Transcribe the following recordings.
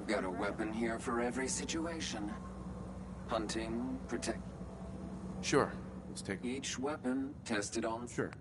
Got a weapon here for every situation. Hunting, protect. Sure. Let's take... Each weapon tested on... Sure.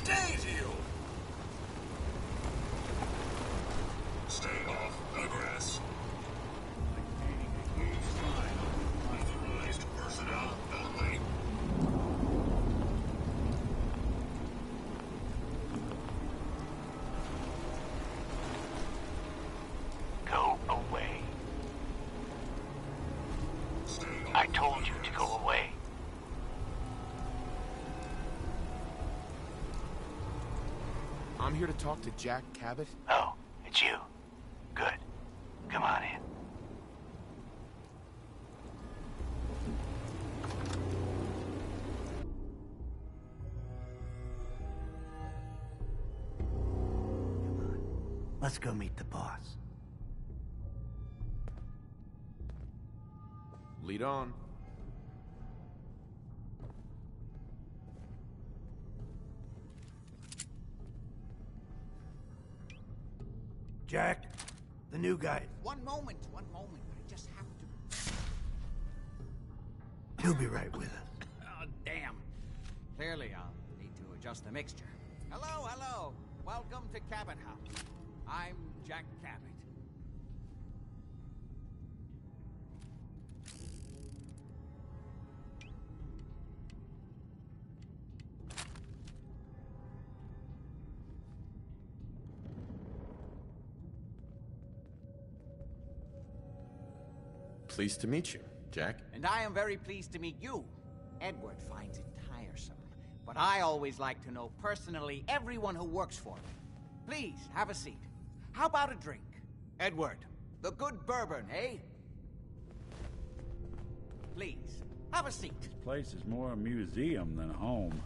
Days you! Stay off the grass. Authorized personnel only. Go away. Stay off I told you to go away. I'm here to talk to Jack Cabot. Oh, it's you. Good. Come on in. Let's go meet the boss. Lead on. Jack, the new guy. One moment. I just have to. He'll be right with us. Oh, damn. Clearly, I'll need to adjust the mixture. Hello. Welcome to Cabot House. I'm Jack Cabot. Pleased to meet you, Jack. And I am very pleased to meet you. Edward finds it tiresome, but I always like to know personally everyone who works for me. Please, have a seat. How about a drink? Edward, the good bourbon, eh? Please, have a seat. This place is more a museum than home.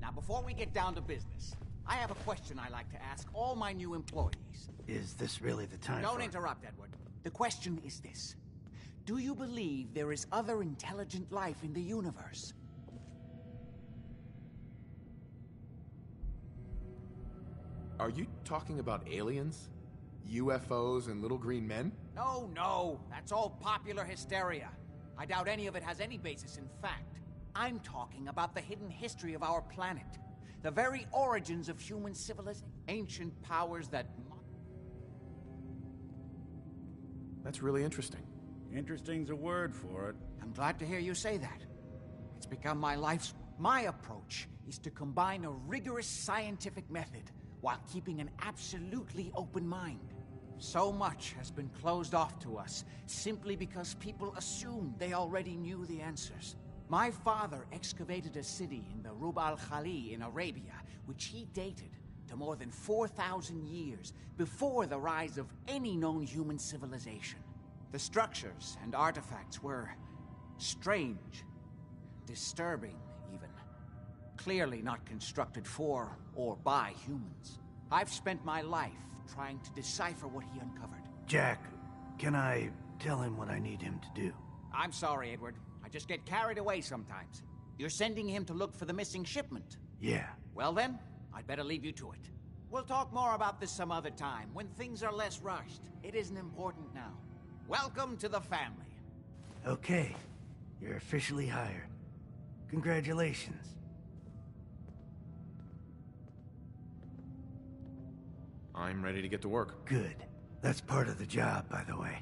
Now, before we get down to business, I have a question I like to ask all my new employees. Is this really the time Don't for... interrupt, Edward. The question is this. Do you believe there is other intelligent life in the universe? Are you talking about aliens? UFOs and little green men? No. That's all popular hysteria. I doubt any of it has any basis in fact. I'm talking about the hidden history of our planet. The very origins of human civilization. Ancient powers that... That's really interesting. Interesting's a word for it. I'm glad to hear you say that. It's become my life's... My approach is to combine a rigorous scientific method while keeping an absolutely open mind. So much has been closed off to us simply because people assumed they already knew the answers. My father excavated a city in the Rub al-Khali in Arabia, which he dated to more than 4,000 years before the rise of any known human civilization. The structures and artifacts were strange, disturbing even. Clearly not constructed for or by humans. I've spent my life trying to decipher what he uncovered. Jack, can I tell him what I need him to do? I'm sorry, Edward. I just get carried away sometimes. You're sending him to look for the missing shipment. Yeah. Well then, I'd better leave you to it. We'll talk more about this some other time, when things are less rushed. It isn't important now. Welcome to the family. Okay. You're officially hired. Congratulations. I'm ready to get to work. Good. That's part of the job, by the way.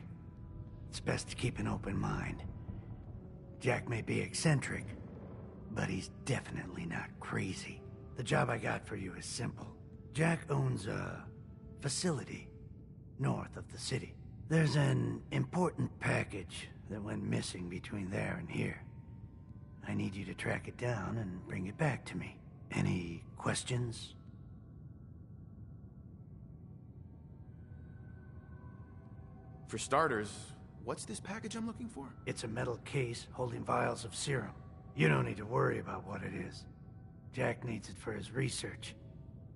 It's best to keep an open mind. Jack may be eccentric, but he's definitely not crazy. The job I got for you is simple. Jack owns a facility north of the city. There's an important package that went missing between there and here. I need you to track it down and bring it back to me. Any questions? For starters, what's this package I'm looking for? It's a metal case holding vials of serum. You don't need to worry about what it is. Jack needs it for his research.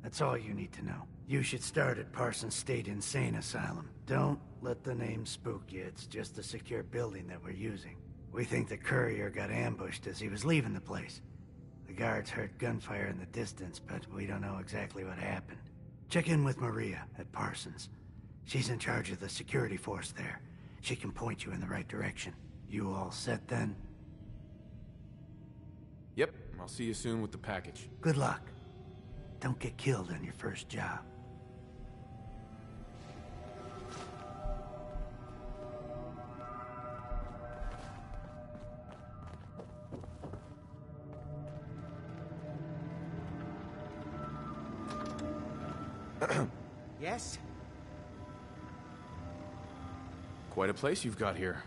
That's all you need to know. You should start at Parsons State Insane Asylum. Don't let the name spook you. It's just a secure building that we're using. We think the courier got ambushed as he was leaving the place. The guards heard gunfire in the distance, but we don't know exactly what happened. Check in with Maria at Parsons. She's in charge of the security force there. She can point you in the right direction. You all set then? Yep, I'll see you soon with the package. Good luck. Don't get killed on your first job. Yes? Quite a place you've got here.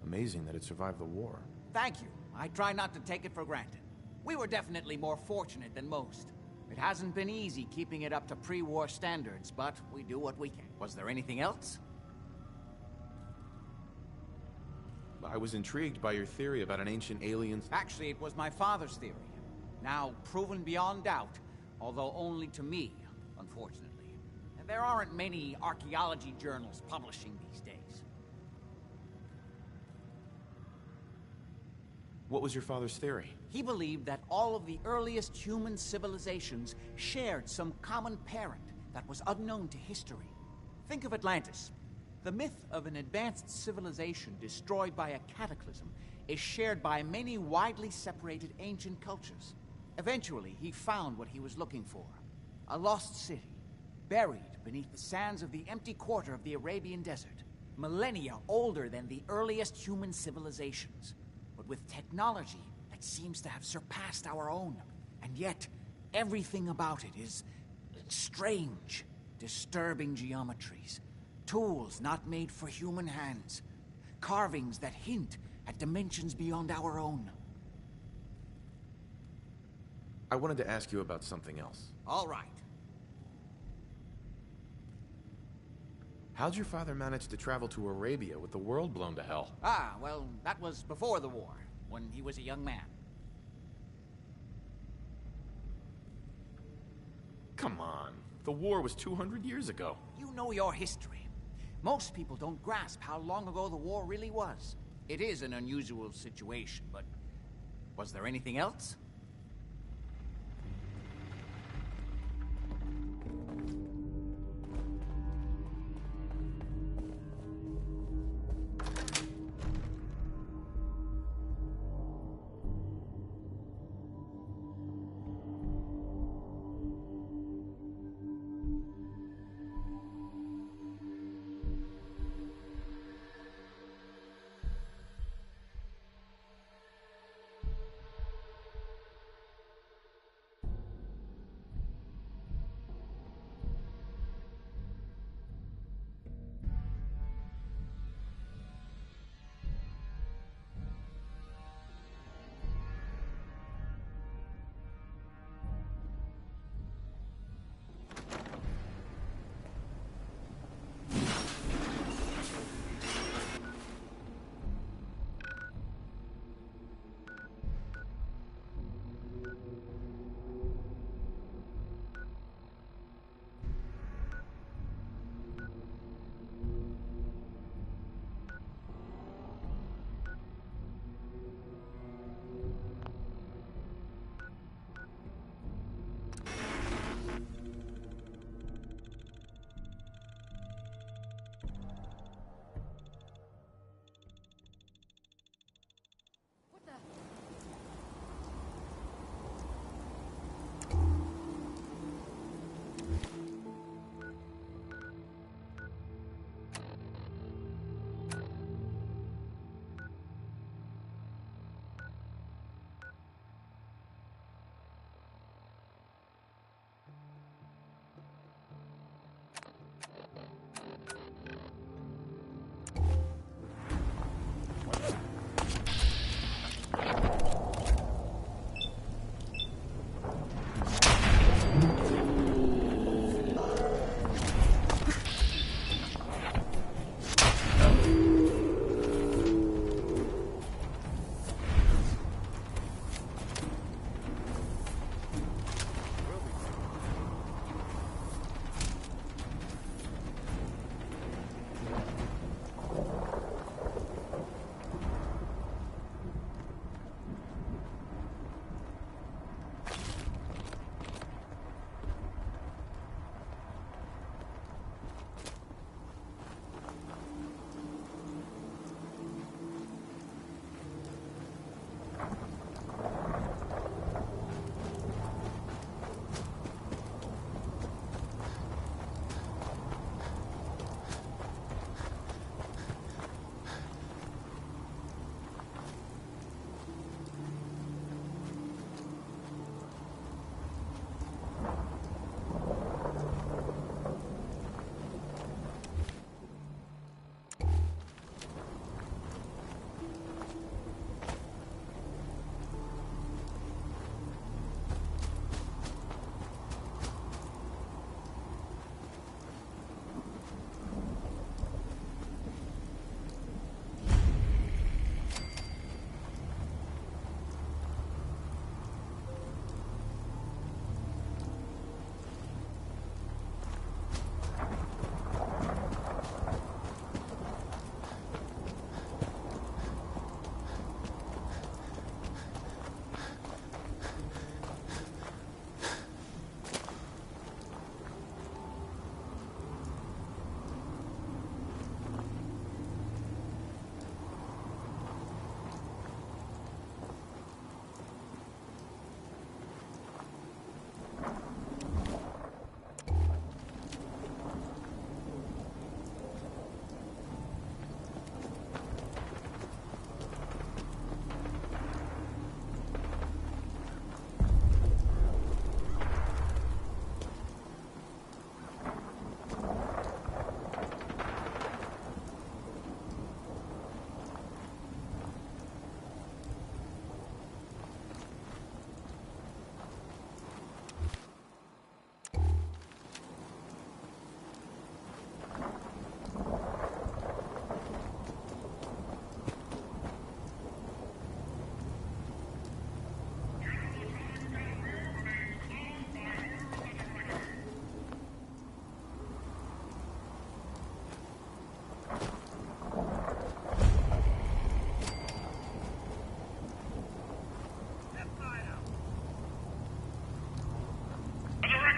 Amazing that it survived the war. Thank you. I try not to take it for granted. We were definitely more fortunate than most. It hasn't been easy keeping it up to pre-war standards, but we do what we can. Was there anything else? I was intrigued by your theory about an ancient alien's... Actually, it was my father's theory. Now proven beyond doubt, although only to me, unfortunately. And there aren't many archaeology journals publishing these days. What was your father's theory? He believed that all of the earliest human civilizations shared some common parent that was unknown to history. Think of Atlantis. The myth of an advanced civilization destroyed by a cataclysm is shared by many widely separated ancient cultures. Eventually, he found what he was looking for. A lost city, buried beneath the sands of the empty quarter of the Arabian desert. Millennia older than the earliest human civilizations, but with technology that seems to have surpassed our own. And yet, everything about it is strange, disturbing geometries, tools not made for human hands, carvings that hint at dimensions beyond our own. I wanted to ask you about something else. All right. How'd your father manage to travel to Arabia with the world blown to hell? Ah, well, that was before the war, when he was a young man. Come on. The war was 200 years ago. You know your history. Most people don't grasp how long ago the war really was. It is an unusual situation, but was there anything else?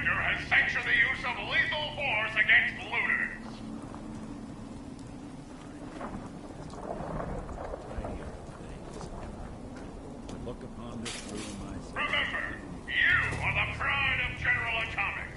director has sanctioned the use of lethal force against looters. Mightier things. Look upon this through myself. Remember, you are the pride of General Atomics.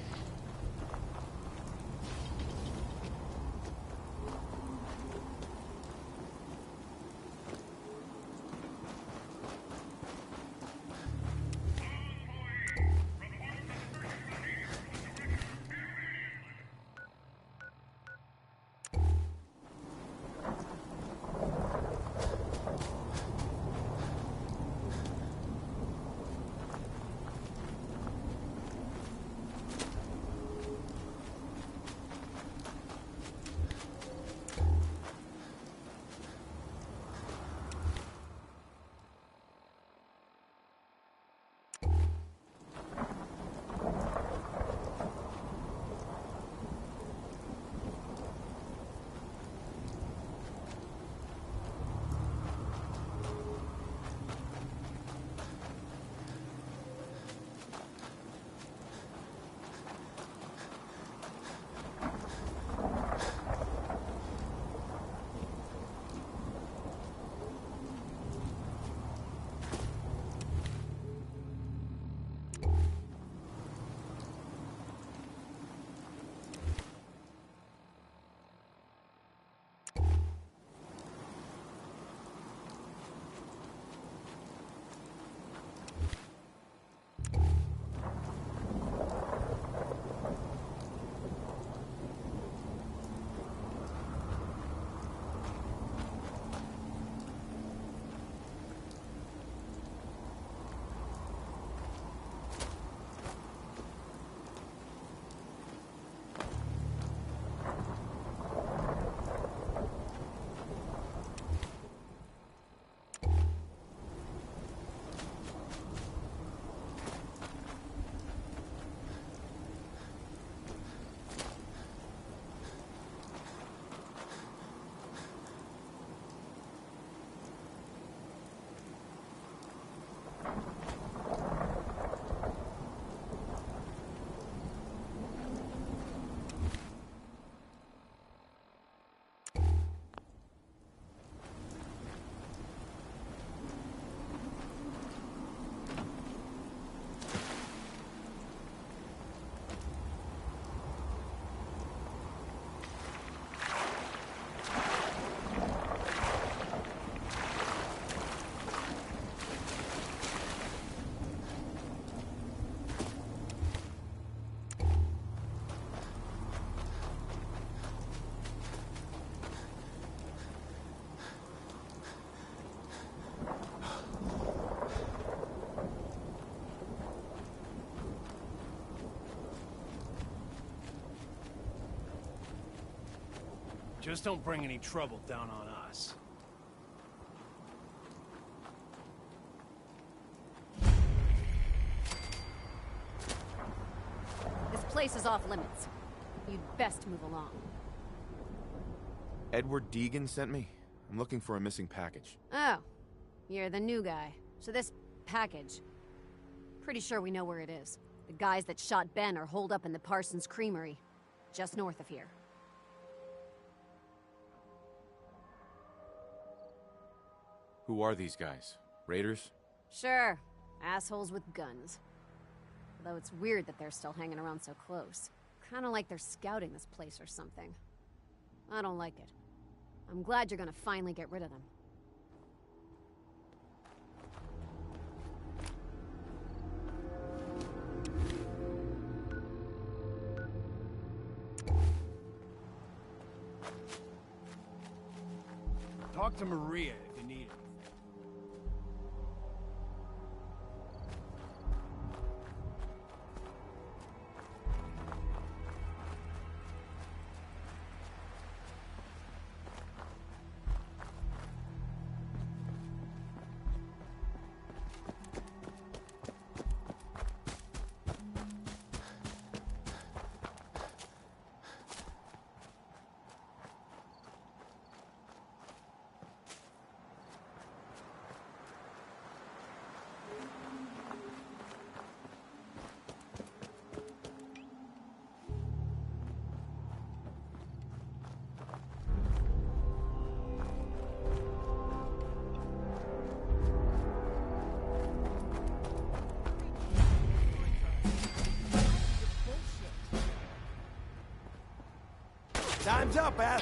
Just don't bring any trouble down on us. This place is off limits. You'd best move along. Edward Deegan sent me. I'm looking for a missing package. Oh, you're the new guy. So this package... Pretty sure we know where it is. The guys that shot Ben are holed up in the Parsons Creamery, just north of here. Who are these guys? Raiders? Sure. Assholes with guns. Although it's weird that they're still hanging around so close. Kinda like they're scouting this place or something. I don't like it. I'm glad you're gonna finally get rid of them. Talk to Maria if you need it. Time's up, Al.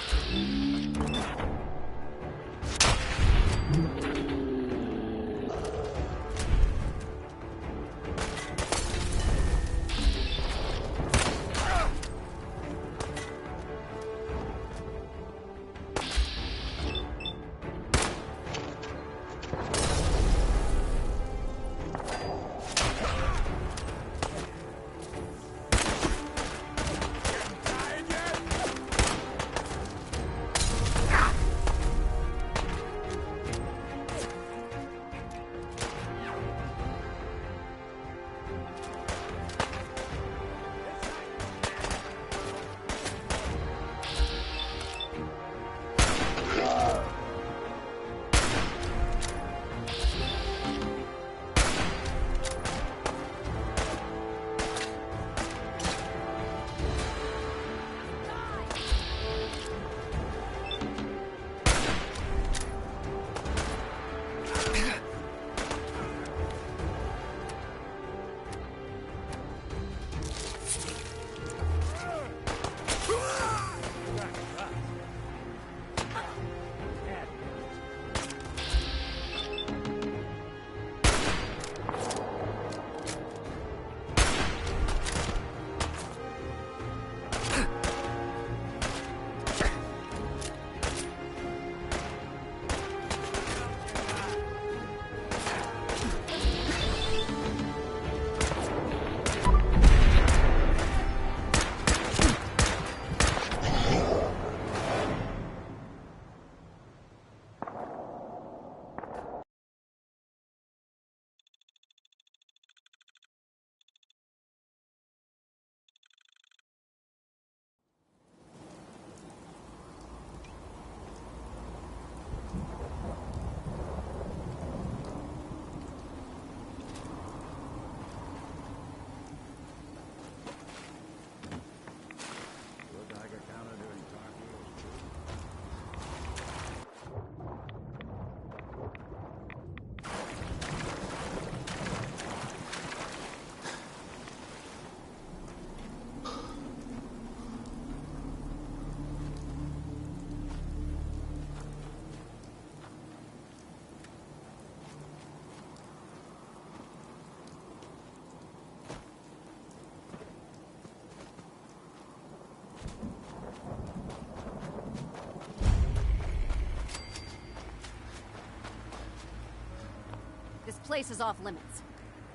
This place is off limits.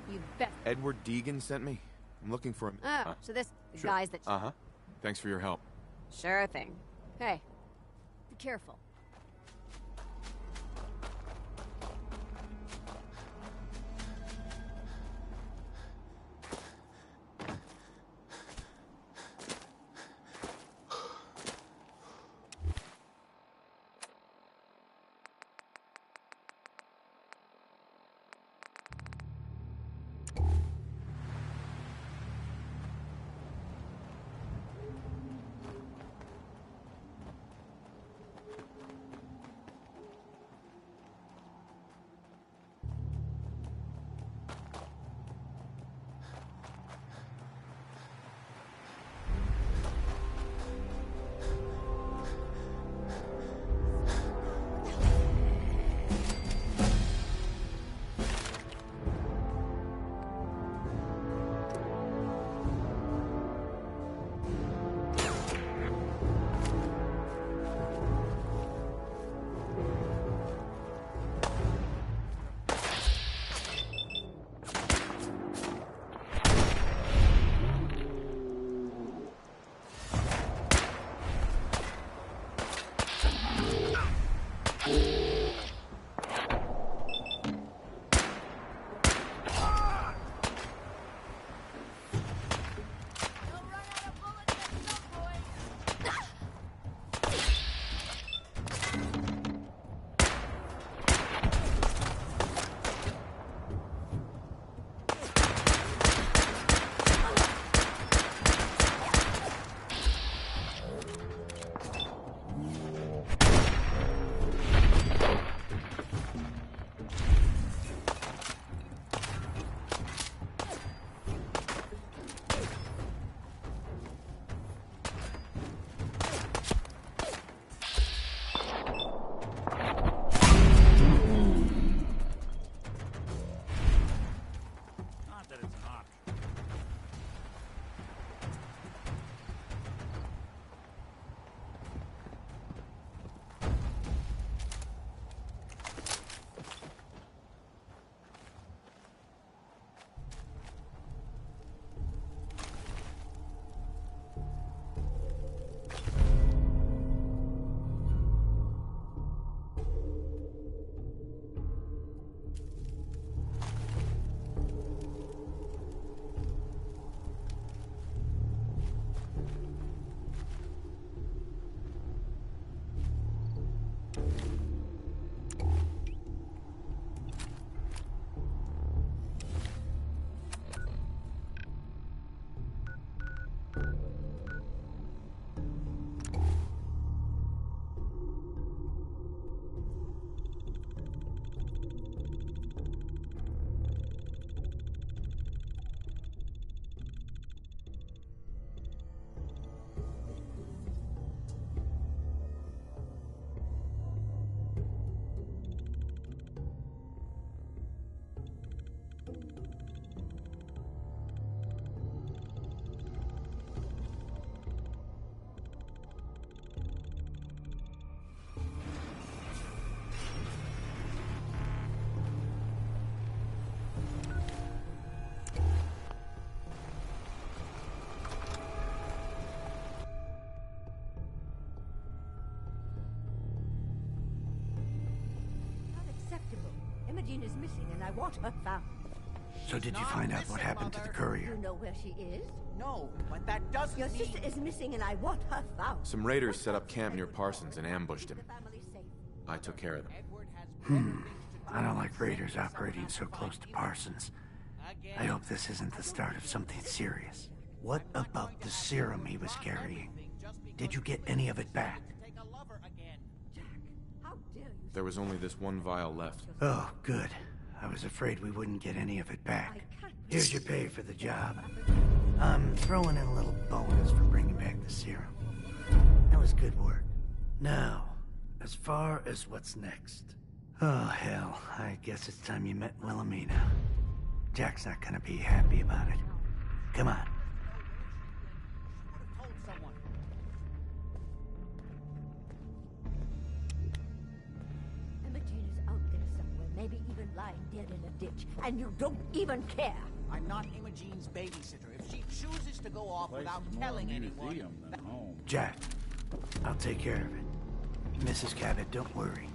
You bet. Edward Deegan sent me. I'm looking for him. Oh, so this the Sure. guys that... Uh-huh. Thanks for your help. Sure thing. Hey, be careful. Imogen is missing and I want her found. So did you find out what happened to the courier? You know where she is? No, but that doesn't Your mean... sister is missing and I want her found. Some raiders set up camp near Parsons and ambushed him. The family's safe. I took care of them. Edward has I don't like raiders operating so close to Parsons. I hope this isn't the start of something serious. What about the serum he was carrying? Did you get any of it back? Jack, how dare you? There was only this one vial left. Oh, good. I was afraid we wouldn't get any of it back. Here's your pay for the job. I'm throwing in a little bonus for bringing back the serum. That was good work. Now, as far as what's next. Oh, hell. I guess it's time you met Wilhelmina. Jack's not gonna be happy about it. Come on. told someone. Imogen is out there somewhere, maybe even lying dead in a ditch, and you don't even care. I'm not Imogen's babysitter. If she chooses to go off Place without is more a telling anyone... museum than home. Jack, I'll take care of it. Mrs. Cabot, don't worry.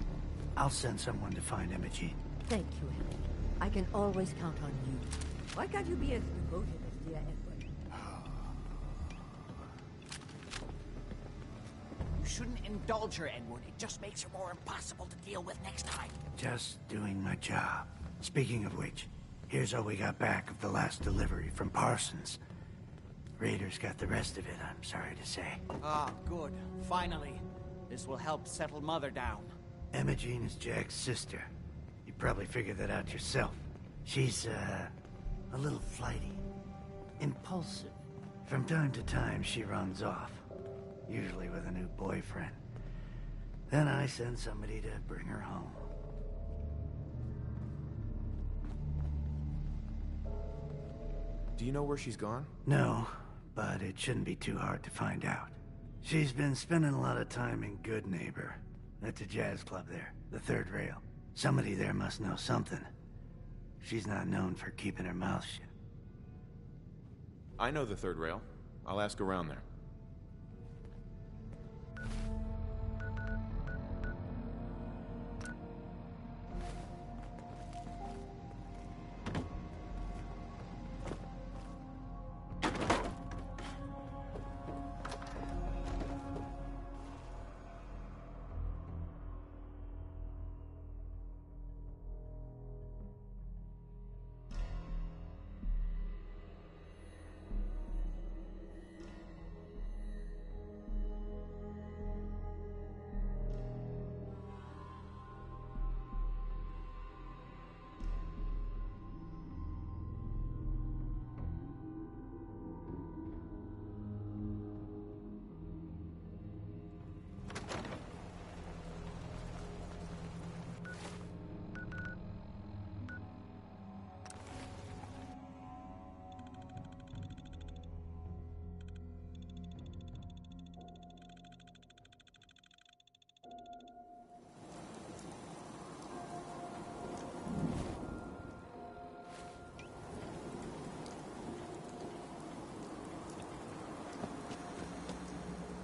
I'll send someone to find Imogen. Thank you, Henry. I can always count on you. Why can't you be as devoted as dear Edward? You shouldn't indulge her, Edward. It just makes her more impossible to deal with next time. Just doing my job. Speaking of which, here's all we got back of the last delivery from Parsons. Raiders got the rest of it, I'm sorry to say. Ah, good. Finally. This will help settle Mother down. Imogen is Jack's sister. You probably figured that out yourself. She's, a little flighty. Impulsive. From time to time, she runs off. Usually with a new boyfriend. Then I send somebody to bring her home. Do you know where she's gone? No, but it shouldn't be too hard to find out. She's been spending a lot of time in Good Neighbor. That's a jazz club there, the Third Rail. Somebody there must know something. She's not known for keeping her mouth shut. I know the Third Rail. I'll ask around there.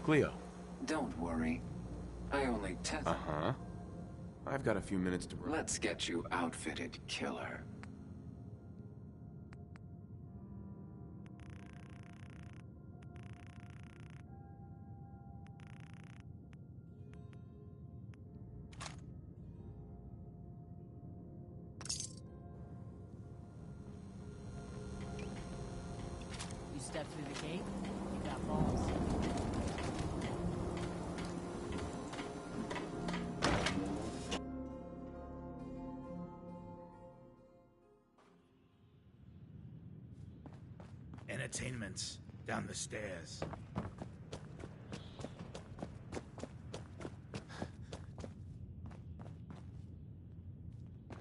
Cleo. Don't worry. I only test. Uh-huh. I've got a few minutes to... Let's get you outfitted, killer. You step through the gate, you got balls. Entertainment's down the stairs.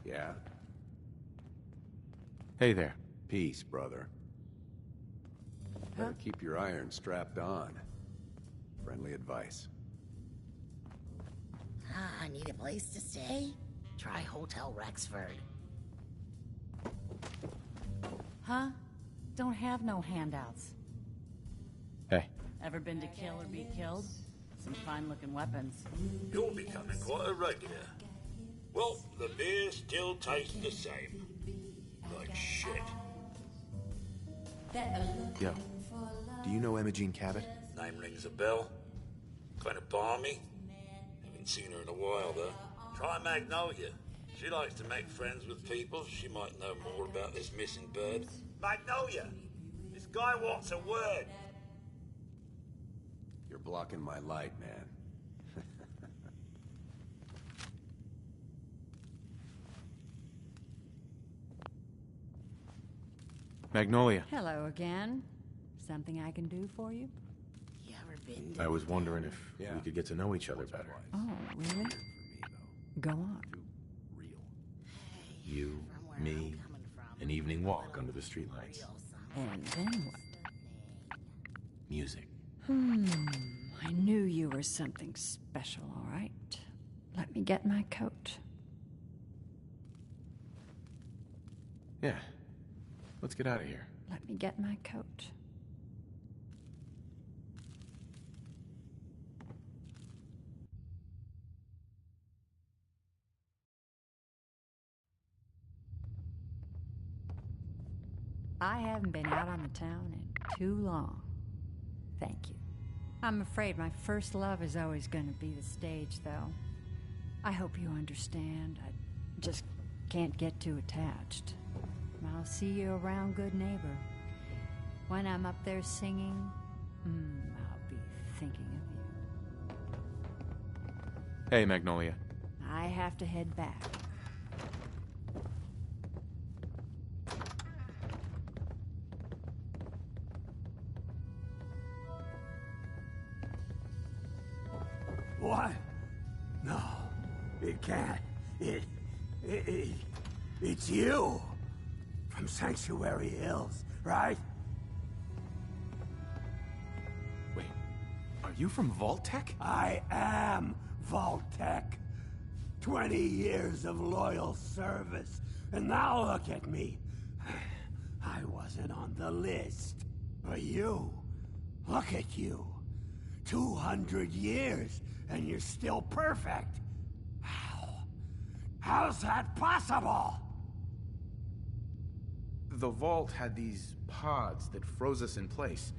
Yeah? Hey there. Peace, brother. Better keep your iron strapped on. Friendly advice. Ah, need a place to stay? Try Hotel Rexford. Huh? Don't have no handouts. Hey. Ever been to kill or be killed? Some fine-looking weapons. You're becoming quite a regular. Well, the beer still tastes the same. Like shit. Yo, do you know Imogene Cabot? Name rings a bell. Kind of balmy. Haven't seen her in a while, though. Try Magnolia. She likes to make friends with people. She might know more about this missing bird. Magnolia! This guy wants a word. You're blocking my light, man. Magnolia. Hello again. Something I can do for you? You ever been I was wondering if we could get to know each other better. Oh, really? Go on. You, me, an evening walk under the streetlights. And then what? Music. I knew you were something special, all right. Let me get my coat. Yeah. Let's get out of here. Let me get my coat. I haven't been out on the town in too long. Thank you. I'm afraid my first love is always going to be the stage, though. I hope you understand. I just can't get too attached. I'll see you around, good neighbor. When I'm up there singing, I'll be thinking of you. Hey, Magnolia. I have to head back. What? No, it can't. It's you. From Sanctuary Hills, right? Wait, are you from Vault-Tec? I am Vault-Tec. 20 years of loyal service, and now look at me. I wasn't on the list. But you, look at you. 200 years, and you're still perfect. How's that possible? The Vault had these pods that froze us in place.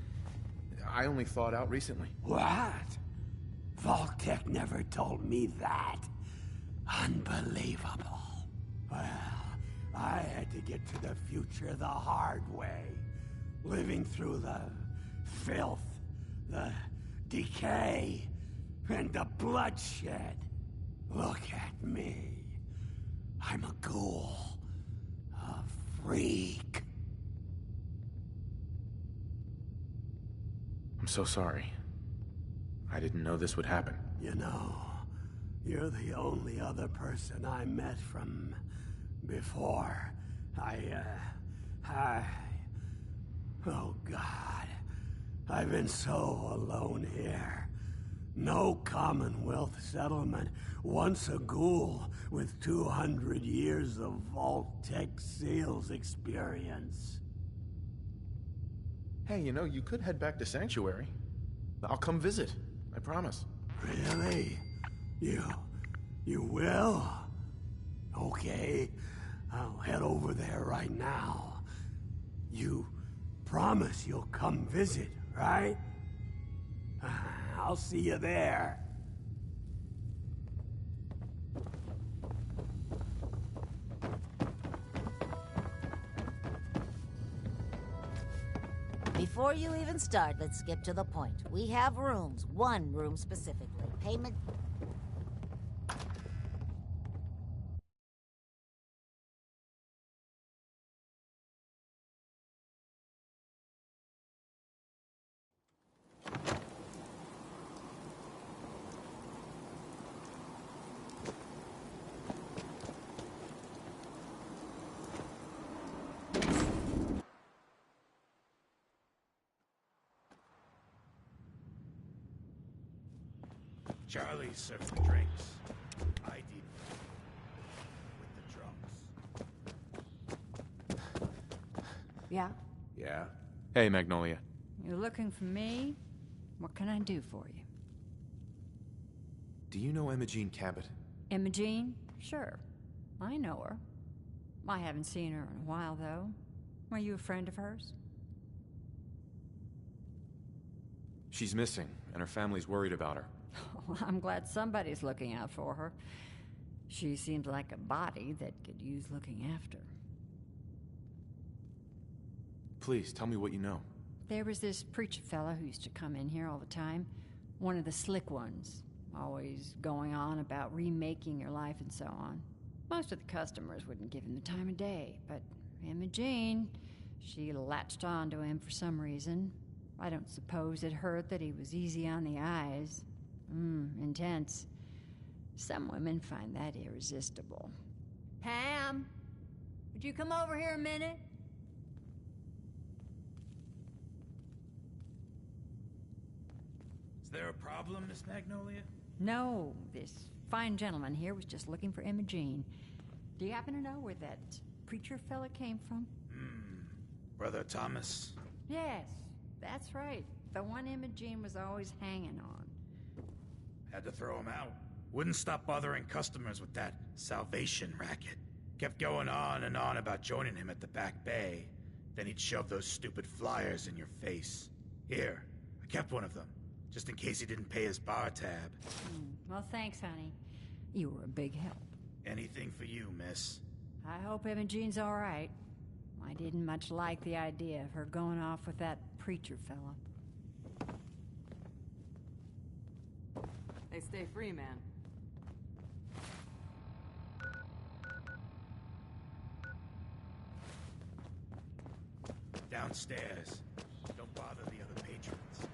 I only thawed out recently. What? Vault-Tec never told me that. Unbelievable. Well, I had to get to the future the hard way. Living through the filth, the decay, and the bloodshed. Look at me. I'm a ghoul. A freak. I'm so sorry. I didn't know this would happen. You know, you're the only other person I met from before. Oh God. I've been so alone here. No Commonwealth settlement. Once a ghoul with 200 years of Vault-Tec sales experience. Hey, you know, you could head back to Sanctuary. I'll come visit. I promise. Really? You will? Okay. I'll head over there right now. You promise you'll come visit, right? I'll see you there. Before you even start, let's skip to the point. We have rooms. One room specifically. Payment... Charlie served the drinks. I did with the drums. Yeah? Yeah? Hey, Magnolia. You're looking for me? What can I do for you? Do you know Imogene Cabot? Imogene? Sure. I know her. I haven't seen her in a while, though. Are you a friend of hers? She's missing, and her family's worried about her. Well, I'm glad somebody's looking out for her. She seems like a body that could use looking after. Please, tell me what you know. There was this preacher fella who used to come in here all the time. One of the slick ones. Always going on about remaking your life and so on. Most of the customers wouldn't give him the time of day, but Imogene, she latched on to him for some reason. I don't suppose it hurt that he was easy on the eyes. Intense. Some women find that irresistible. Pam, would you come over here a minute? Is there a problem, Miss Magnolia? No, this fine gentleman here was just looking for Imogene. Do you happen to know where that preacher fella came from? Brother Thomas? Yes, that's right. The one Imogene was always hanging on. Had to throw him out. Wouldn't stop bothering customers with that salvation racket. Kept going on and on about joining him at the back bay. Then he'd shove those stupid flyers in your face. Here, I kept one of them, just in case he didn't pay his bar tab. Well, thanks, honey. You were a big help. Anything for you, miss. I hope Imogene's all right. I didn't much like the idea of her going off with that preacher fella. They stay free, man. Downstairs. Don't bother the other patrons.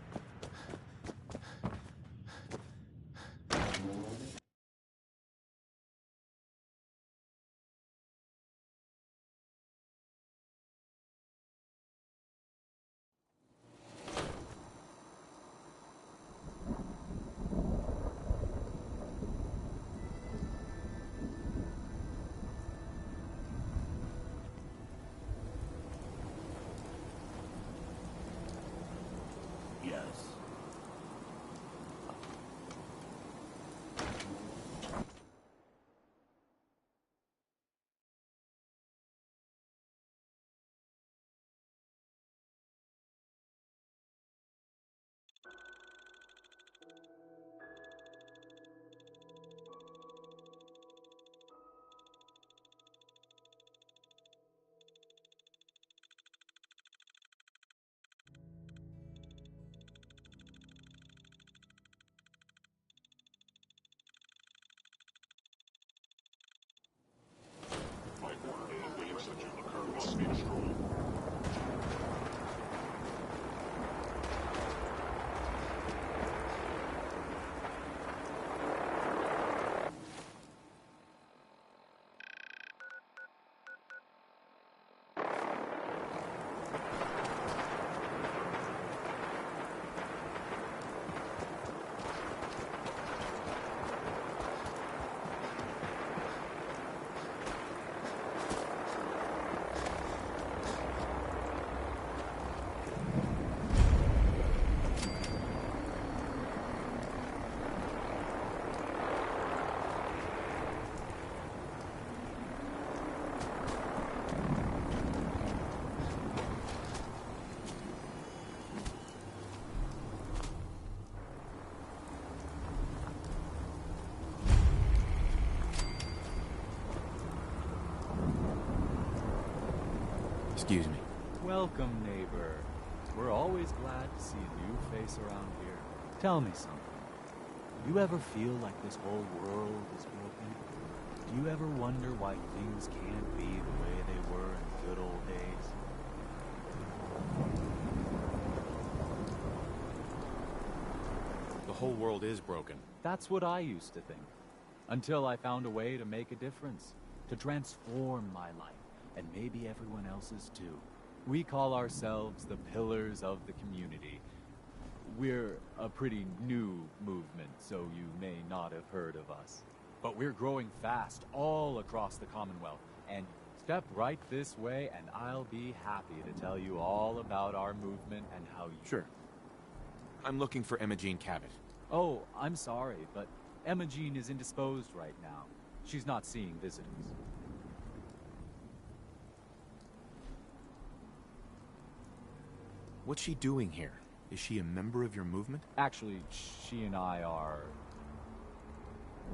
Excuse me. Welcome, neighbor. We're always glad to see a new face around here. Tell me something. Do you ever feel like this whole world is broken? Do you ever wonder why things can't be the way they were in the good old days? The whole world is broken. That's what I used to think. Until I found a way to make a difference. To transform my life. And maybe everyone else's too. We call ourselves the Pillars of the Community. We're a pretty new movement, so you may not have heard of us. But we're growing fast all across the Commonwealth. And step right this way and I'll be happy to tell you all about our movement and how you... Sure. I'm looking for Imogene Cabot. Oh, I'm sorry, but Imogene is indisposed right now. She's not seeing visitors. What's she doing here? Is she a member of your movement? Actually, she and I are,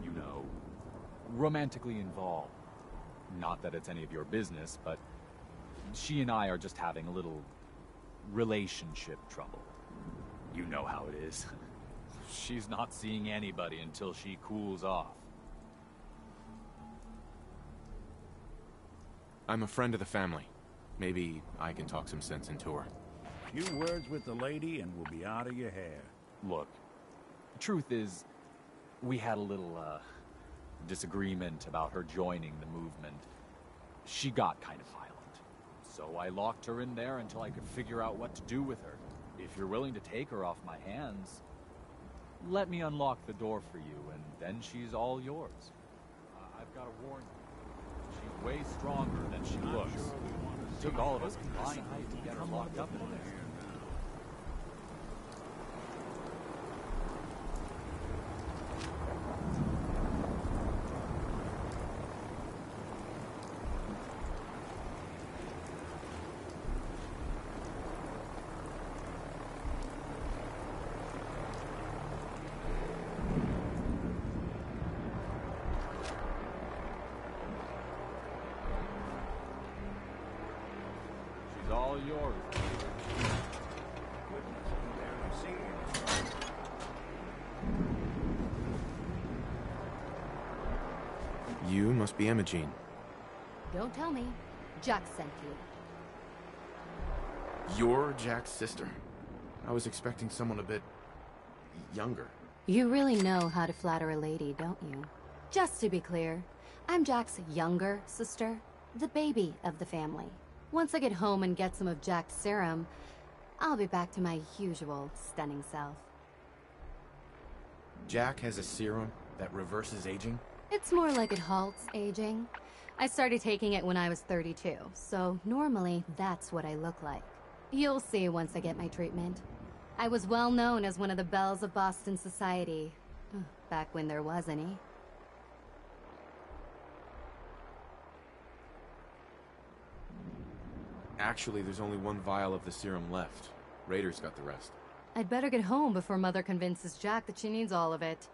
you know, romantically involved. Not that it's any of your business, but she and I are just having a little relationship trouble. You know how it is. She's not seeing anybody until she cools off. I'm a friend of the family. Maybe I can talk some sense into her. Few words with the lady and we'll be out of your hair. Look, the truth is, we had a little, disagreement about her joining the movement. She got kind of violent. So I locked her in there until I could figure out what to do with her. If you're willing to take her off my hands, let me unlock the door for you, and then she's all yours. I've got to warn you, she's way stronger than she looks. It took all of us combined to get her locked up in there. All yours. You must be Imogene. Don't tell me. Jack sent you. You're Jack's sister. I was expecting someone a bit younger. You really know how to flatter a lady, don't you? Just to be clear, I'm Jack's younger sister, the baby of the family. Once I get home and get some of Jack's serum, I'll be back to my usual stunning self. Jack has a serum that reverses aging? It's more like it halts aging. I started taking it when I was 32, so normally that's what I look like. You'll see once I get my treatment. I was well known as one of the belles of Boston society, back when there was any. Actually, there's only one vial of the serum left. Raiders got the rest. I'd better get home before Mother convinces Jack that she needs all of it.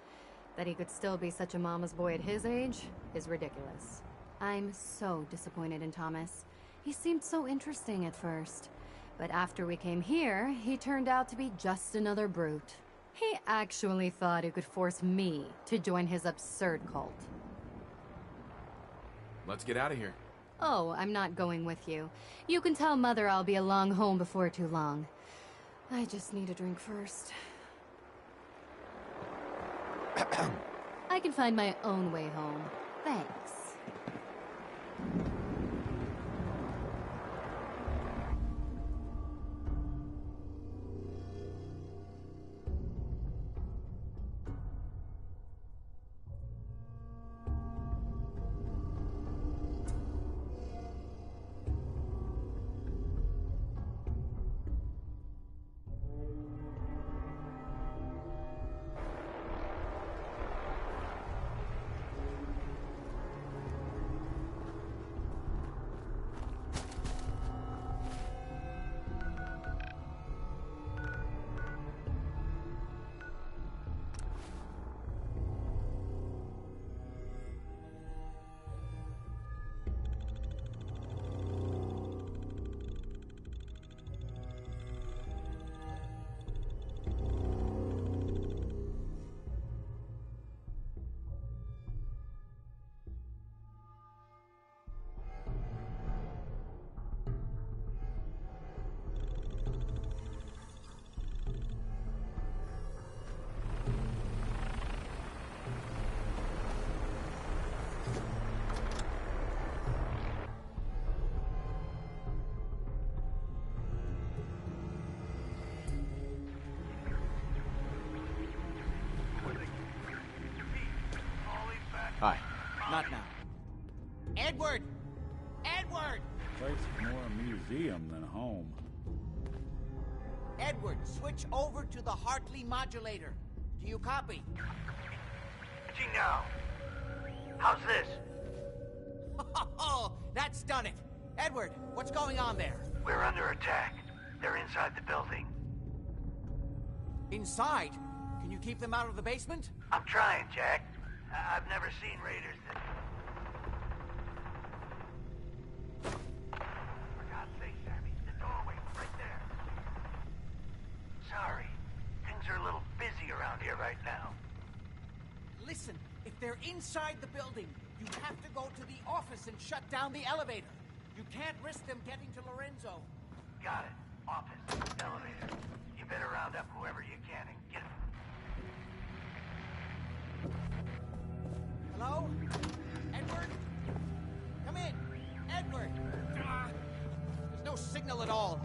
That he could still be such a mama's boy at his age is ridiculous. I'm so disappointed in Thomas. He seemed so interesting at first. But after we came here, he turned out to be just another brute. He actually thought he could force me to join his absurd cult. Let's get out of here. Oh, I'm not going with you. You can tell Mother I'll be along home before too long. I just need a drink first. I can find my own way home. Thanks. Hi. Not now. Edward! Edward! Place is more a museum than home. Edward, switch over to the Hartley modulator. Do you copy? Now. How's this? Oh, that's done it. Edward, what's going on there? We're under attack. They're inside the building. Inside? Can you keep them out of the basement? I'm trying, Jack. I've never seen raiders that... For God's sake, Sammy, the doorway, right there. Sorry. Things are a little busy around here right now. Listen, if they're inside the building, you have to go to the office and shut down the elevator. You can't risk them getting to Lorenzo. Got it. Office, elevator. You better round up whoever you can and get them. Hello? Edward? Come in. Edward! There's no signal at all.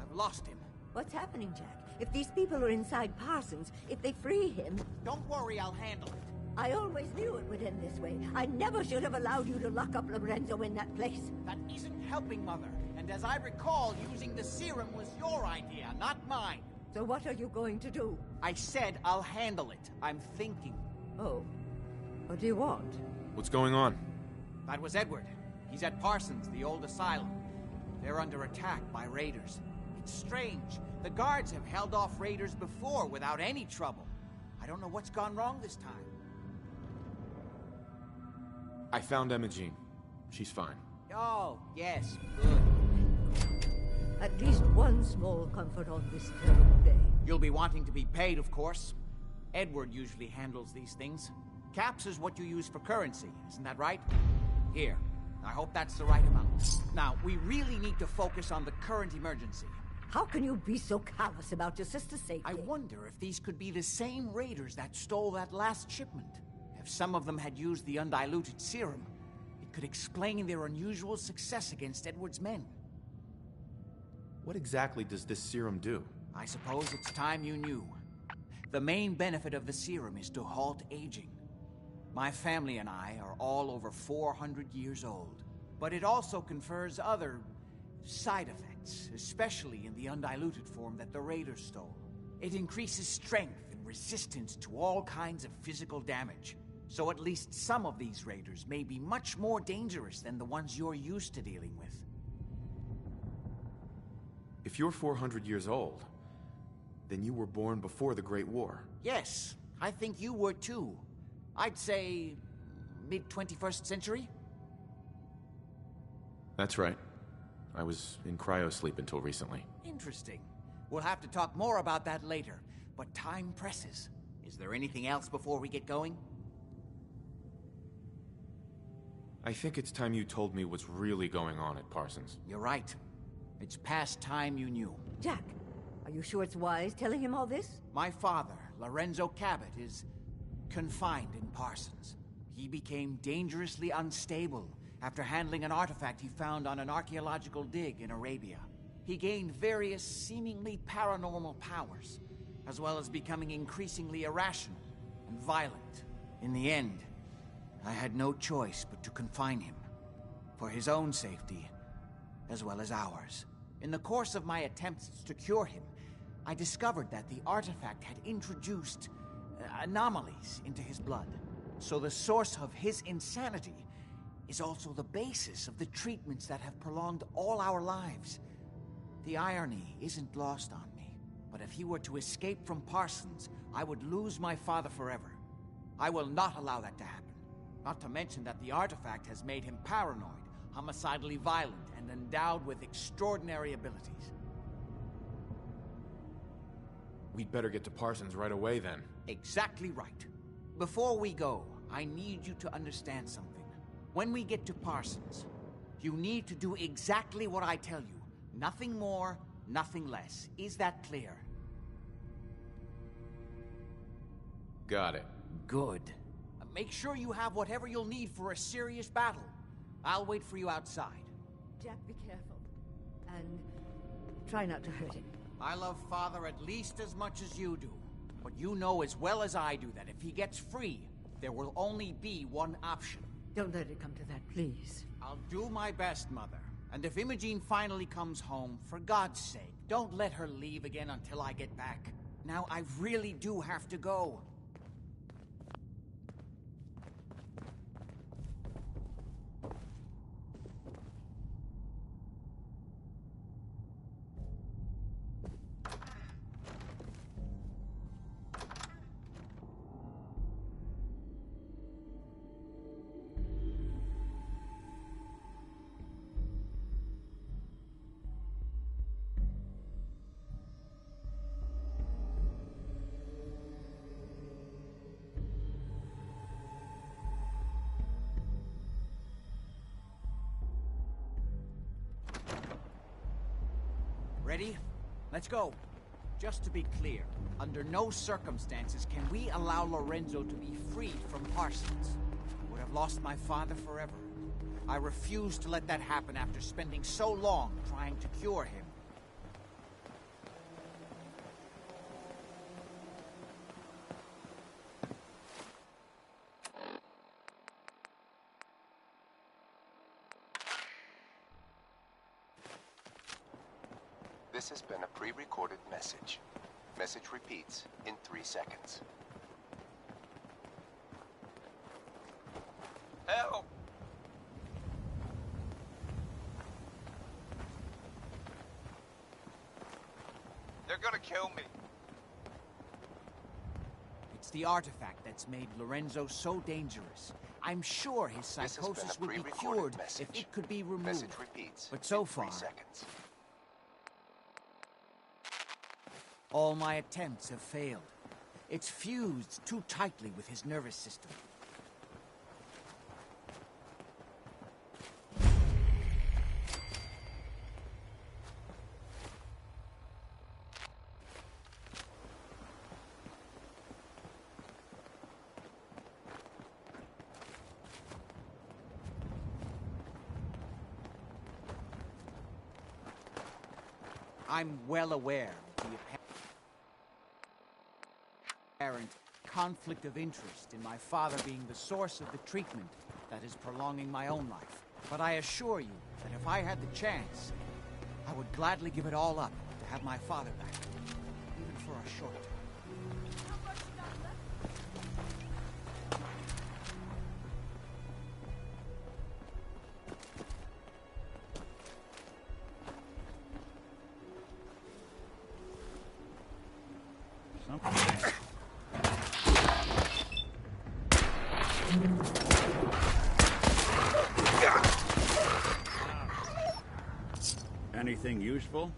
I've lost him. What's happening, Jack? If these people are inside Parsons, if they free him... Don't worry, I'll handle it. I always knew it would end this way. I never should have allowed you to lock up Lorenzo in that place. That isn't helping, Mother. And as I recall, using the serum was your idea, not mine. So what are you going to do? I said I'll handle it. I'm thinking. Oh. What do you want? What's going on? That was Edward. He's at Parsons, the old asylum. They're under attack by raiders. It's strange. The guards have held off raiders before without any trouble. I don't know what's gone wrong this time. I found Imogene. She's fine. Oh, yes, good. At least one small comfort on this terrible day. You'll be wanting to be paid, of course. Edward usually handles these things. Caps is what you use for currency, isn't that right? Here. I hope that's the right amount. Now, we really need to focus on the current emergency. How can you be so callous about your sister's safety? I wonder if these could be the same raiders that stole that last shipment. If some of them had used the undiluted serum, it could explain their unusual success against Edward's men. What exactly does this serum do? I suppose it's time you knew. The main benefit of the serum is to halt aging. My family and I are all over 400 years old. But it also confers other side effects, especially in the undiluted form that the raiders stole. It increases strength and resistance to all kinds of physical damage. So at least some of these raiders may be much more dangerous than the ones you're used to dealing with. If you're 400 years old, then you were born before the Great War. Yes, I think you were too. I'd say mid-21st century? That's right. I was in cryosleep until recently. Interesting. We'll have to talk more about that later, but time presses. Is there anything else before we get going? I think it's time you told me what's really going on at Parsons. You're right. It's past time you knew. Jack, are you sure it's wise telling him all this? My father, Lorenzo Cabot, is confined in Parsons. He became dangerously unstable after handling an artifact he found on an archaeological dig in Arabia. He gained various seemingly paranormal powers, as well as becoming increasingly irrational and violent. In the end, I had no choice but to confine him, for his own safety, as well as ours. In the course of my attempts to cure him, I discovered that the artifact had introduced anomalies into his blood. So the source of his insanity is also the basis of the treatments that have prolonged all our lives. The irony isn't lost on me, but if he were to escape from Parsons, I would lose my father forever. I will not allow that to happen. Not to mention that the artifact has made him paranoid, homicidally violent, and endowed with extraordinary abilities. We'd better get to Parsons right away, then. Exactly right. Before we go, I need you to understand something. When we get to Parsons, you need to do exactly what I tell you. Nothing more, nothing less. Is that clear? Got it. Good. Make sure you have whatever you'll need for a serious battle. I'll wait for you outside. Jack, be careful. And try not to hurt him. I love Father at least as much as you do. But you know as well as I do that if he gets free, there will only be one option. Don't let it come to that, please. I'll do my best, Mother. And if Imogene finally comes home, for God's sake, don't let her leave again until I get back. Now, I really do have to go. Ready? Let's go. Just to be clear, under no circumstances can we allow Lorenzo to be freed from Parsons. I would have lost my father forever. I refuse to let that happen after spending so long trying to cure him. This has been a pre-recorded message. Message repeats in 3 seconds. Help! They're gonna kill me. It's the artifact that's made Lorenzo so dangerous. I'm sure his psychosis would be cured if it could be removed. Message repeats But so in 3 far, seconds. all my attempts have failed. It's fused too tightly with his nervous system. I'm well aware of the apparent conflict of interest in my father being the source of the treatment that is prolonging my own life. But I assure you that if I had the chance, I would gladly give it all up to have my father back, even for a short time. Anything useful?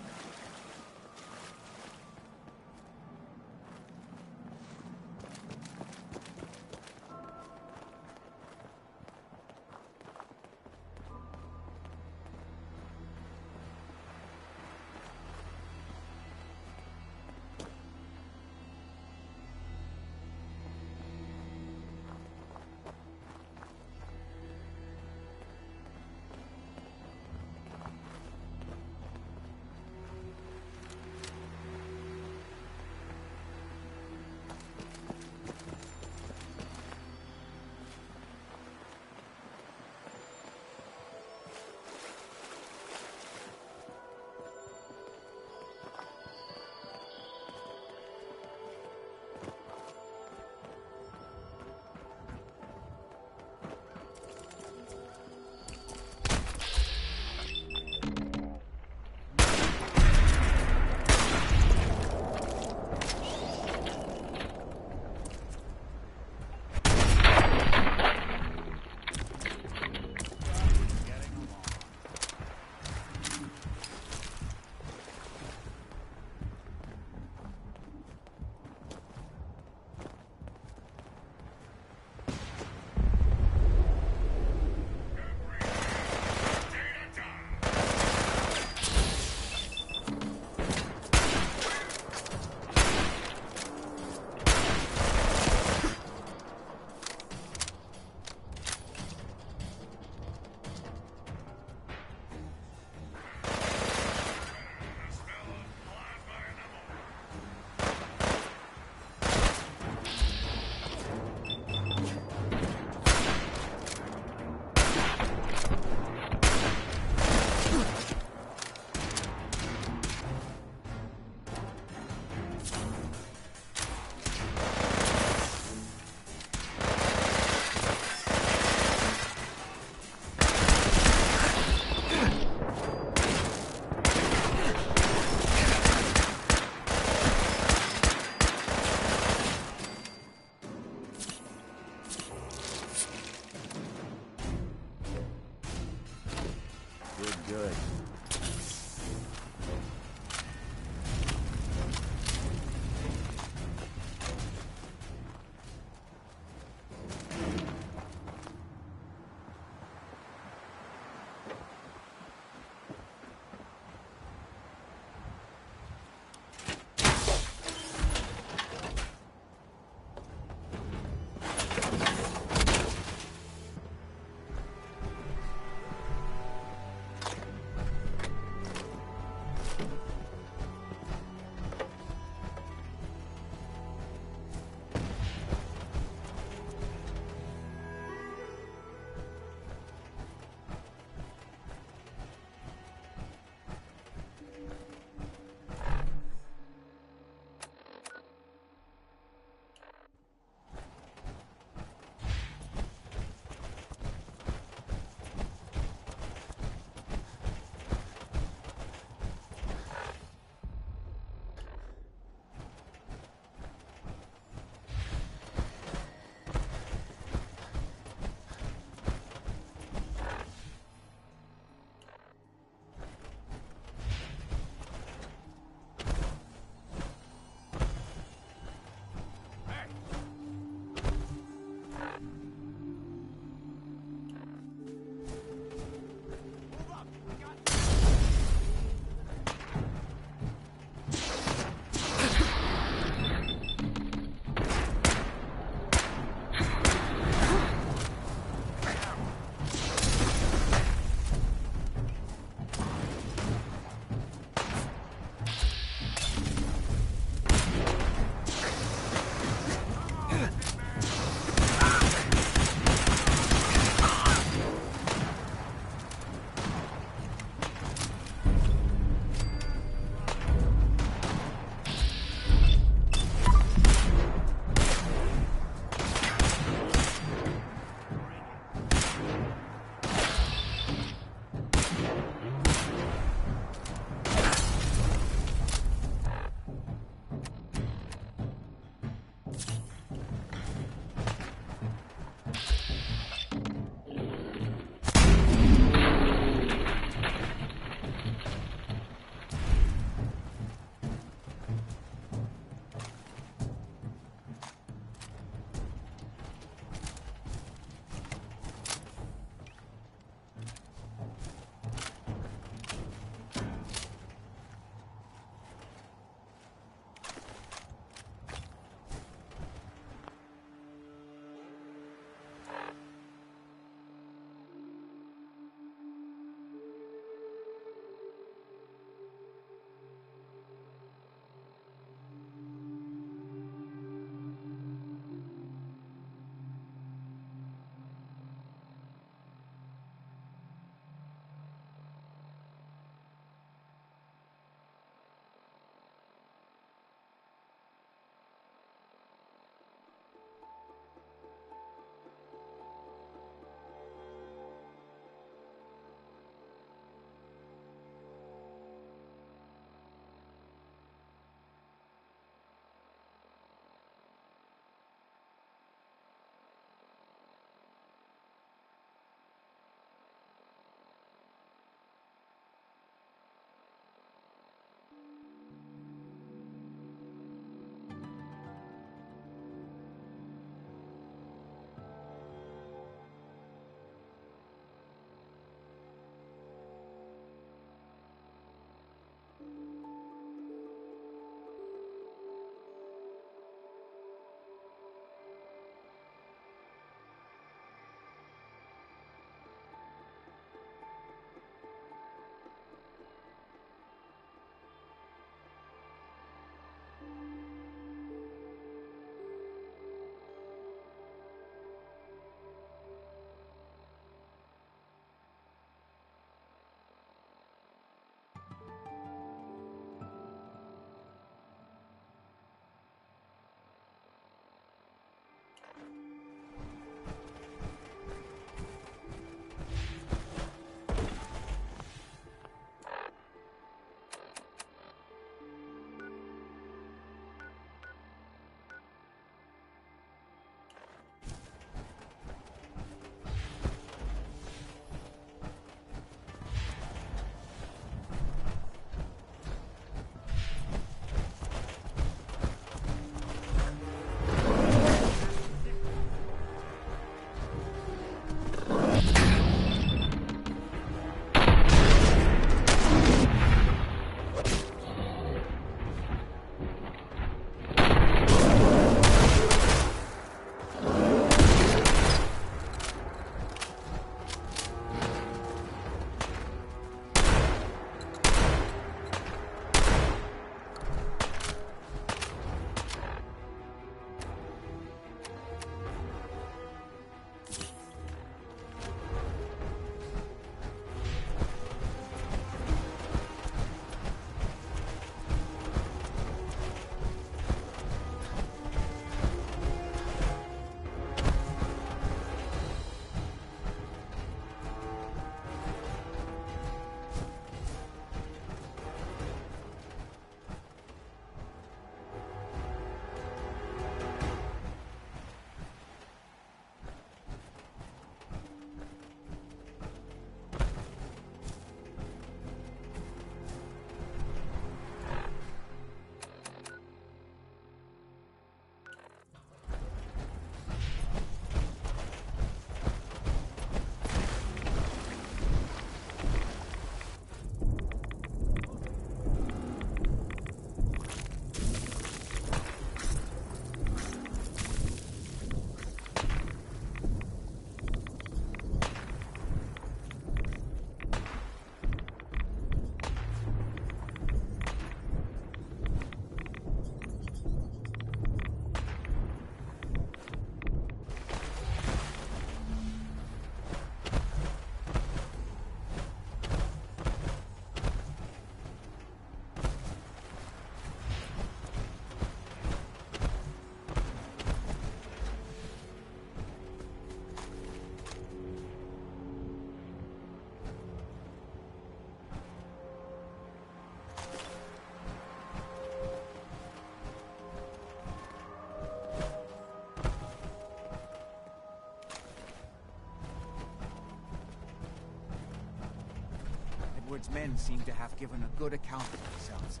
Byrne's men seem to have given a good account of themselves.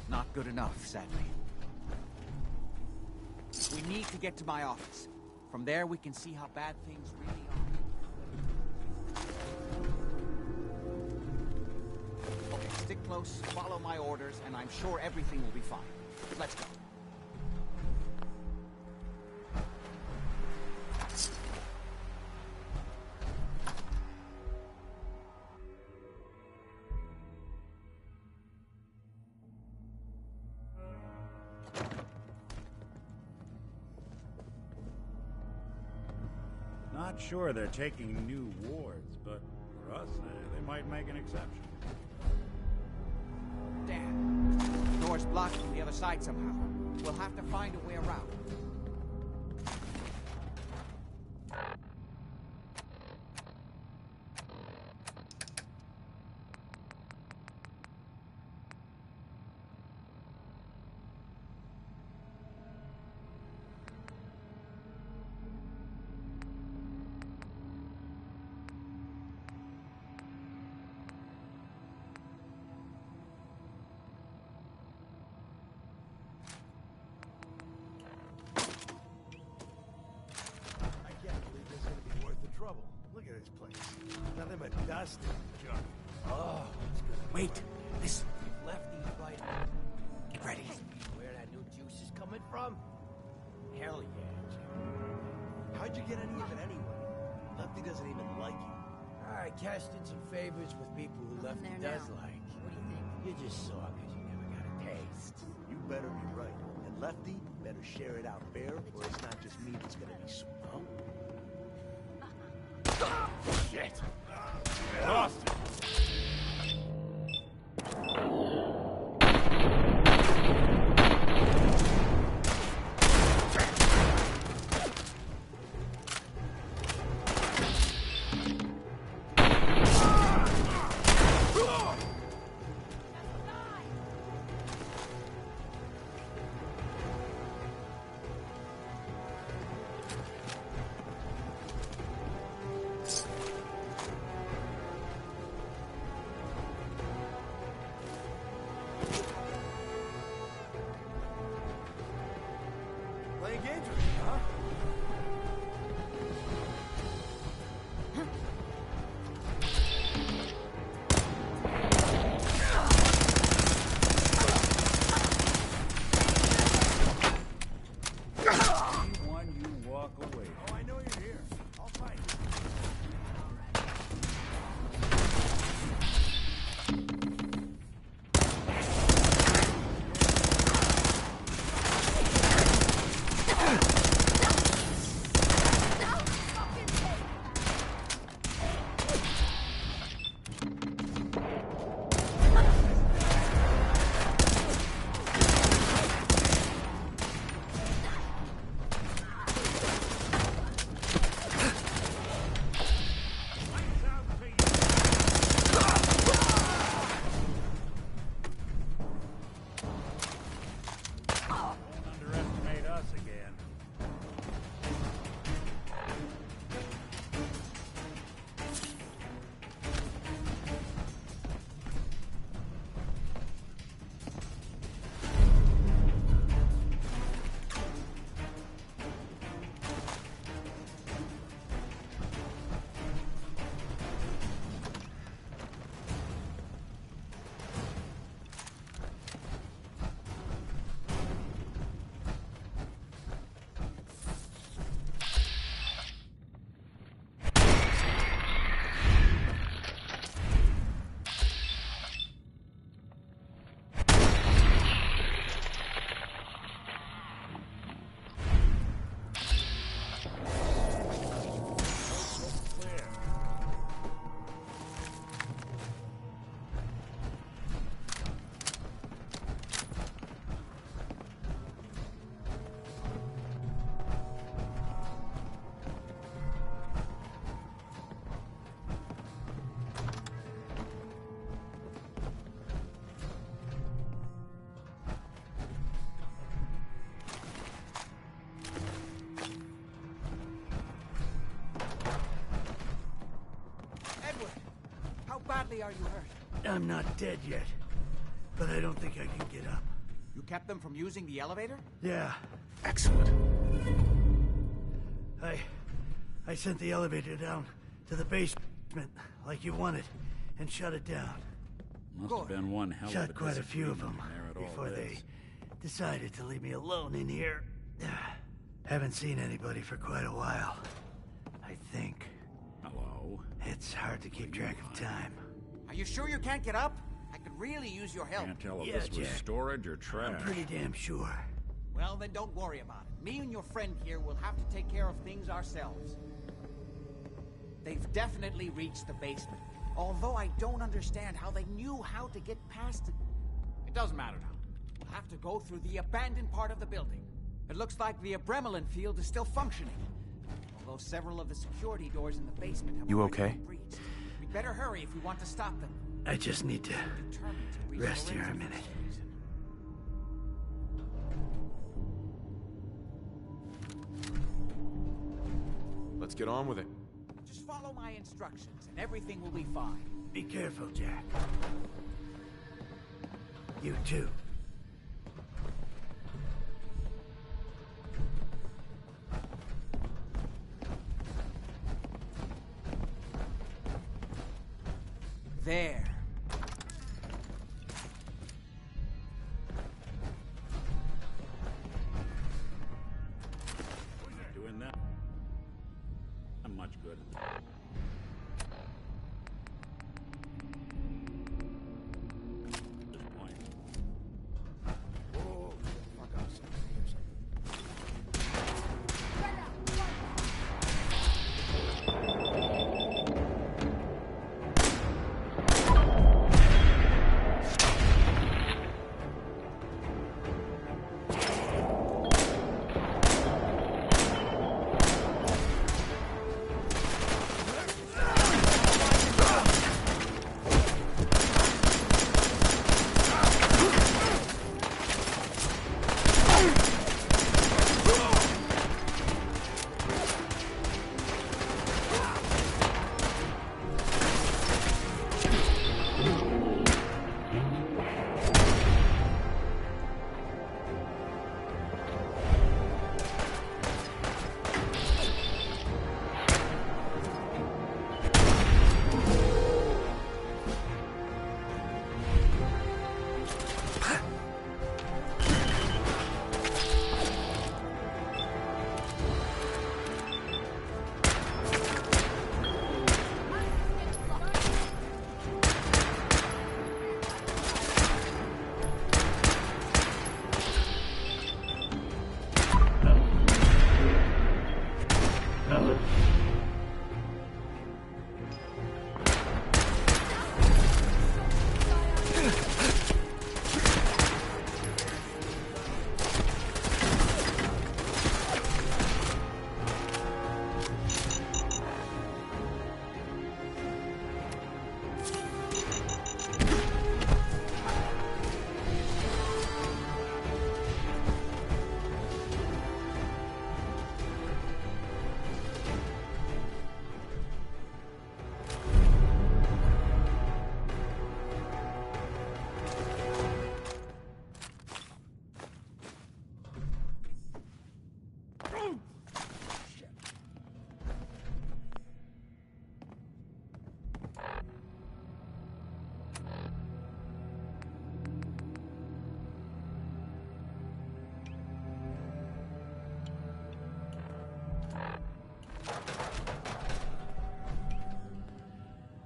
Not good enough, sadly. We need to get to my office. From there, we can see how bad things really are. Okay, stick close, follow my orders, and I'm sure everything will be fine. Let's go. Not sure they're taking new wards, but for us, they might make an exception. Damn. The door's blocked from the other side somehow. We'll have to find a way around. Nothing but dust and junk. Oh, wait. Listen. Lefty's right. Get ready. Where that new juice is coming from? Hell yeah, Jim. How'd you get any of it anyway? Lefty doesn't even like you. I cashed in some favors with people who Lefty does like. What do you think? You just saw because you never got a taste. You better be right. And Lefty better share it out fair, or it's not just me that's gonna be sweet. Huh? Shit! Lost it! Playing games with me, huh? Anyone you walk away. Oh, I know you're here. I'll fight. Underestimate us again. Edward, how badly are you hurt? I'm not dead yet, but I don't think I can get up. You kept them from using the elevator? Yeah. Excellent. I sent the elevator down to the basement, like you wanted, and shut it down. Must have been one hell of a Shot quite a few of them disagreement there at all before they decided to leave me alone in here. Haven't seen anybody for quite a while, I think. Hello? It's hard to keep track of time. Are you sure you can't get up? I could really use your help. Can't tell if Yeah, this was Jack. storage or trash. I'm pretty damn sure. Well, then don't worry about it. Me and your friend here will have to take care of things ourselves. They've definitely reached the basement. Although I don't understand how they knew how to get past it. It doesn't matter now. We'll have to go through the abandoned part of the building. It looks like the Abremelin field is still functioning. Although several of the security doors in the basement have You already okay? been breached. We better hurry if we want to stop them. I just need to rest here a minute. Let's get on with it. Just follow my instructions and everything will be fine. Be careful, Jack. You too. There. Doing that? Not much good. This point. Whoa, fuck off.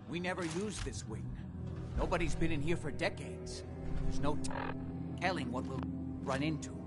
We never used this wing. Nobody's been in here for decades. There's no telling what we'll run into.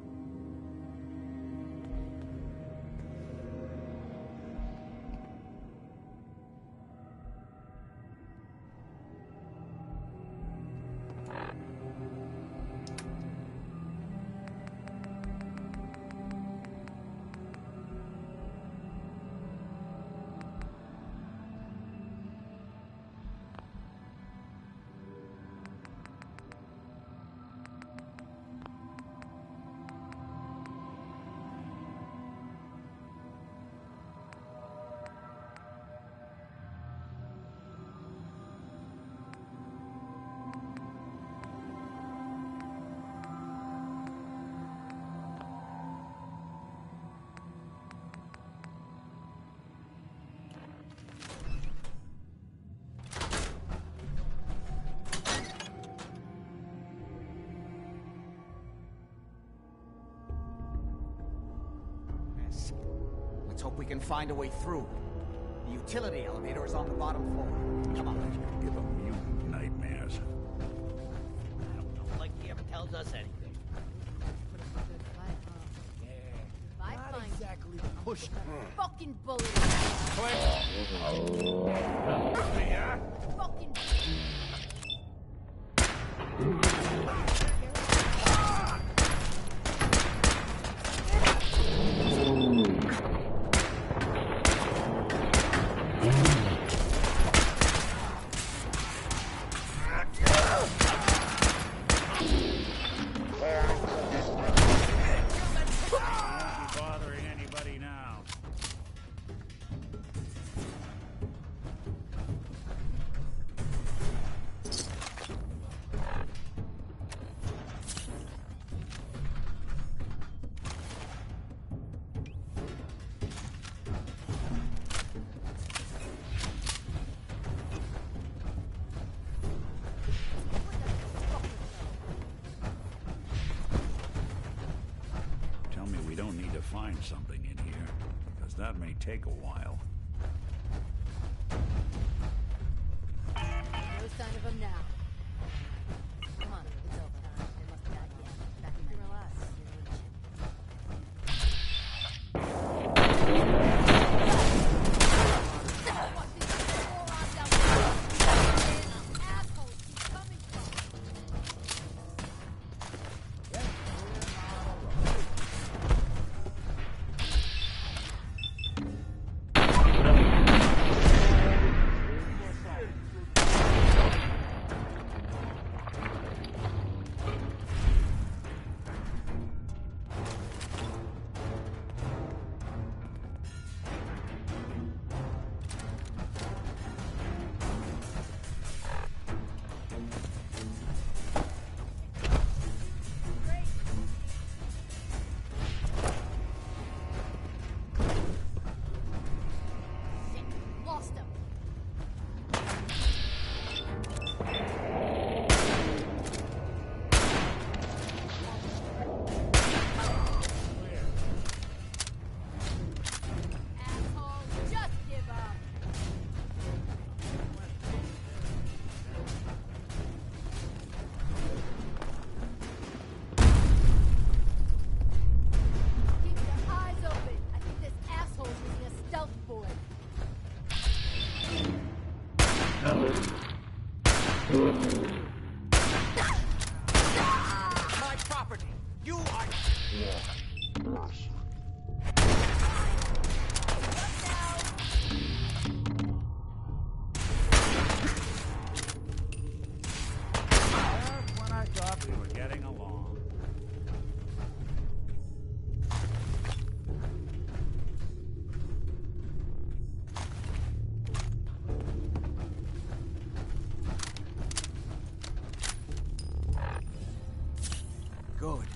hope we can find a way through. The utility elevator is on the bottom floor. Come on. Give a mutant nightmares. I don't know, like he ever tells us anything. Not exactly push. Fucking bullet. Fucking. Bothering anybody now. Tell me we don't need to find something in here, because that may take a while. No sign of him now. Come on, it's over. They must have died again. Back in relax. Lost him. Asshole, just give up. Keep your eyes open. I think this asshole's using a stealth bullet. My property. You are. Just when I thought we were getting along. Good.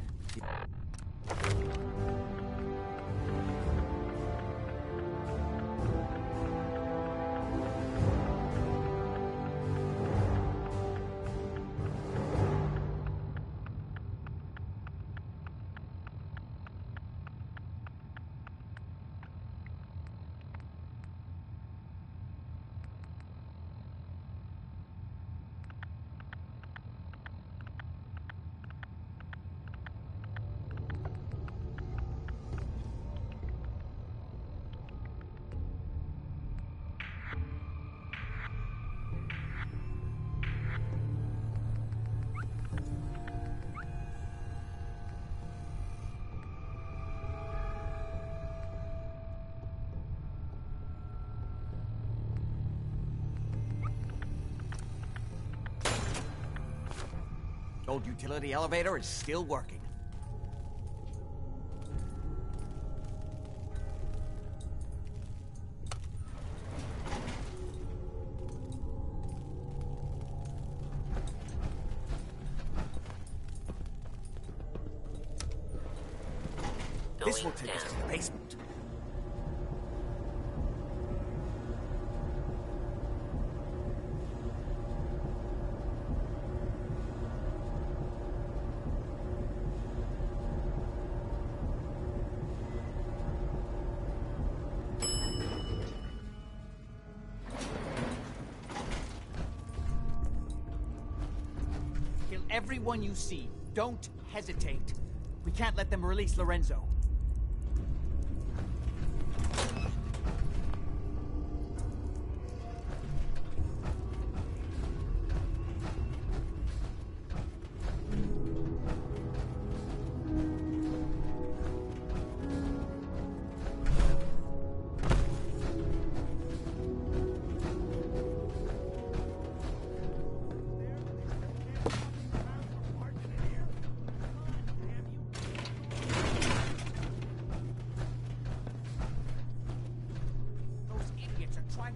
Old utility elevator is still working. This will take us to the basement. everyone you see. Don't hesitate. We can't let them release Lorenzo.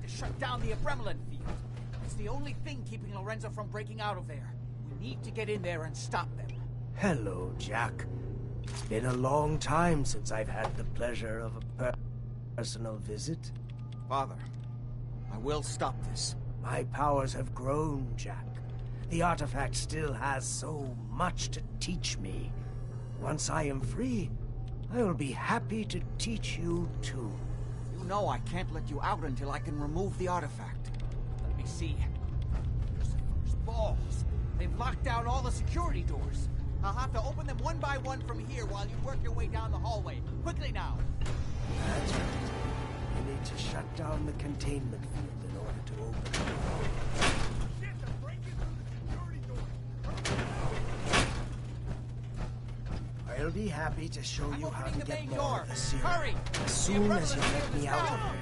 To shut down the Abremlin field. It's the only thing keeping Lorenzo from breaking out of there. We need to get in there and stop them. Hello, Jack. It's been a long time since I've had the pleasure of a personal visit. Father, I will stop this. My powers have grown, Jack. The artifact still has so much to teach me. Once I am free, I will be happy to teach you too. You know I can't let you out until I can remove the artifact. Let me see. Lucifer's balls. They've locked down all the security doors. I'll have to open them one by one from here while you work your way down the hallway. Quickly now. That's right. You need to shut down the containment field in order to open it. I'll be happy to show you how to get more of the serum. Hurry! As soon as you get me out of here.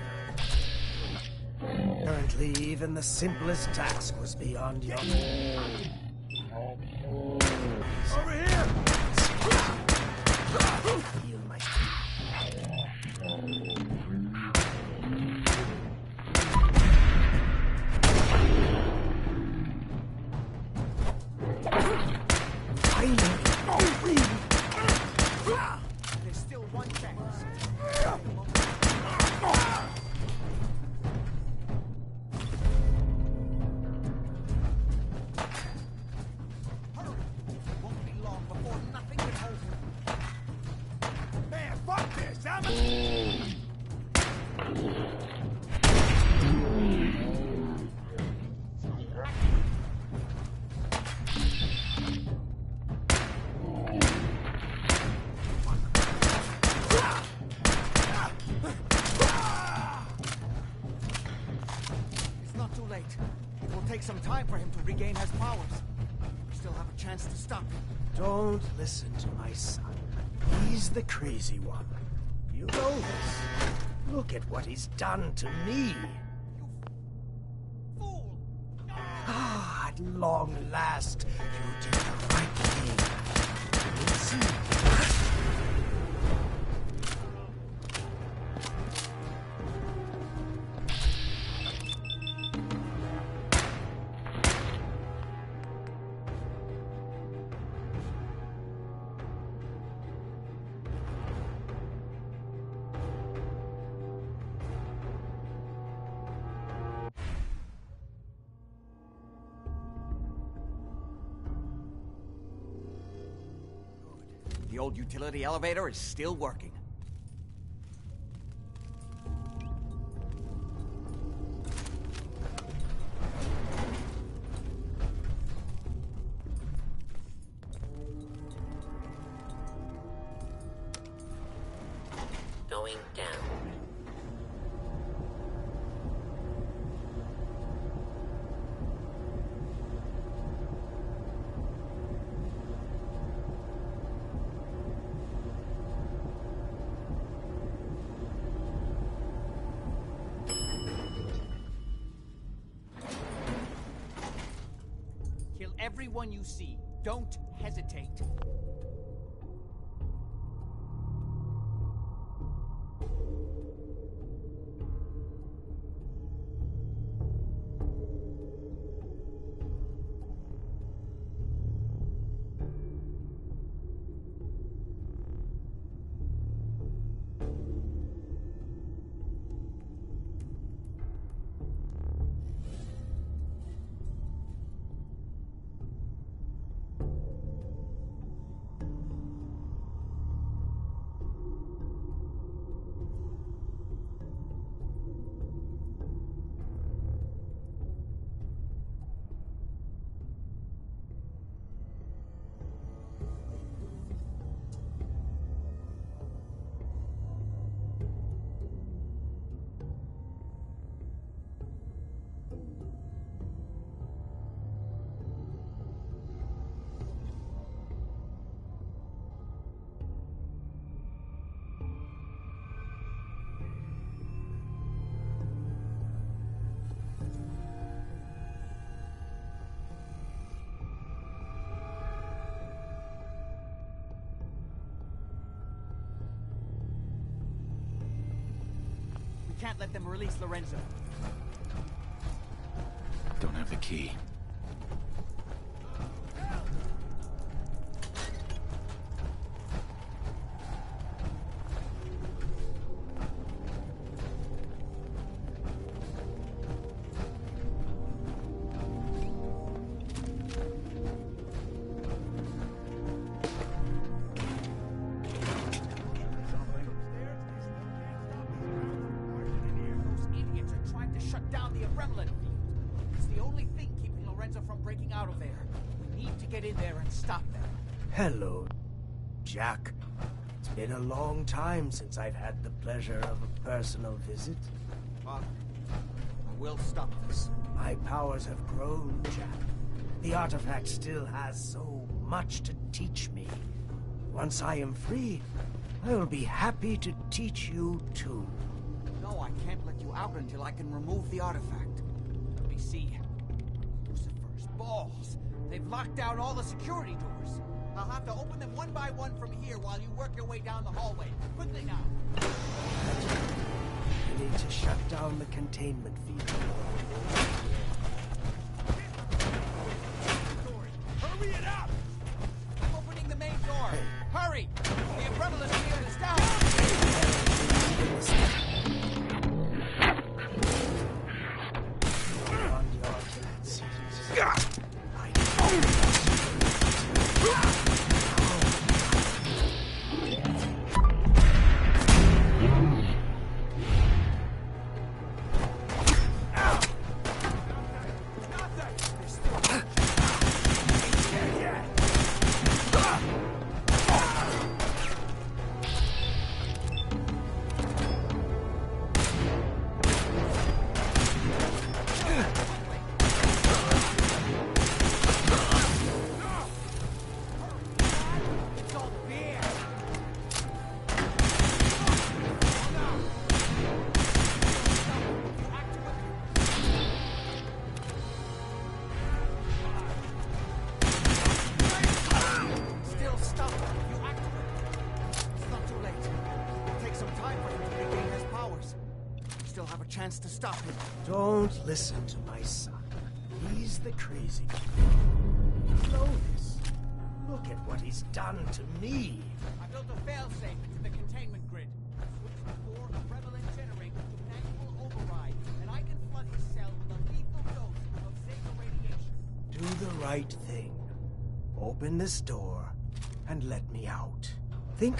Apparently, even the simplest task was beyond your... Over here! Feel my... There's still one chance. Hurry! It won't be long before nothing can hold him. Man, fuck this! It's not too late. It will take some time for him to regain his powers. We still have a chance to stop him. Don't listen to my son. He's the crazy one. You know this. Look at what he's done to me. Fool! Ah, at long last, you did the right thing. We'll see. The old utility elevator is still working. Going down. Kill everyone you see. Don't hesitate. can't let them release Lorenzo. Don't have the key. Hello, Jack. It's been a long time since I've had the pleasure of a personal visit. Father, I will stop this. My powers have grown, Jack. The artifact still has so much to teach me. Once I am free, I will be happy to teach you too. No, I can't let you out until I can remove the artifact. Let me see. Lucifer's balls. They've locked down all the security doors. I'll have to open them one by one from here while you work your way down the hallway. Quickly now. I need to shut down the containment field. Hurry it up! I'm opening the main door. Hurry! The umbrella field is down! To stop him. Don't listen to my son. He's the crazy kid. You know this. Look at what he's done to me. I built a failsafe into the containment grid. Switch the core of Prevalent generator to manual override, and I can flood his cell with a lethal dose of Zeta radiation. Do the right thing. Open this door and let me out. Think.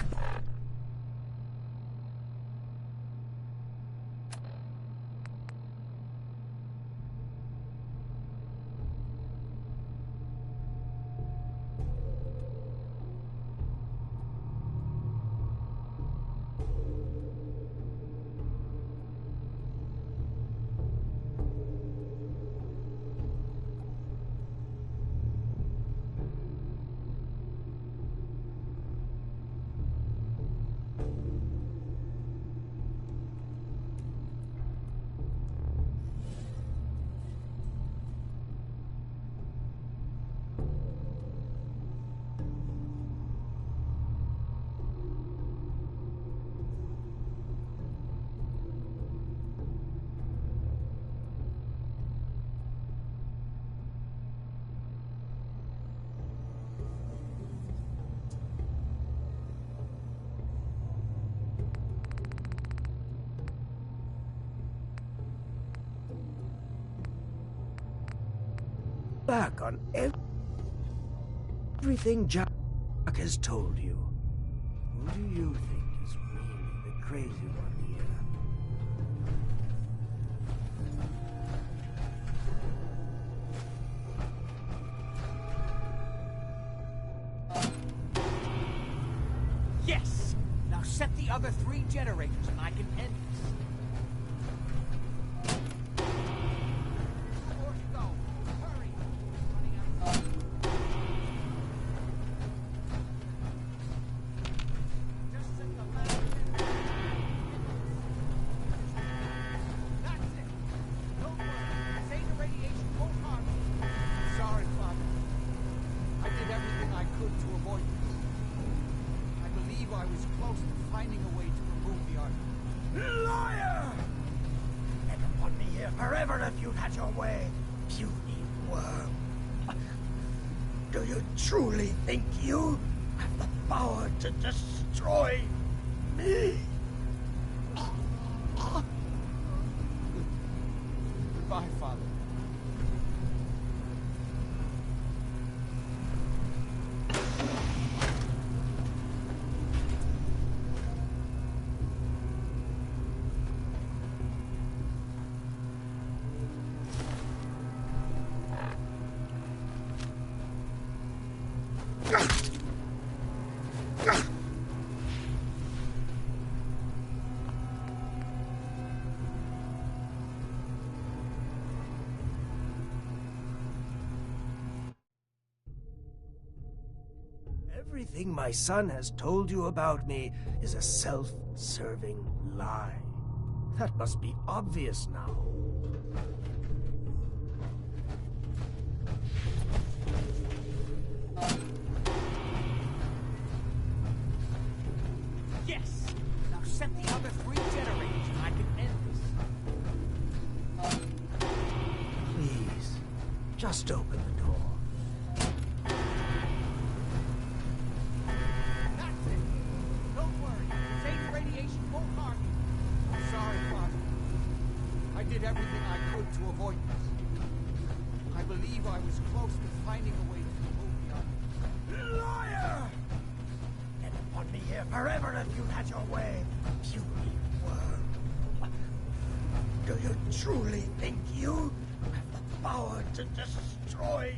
Back on everything Jack has told you. Who do you think is really the crazy one here? Yes! Now set the other 3 generators and I can end this. Look! forever if you'd had your way, puny worm. Do you truly think you have the power to destroy me? Goodbye, Father. Everything my son has told you about me is a self-serving lie. That must be obvious now. Yes! Now set the other 3 generators and I can end this. Please, just open the door. That's it. Don't worry. Safe radiation won't harm you. I'm sorry, Father. I did everything I could to avoid this. I believe I was close to finding a way to remove the other. Liar! And upon me here forever if you had your way, puny worm. Do you truly think you have the power to destroy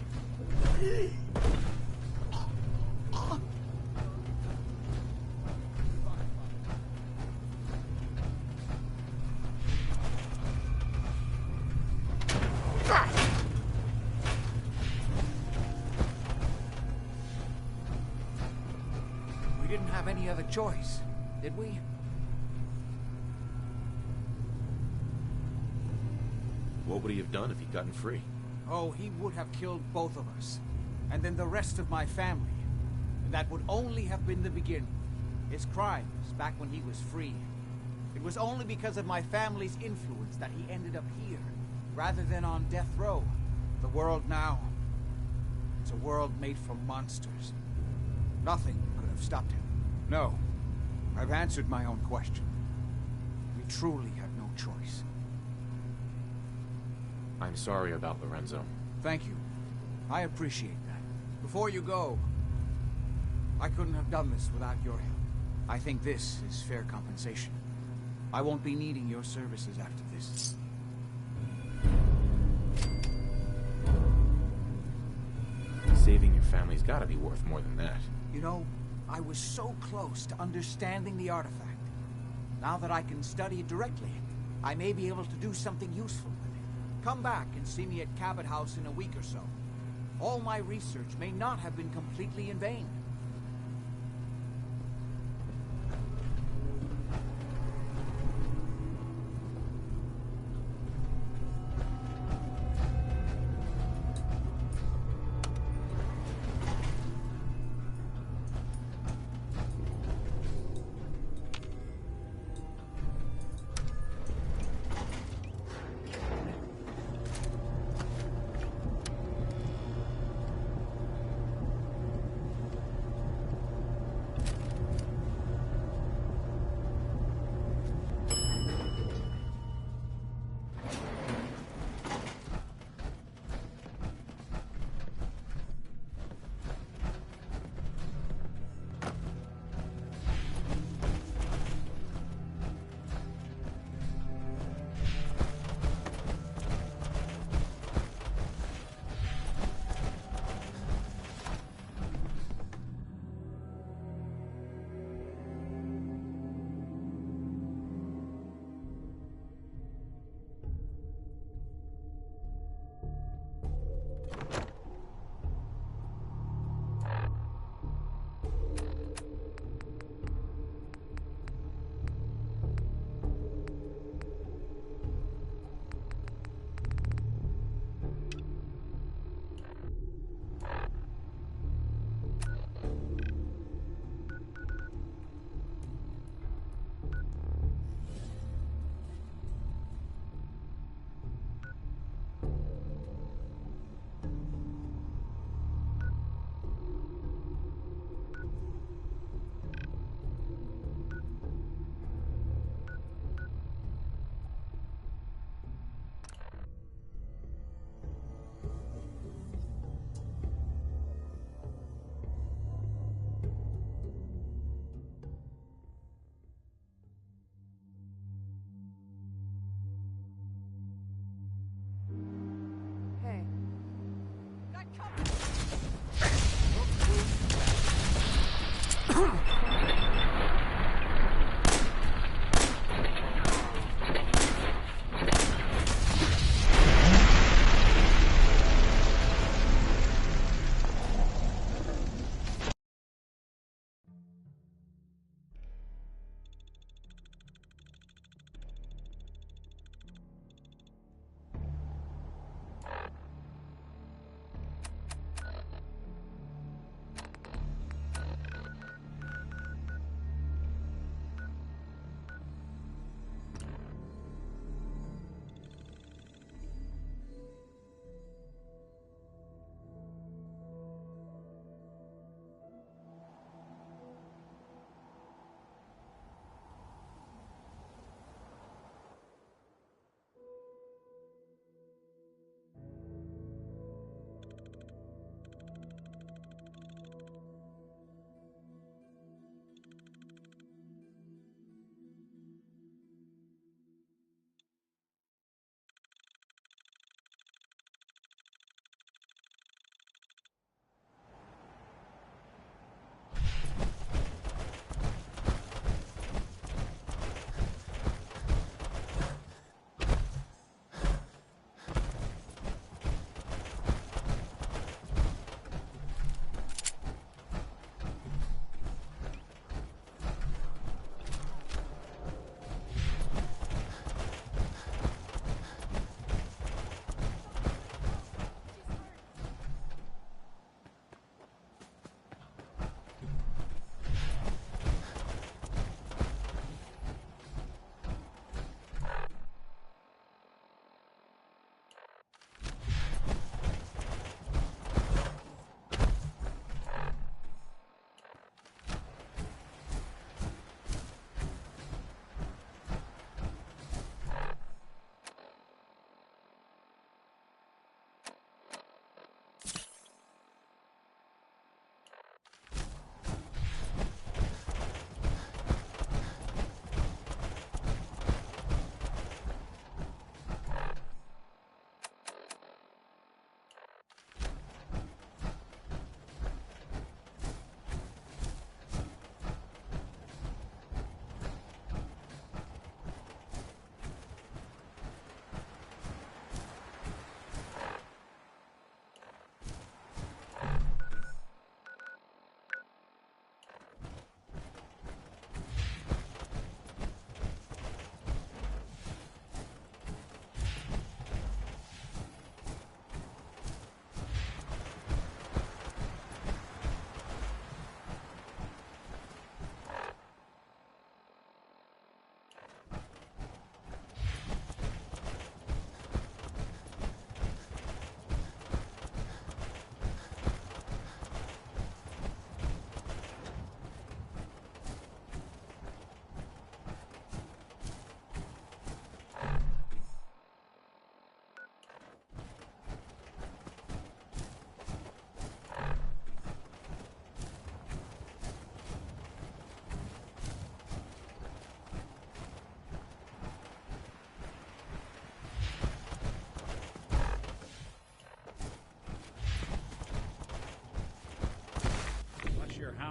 me? We didn't have any other choice, did we? What would he have done if he'd gotten free? Oh, he would have killed both of us. And then the rest of my family. And that would only have been the beginning. His crimes, back when he was free. It was only because of my family's influence that he ended up here, rather than on death row. The world now, it's a world made for monsters. Nothing could have stopped him. No, I've answered my own question. We truly had no choice. I'm sorry about Lorenzo. Thank you. I appreciate that. Before you go, I couldn't have done this without your help. I think this is fair compensation. I won't be needing your services after this. Saving your family's gotta be worth more than that. You know, I was so close to understanding the artifact. Now that I can study it directly, I may be able to do something useful with it. Come back and see me at Cabot House in a week or so. All my research may not have been completely in vain.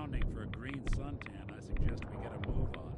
hounding for a green suntan, I suggest we get a move on.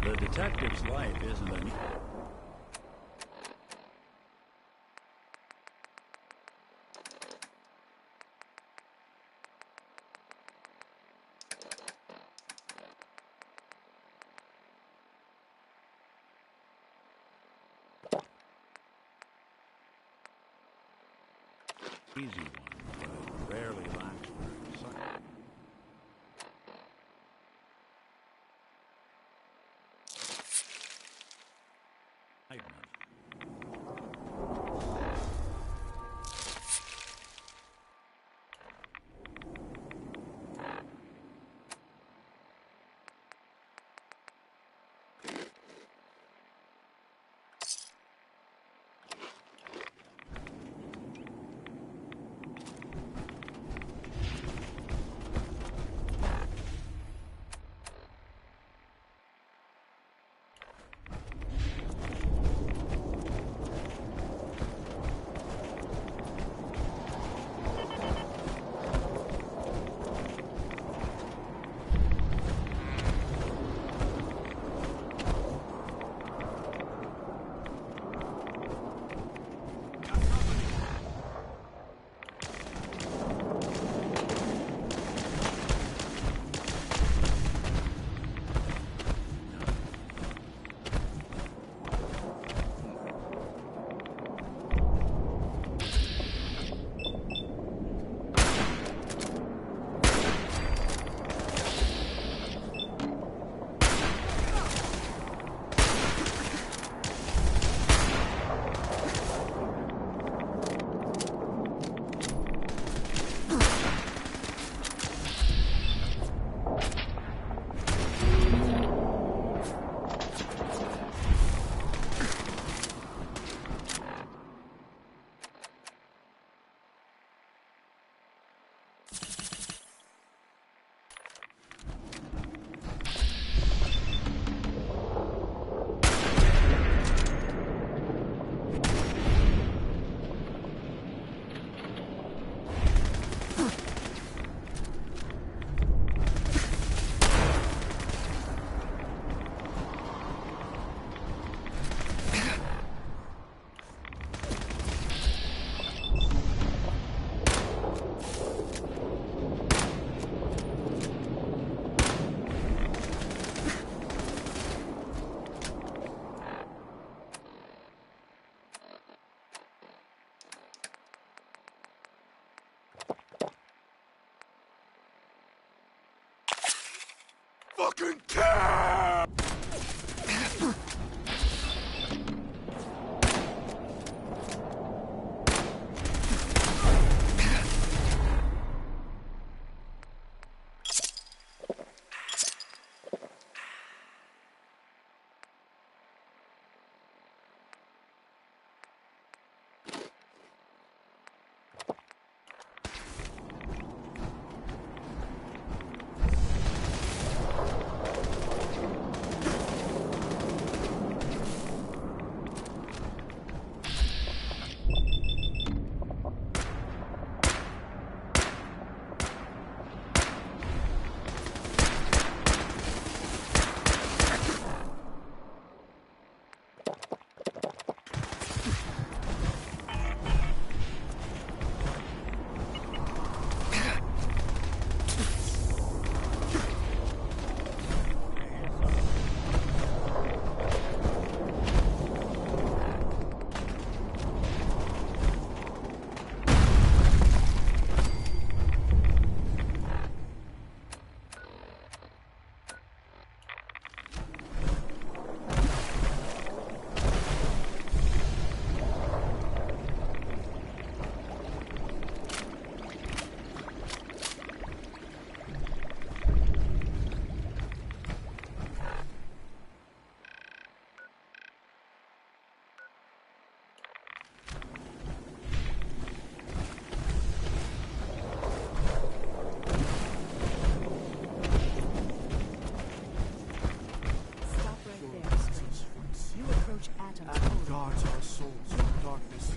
The detective's life isn't an... easy one, but it rarely lasts very long. Fucking care!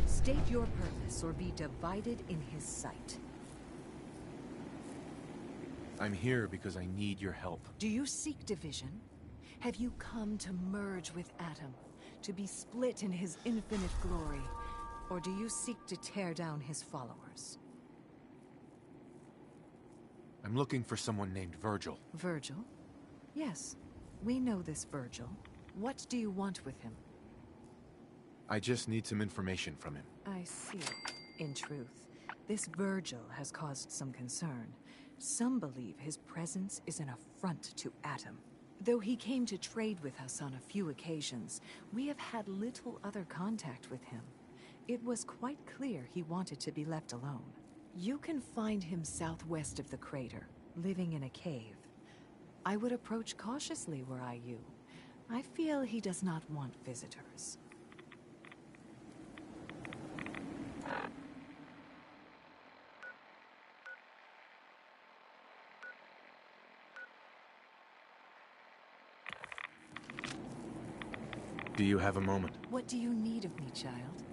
State your purpose or be divided in his sight. I'm here because I need your help. Do you seek division? Have you come to merge with Atom, to be split in his infinite glory? Or do you seek to tear down his followers? I'm looking for someone named Virgil. Virgil? Yes, we know this Virgil. What do you want with him? I just need some information from him. I see. In truth, this Virgil has caused some concern. Some believe his presence is an affront to Atom. Though he came to trade with us on a few occasions, we have had little other contact with him. It was quite clear he wanted to be left alone. You can find him southwest of the crater, living in a cave. I would approach cautiously were I you. I feel he does not want visitors. Do you have a moment? What do you need of me, child?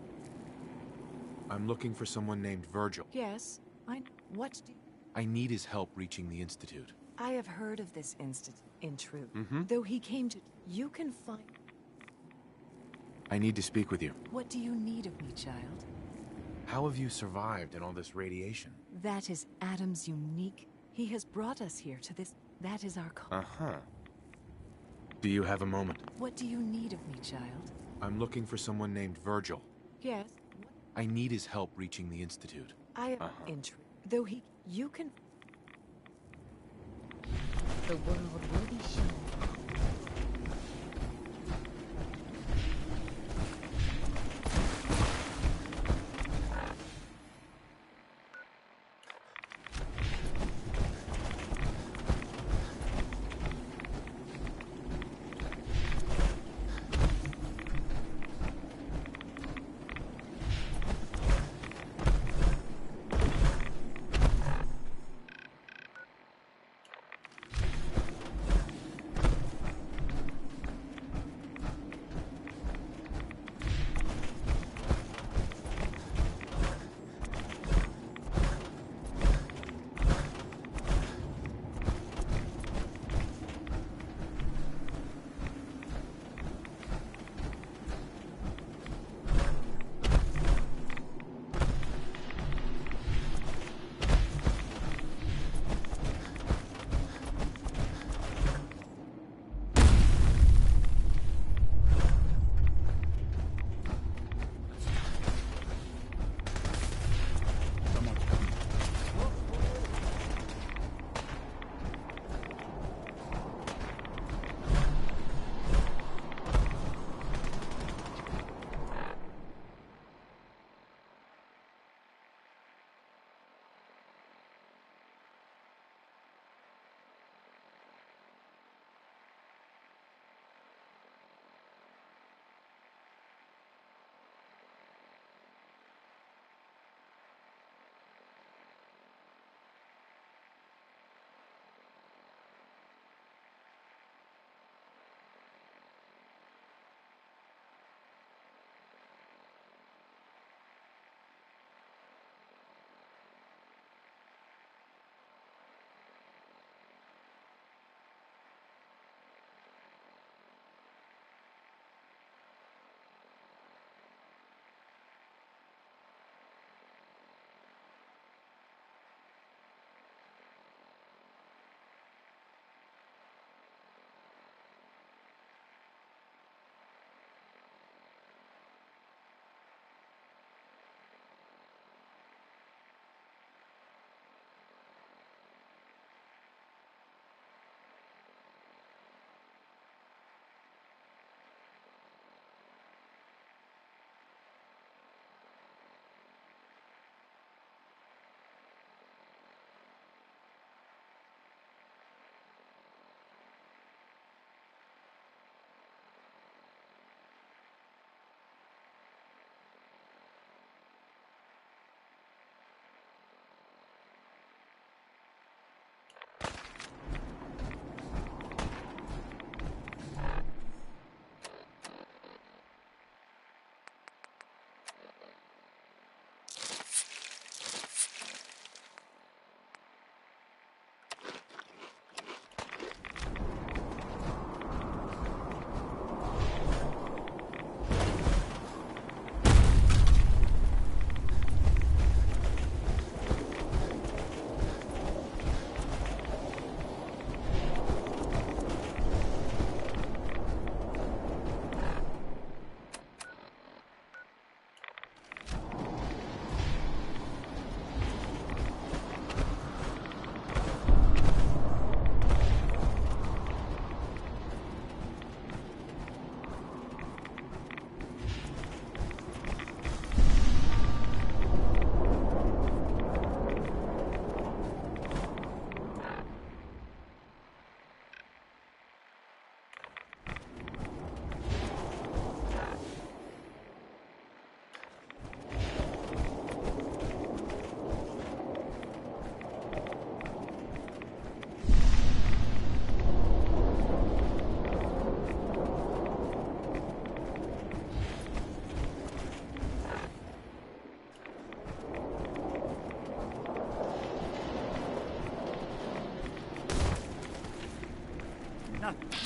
I'm looking for someone named Virgil. Yes, what do you... I need his help reaching the Institute. I have heard of this institute, in truth. Mm-hmm. Though he came to... You can find... I need to speak with you. What do you need of me, child? How have you survived in all this radiation? That is Atom's unique... He has brought us here to this... That is our... Uh-huh. Do you have a moment? What do you need of me, child? I'm looking for someone named Virgil. Yes. I need his help reaching the Institute. I am in truth. Though he... You can... The world will be shown. Nothing.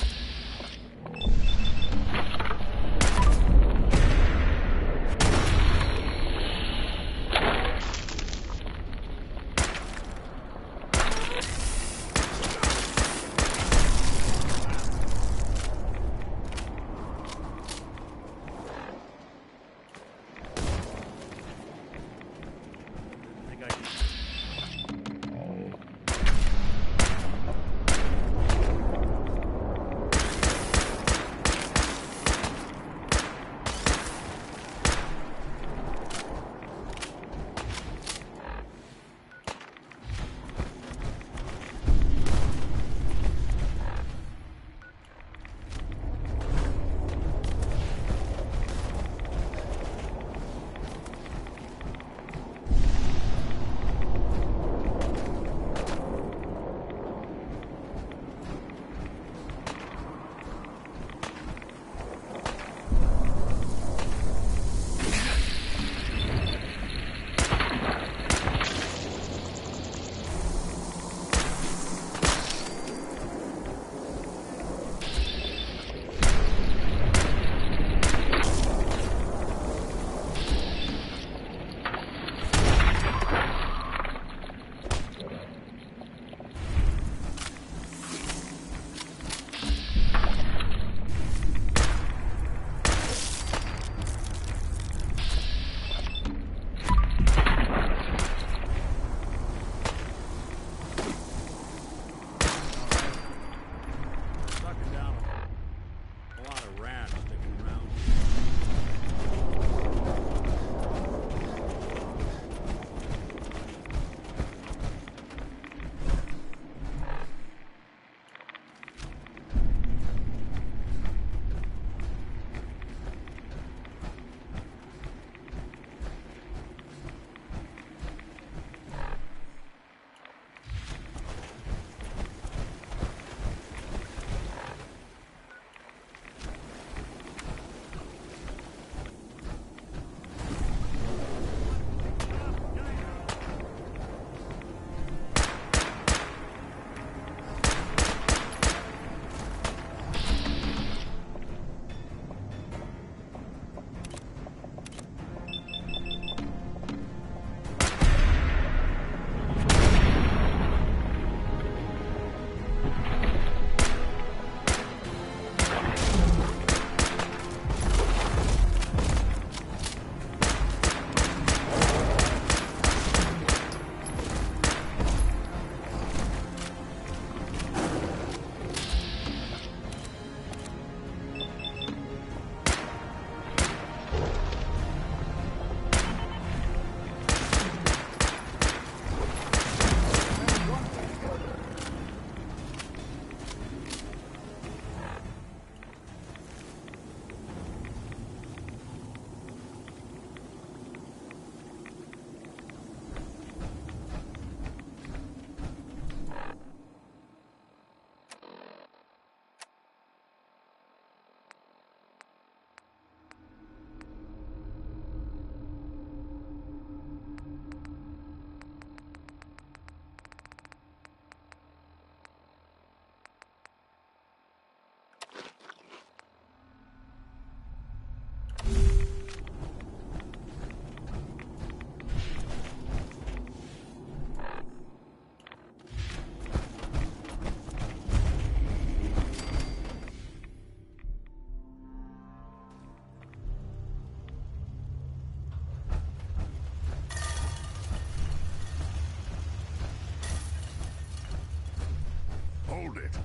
Hold it.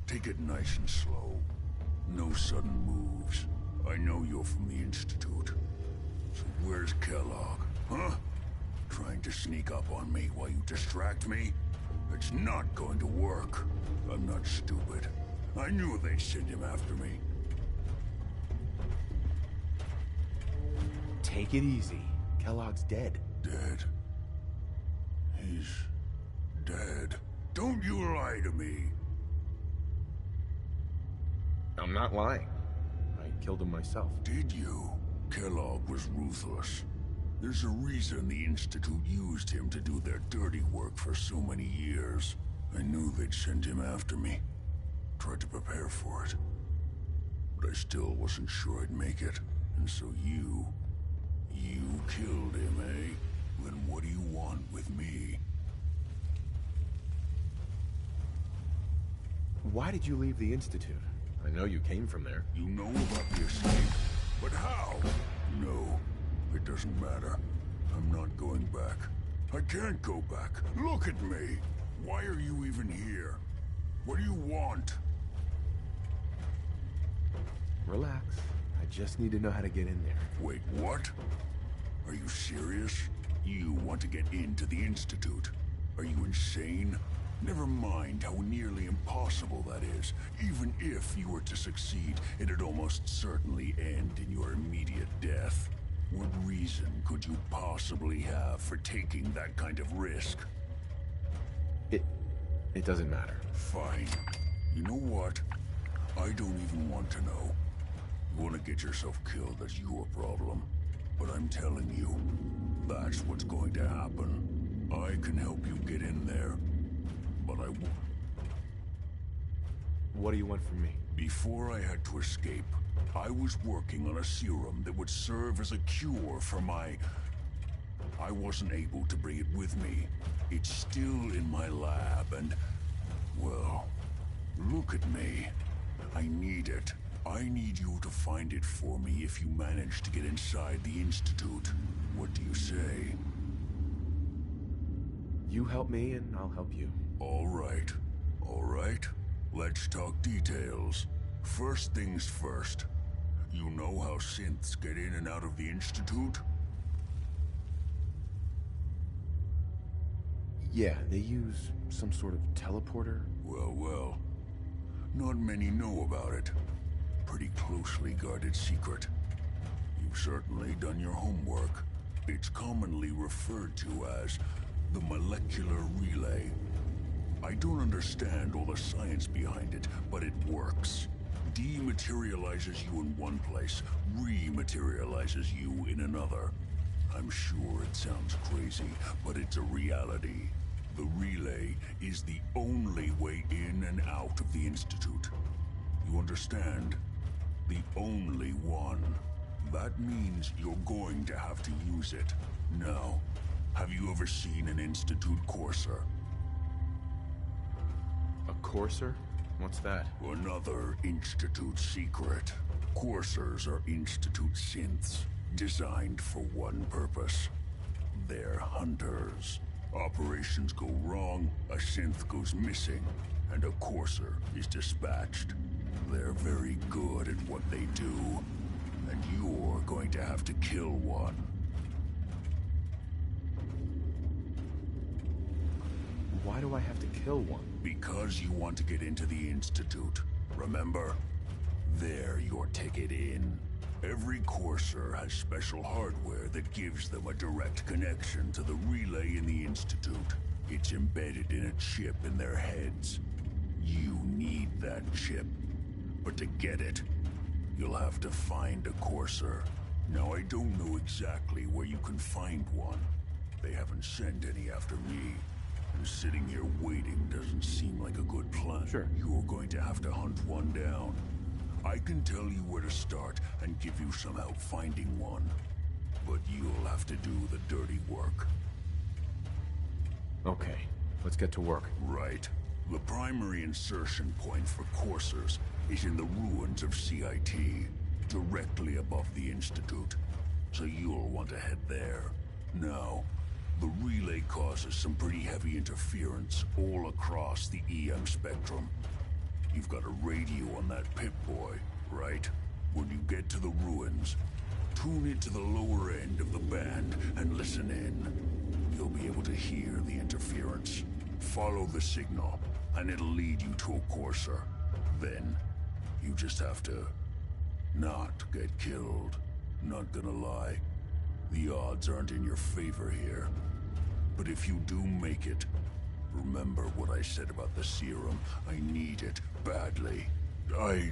Take it nice and slow. No sudden moves. I know you're from the Institute. So where's Kellogg, huh? Trying to sneak up on me while you distract me? It's not going to work. I'm not stupid. I knew they'd send him after me. Take it easy. Kellogg's dead. Dead? He's dead. Don't you lie to me. I'm not lying. I killed him myself. Did you? Kellogg was ruthless. There's a reason the Institute used him to do their dirty work for so many years. I knew they'd send him after me. tried to prepare for it. But I still wasn't sure I'd make it. And so you killed him, eh? Then what do you want with me? Why did you leave the Institute? I know you came from there. You know about the escape, but how? No, it doesn't matter. I'm not going back. I can't go back. Look at me. Why are you even here? What do you want? Relax. I just need to know how to get in there. Wait, what? Are you serious? You want to get into the Institute? Are you insane? Never mind how nearly impossible that is. Even if you were to succeed, it'd almost certainly end in your immediate death. What reason could you possibly have for taking that kind of risk? It doesn't matter. Fine. You know what? I don't even want to know. You want to get yourself killed, that's your problem. But I'm telling you, that's what's going to happen. I can help you get in there, but I won't. What do you want from me? Before I had to escape, I was working on a serum that would serve as a cure for my... I wasn't able to bring it with me. It's still in my lab and... well, look at me. I need it. I need you to find it for me if you manage to get inside the Institute. What do you say? You help me and I'll help you. All right. All right. Let's talk details. First things first. You know how synths get in and out of the Institute? Yeah, they use some sort of teleporter. Well. Not many know about it. Pretty closely guarded secret. You've certainly done your homework. It's commonly referred to as the molecular relay. I don't understand all the science behind it, but it works. Dematerializes you in one place, rematerializes you in another. I'm sure it sounds crazy, but it's a reality. The relay is the only way in and out of the Institute. You understand? The only one. That means you're going to have to use it. Now, have you ever seen an Institute Courser? A Courser? What's that? Another Institute secret. Coursers are Institute synths, designed for one purpose. They're hunters. Operations go wrong, a synth goes missing, and a Courser is dispatched. They're very good at what they do, and you're going to have to kill one. Why do I have to kill one? Because you want to get into the Institute, remember? They're your ticket in. Every Courser has special hardware that gives them a direct connection to the relay in the Institute. It's embedded in a chip in their heads. You need that chip. But to get it, you'll have to find a Courser. Now, I don't know exactly where you can find one. They haven't sent any after me. And sitting here waiting doesn't seem like a good plan. Sure. You're going to have to hunt one down. I can tell you where to start and give you some help finding one. But you'll have to do the dirty work. Okay, let's get to work. Right. The primary insertion point for Coursers is in the ruins of CIT, directly above the Institute. So you'll want to head there. Now, the relay causes some pretty heavy interference all across the EM spectrum. You've got a radio on that Pip-Boy, right? When you get to the ruins, tune it to the lower end of the band and listen in. You'll be able to hear the interference. Follow the signal, and it'll lead you to a Courser. Then, you just have to not get killed. Not gonna lie, the odds aren't in your favor here. But if you do make it, remember what I said about the serum. I need it badly. I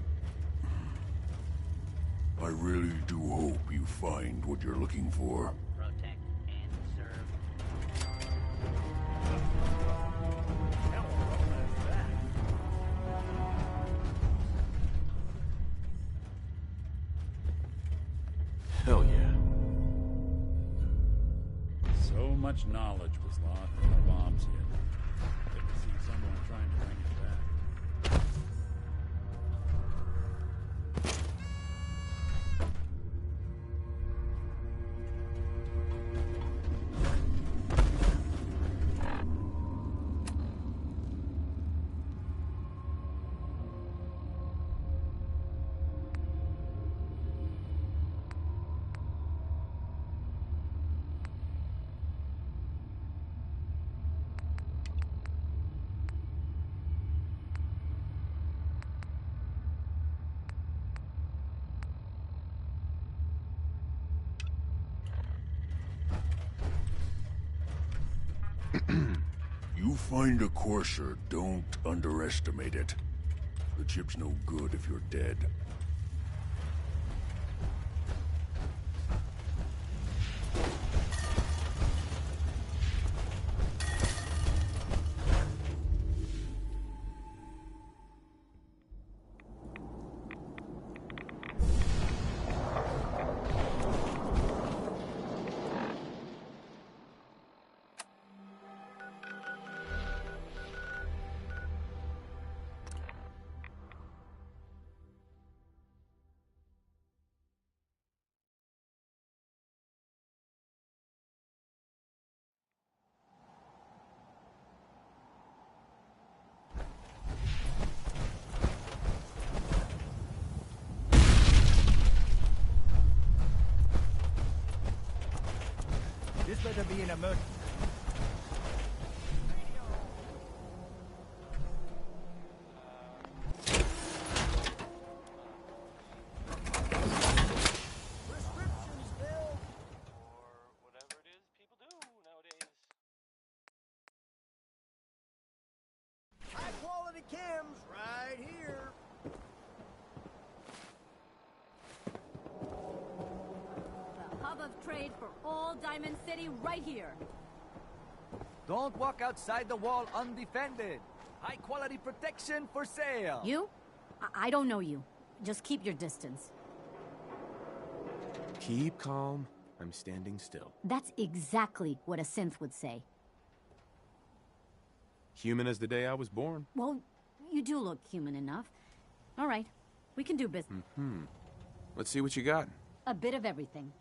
really do hope you find what you're looking for. Protect and serve. Hell yeah. So much knowledge was lost when the bombs hit. Good to see someone trying to bring it back. You find a courser, don't underestimate it. The chip's no good if you're dead. This better be an emergency. High quality chems right here. The hub of trade for all Diamond City right here. Don't walk outside the wall undefended. High quality protection for sale. You? I don't know you. Just keep your distance. Keep calm. I'm standing still. That's exactly what a synth would say. Human as the day I was born. Well, you do look human enough. All right, we can do business. Let's see what you got. A bit of everything.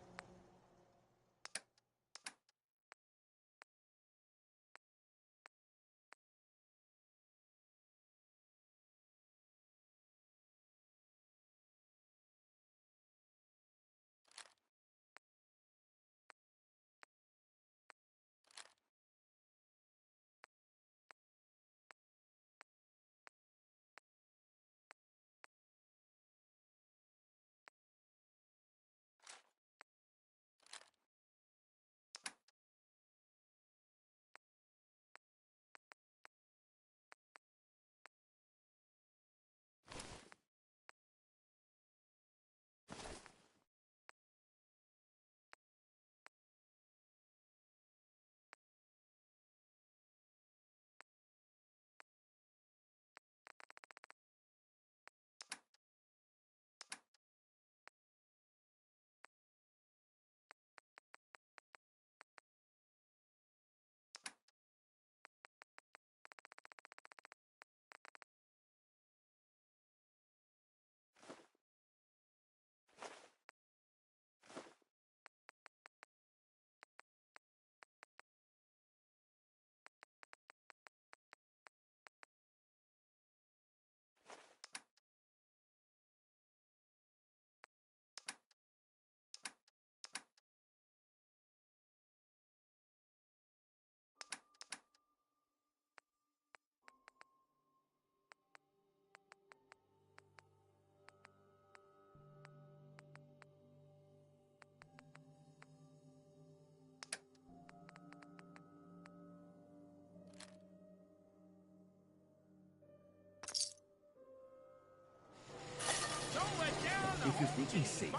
If you're thinking safety,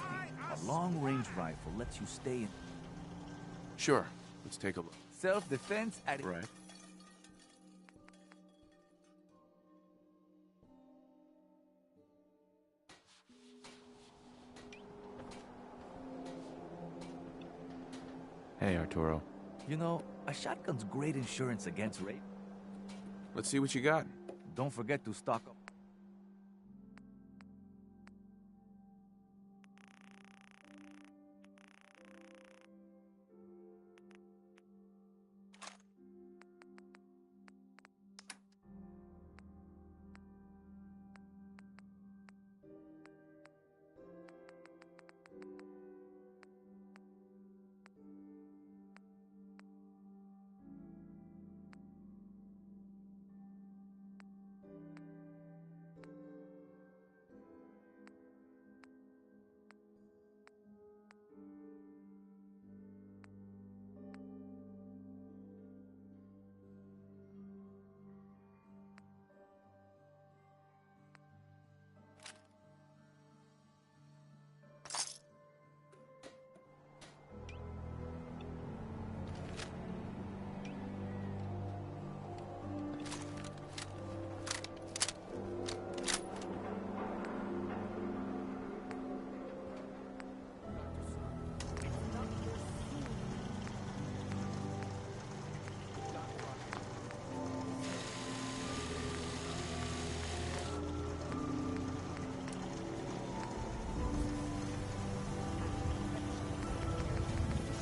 a long-range rifle lets you stay in... Sure. Let's take a look. Self-defense at... Right. Hey, Arturo. You know, a shotgun's great insurance against rape. Let's see what you got. Don't forget to stock up.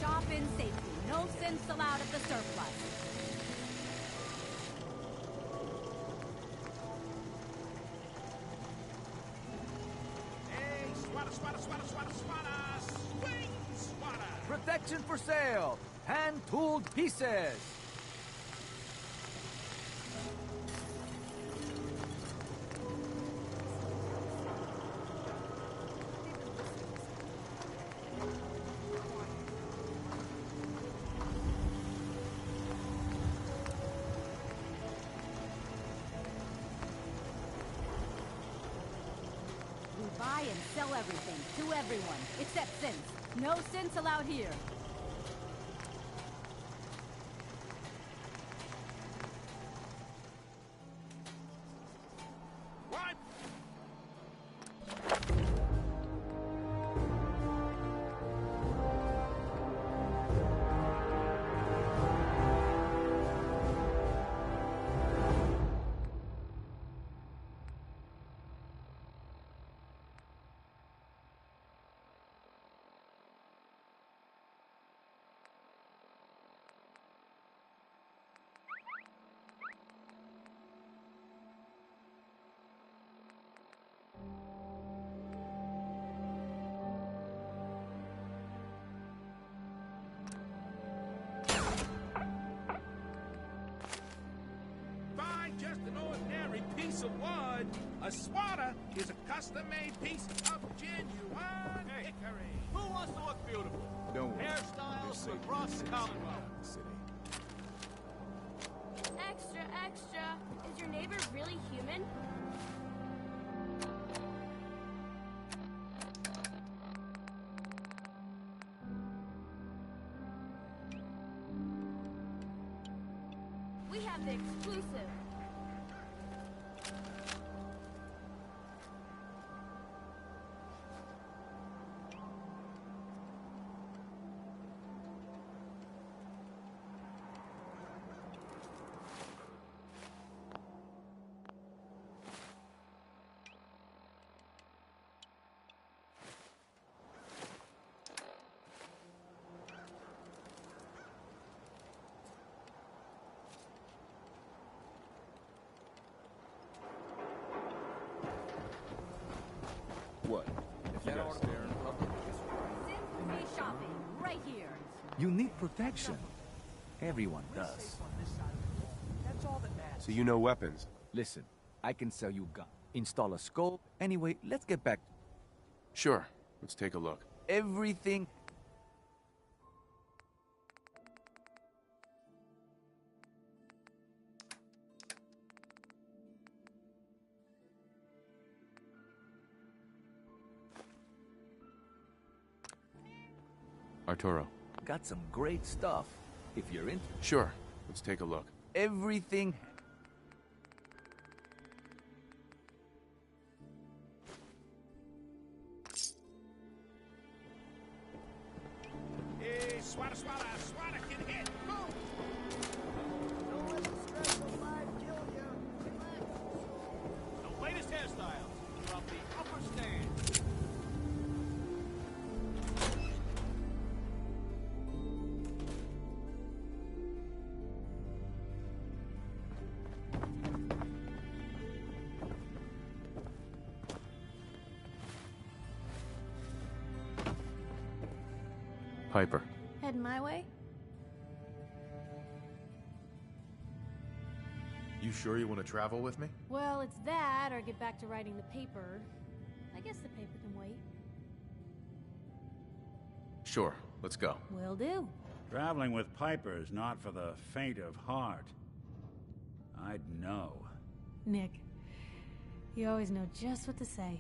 Shop in safety. No sins allowed at the surplus. Hey, swada, swada, swada, swada, swada! Swing, swada! Protection for sale! Hand-tooled pieces! We buy and sell everything to everyone, except sins. No sins allowed here. What? Find just an ordinary piece of wood. A swada is a custom-made piece of genuine hickory. Who wants to look beautiful? Don't worry. Hairstyles across the Commonwealth. Extra, extra. Is your neighbor really human? We have the exclusive. What? If you gotta stare in public, Sin-free shopping, right here. You need protection. Everyone does. That's all that matters. So you know weapons? Listen, I can sell you gun. Install a scope. Anyway, let's get back. Sure. Let's take a look. Everything. Arturo. Got some great stuff. If you're in. Sure. Let's take a look. Everything. Hey, Swata, swata, swata can hit. Move! Don't let the stress of life kill you. The latest hairstyles from the upper stand. Piper. Heading my way? You sure you want to travel with me? Well, it's that, or get back to writing the paper. I guess the paper can wait. Sure, let's go. Will do. Traveling with Piper is not for the faint of heart. I'd know. Nick, you always know just what to say.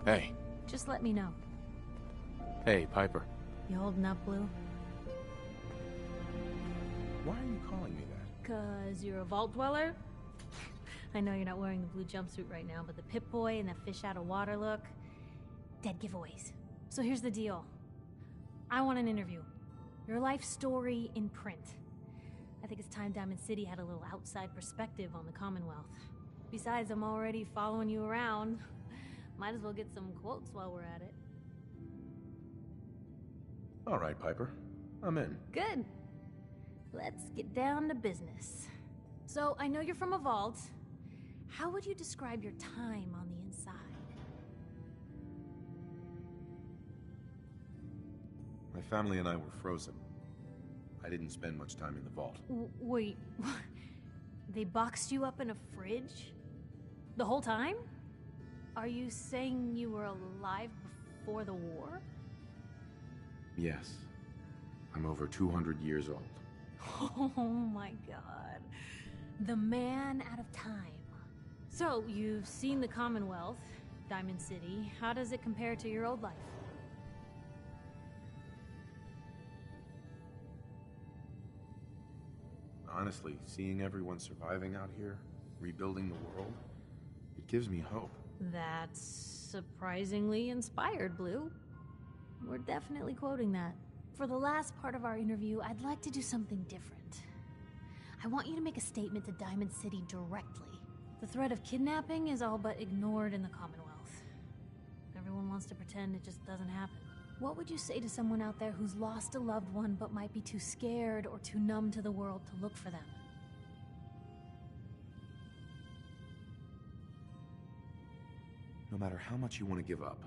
Hey. Just let me know. Hey, Piper. You holding up, Blue? Why are you calling me that? 'Cause you're a vault dweller? I know you're not wearing the blue jumpsuit right now, but the Pip-Boy and the fish out of water look... dead giveaways. So here's the deal. I want an interview. Your life story in print. I think it's time Diamond City had a little outside perspective on the Commonwealth. Besides, I'm already following you around. Might as well get some quotes while we're at it. All right, Piper. I'm in. Good. Let's get down to business. So, I know you're from a vault. How would you describe your time on the inside? My family and I were frozen. I didn't spend much time in the vault. Wait, they boxed you up in a fridge? The whole time? Are you saying you were alive before the war? Yes. I'm over 200 years old. Oh my god. The man out of time. So, you've seen the Commonwealth, Diamond City. How does it compare to your old life? Honestly, seeing everyone surviving out here, rebuilding the world, it gives me hope. That's surprisingly inspired, Blue. We're definitely quoting that. For the last part of our interview, I'd like to do something different. I want you to make a statement to Diamond City directly. The threat of kidnapping is all but ignored in the Commonwealth. Everyone wants to pretend it just doesn't happen. What would you say to someone out there who's lost a loved one but might be too scared or too numb to the world to look for them? No matter how much you want to give up,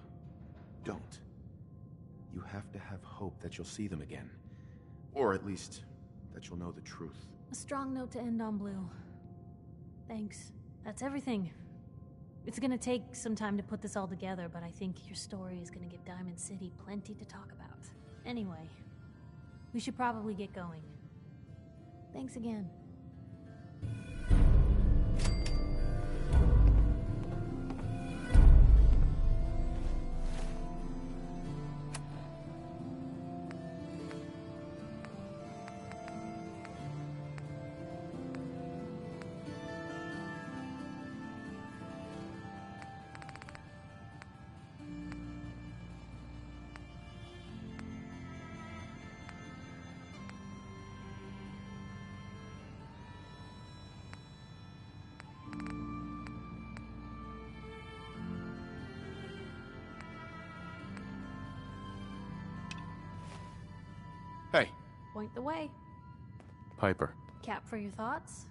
don't. You have to have hope that you'll see them again. Or at least, that you'll know the truth. A strong note to end on, Blue. Thanks. That's everything. It's gonna take some time to put this all together, but I think your story is gonna give Diamond City plenty to talk about. Anyway, we should probably get going. Thanks again. Hey. Point the way. Piper. Cap for your thoughts?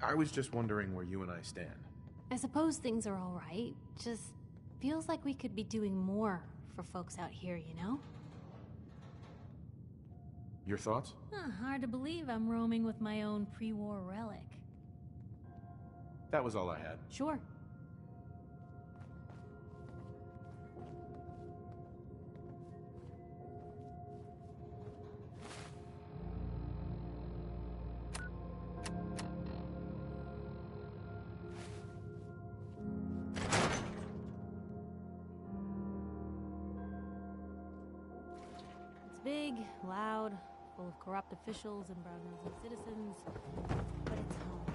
I was just wondering where you and I stand. I suppose things are all right. Just feels like we could be doing more for folks out here, you know? Your thoughts? Hard to believe I'm roaming with my own pre-war relic. That was all I had. Sure. Big, loud, full of corrupt officials and brown-nosing citizens, but it's home.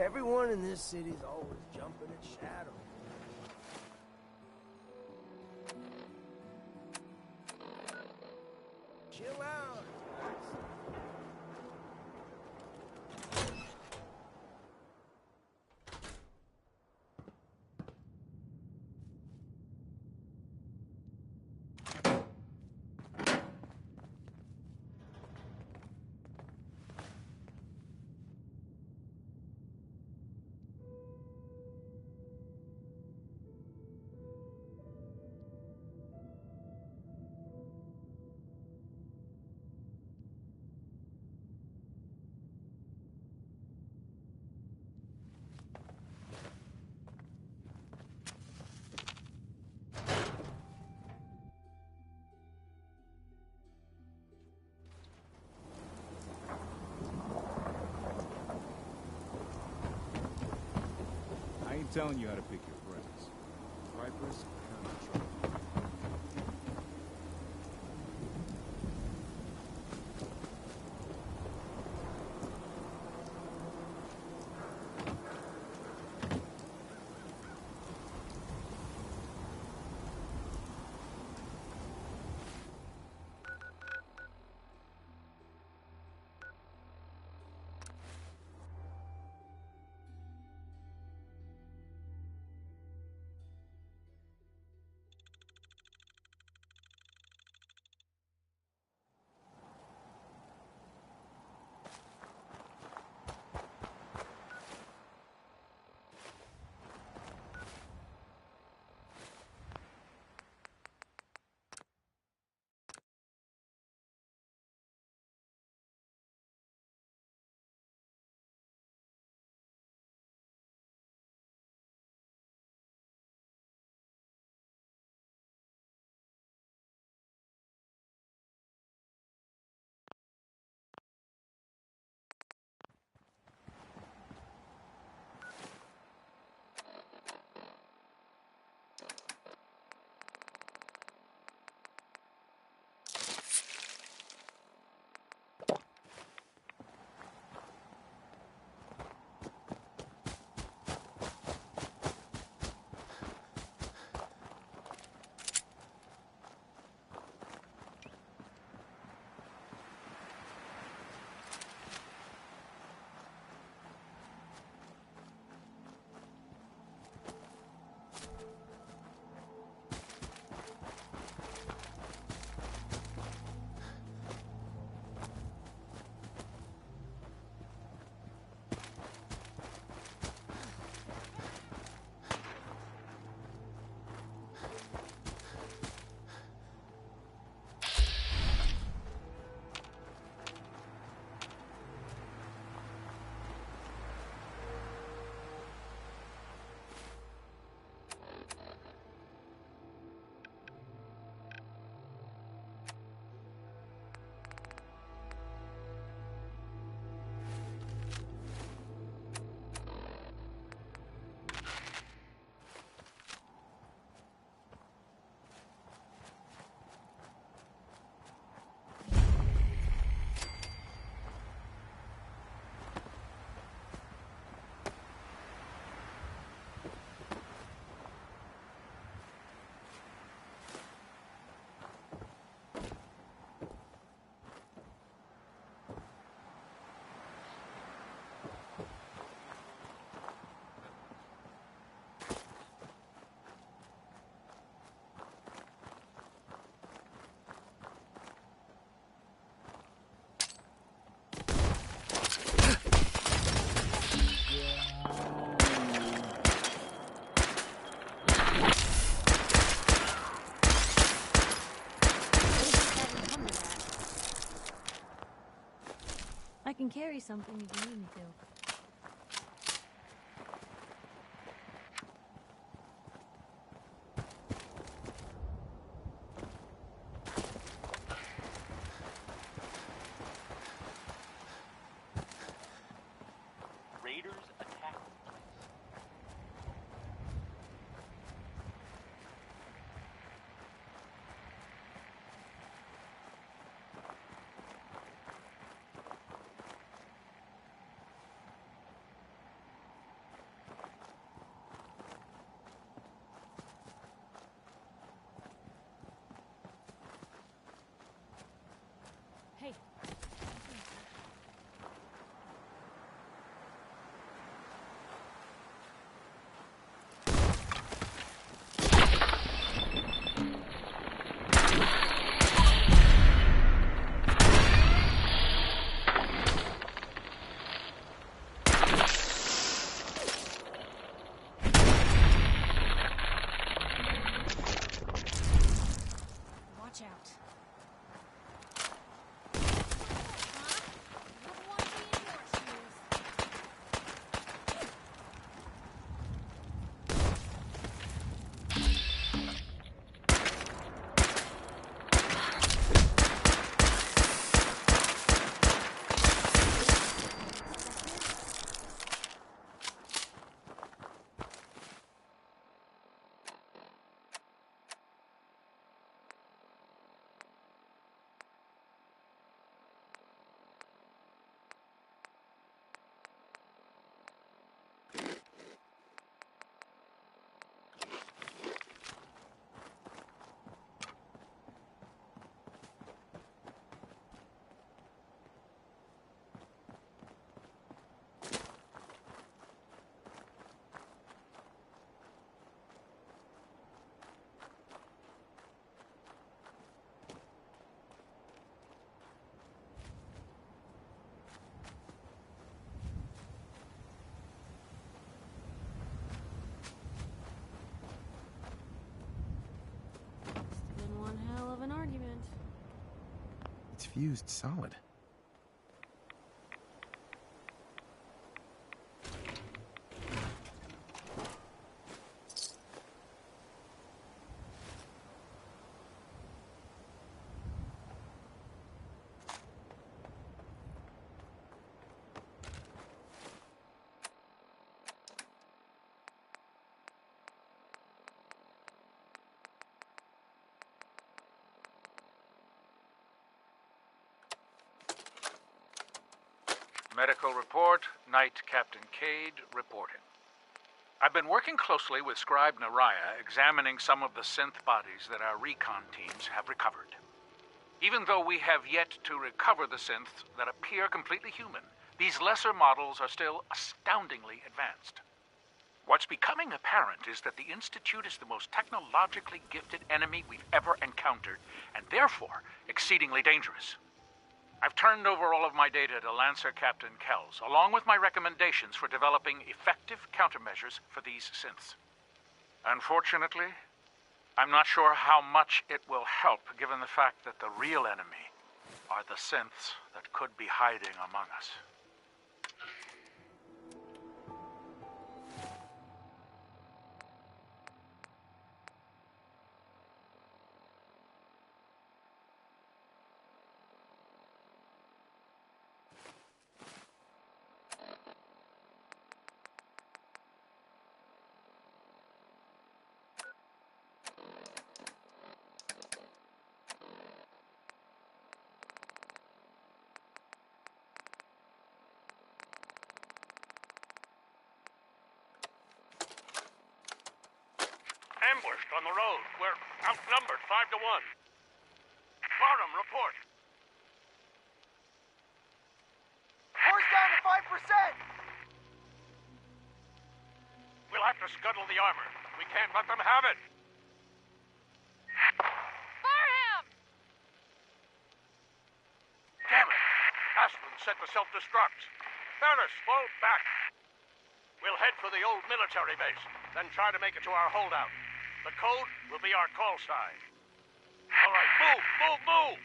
Everyone in this city's always jumping at Shadow. Chill out. I ain't telling you how to pick your friends. Ripers, kind of trouble. I can carry something if you need me to. Raiders attack. fused solid. Medical report, Knight Captain Cade reporting. I've been working closely with Scribe Naraya, examining some of the synth bodies that our recon teams have recovered. Even though we have yet to recover the synths that appear completely human, these lesser models are still astoundingly advanced. What's becoming apparent is that the Institute is the most technologically gifted enemy we've ever encountered, and therefore exceedingly dangerous. I've turned over all of my data to Lancer Captain Kells, along with my recommendations for developing effective countermeasures for these synths. Unfortunately, I'm not sure how much it will help, given the fact that the real enemy are the synths that could be hiding among us. Ambushed on the road. We're outnumbered 5 to 1. Barnum, report. Horse down to 5%! We'll have to scuttle the armor. We can't let them have it. Fire him! Damn it! Aspen set to self-destruct. Ferris, fall back. We'll head for the old military base, then try to make it to our holdout. The code will be our call sign. All right, move, move, move!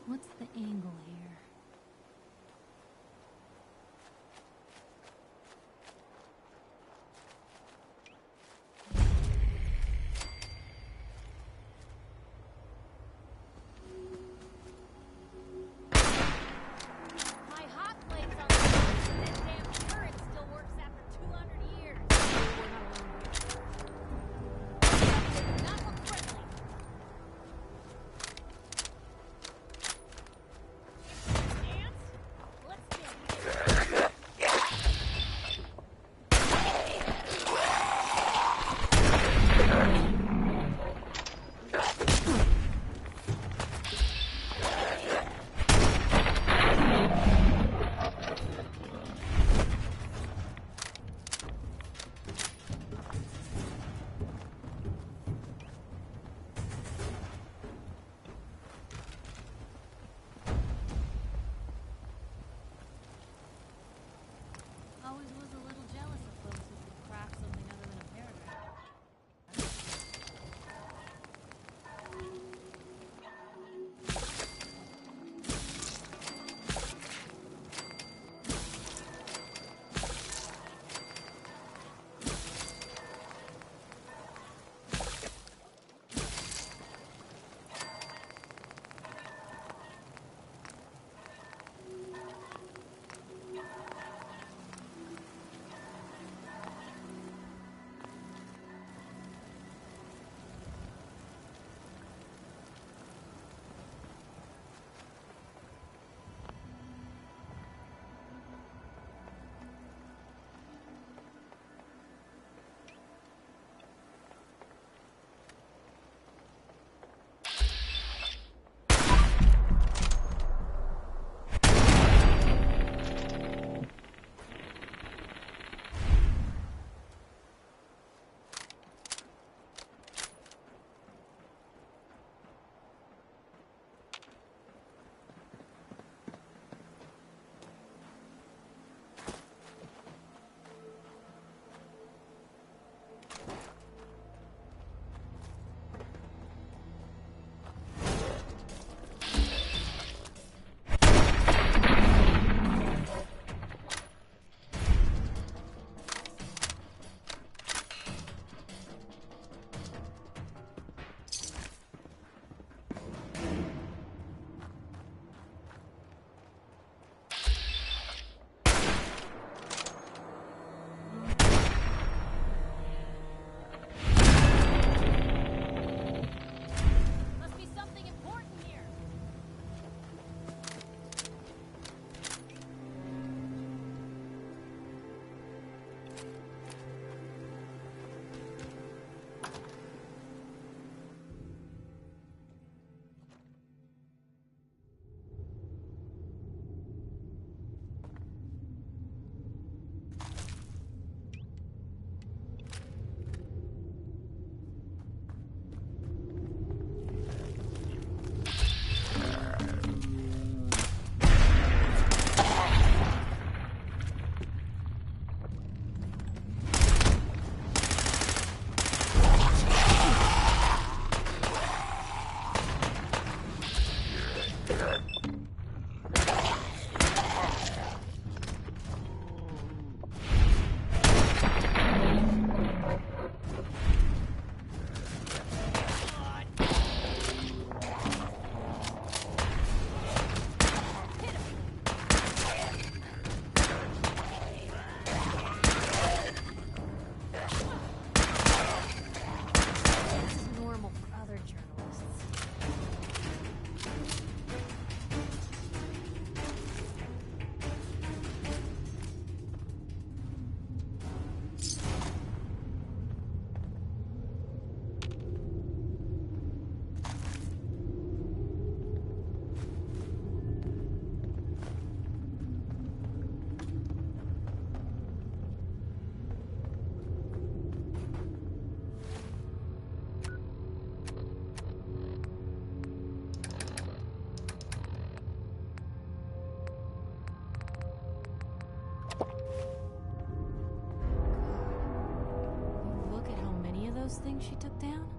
What's the angle here? My hot plate's on the that damn turret still works after 200 years. Not look friendly. those things she took down?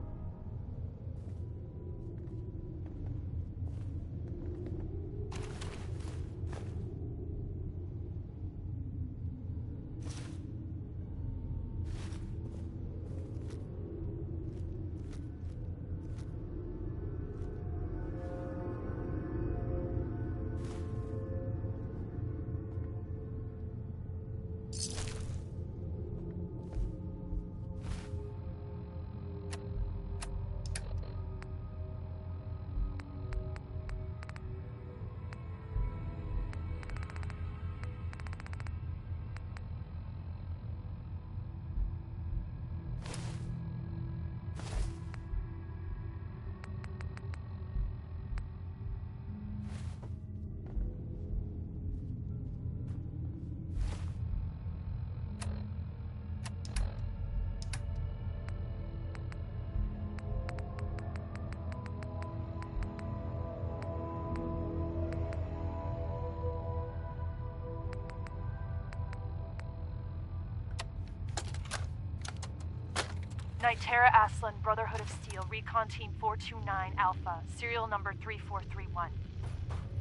Knight Tara Aslan, Brotherhood of Steel, Recon Team 429 Alpha, serial number 3431.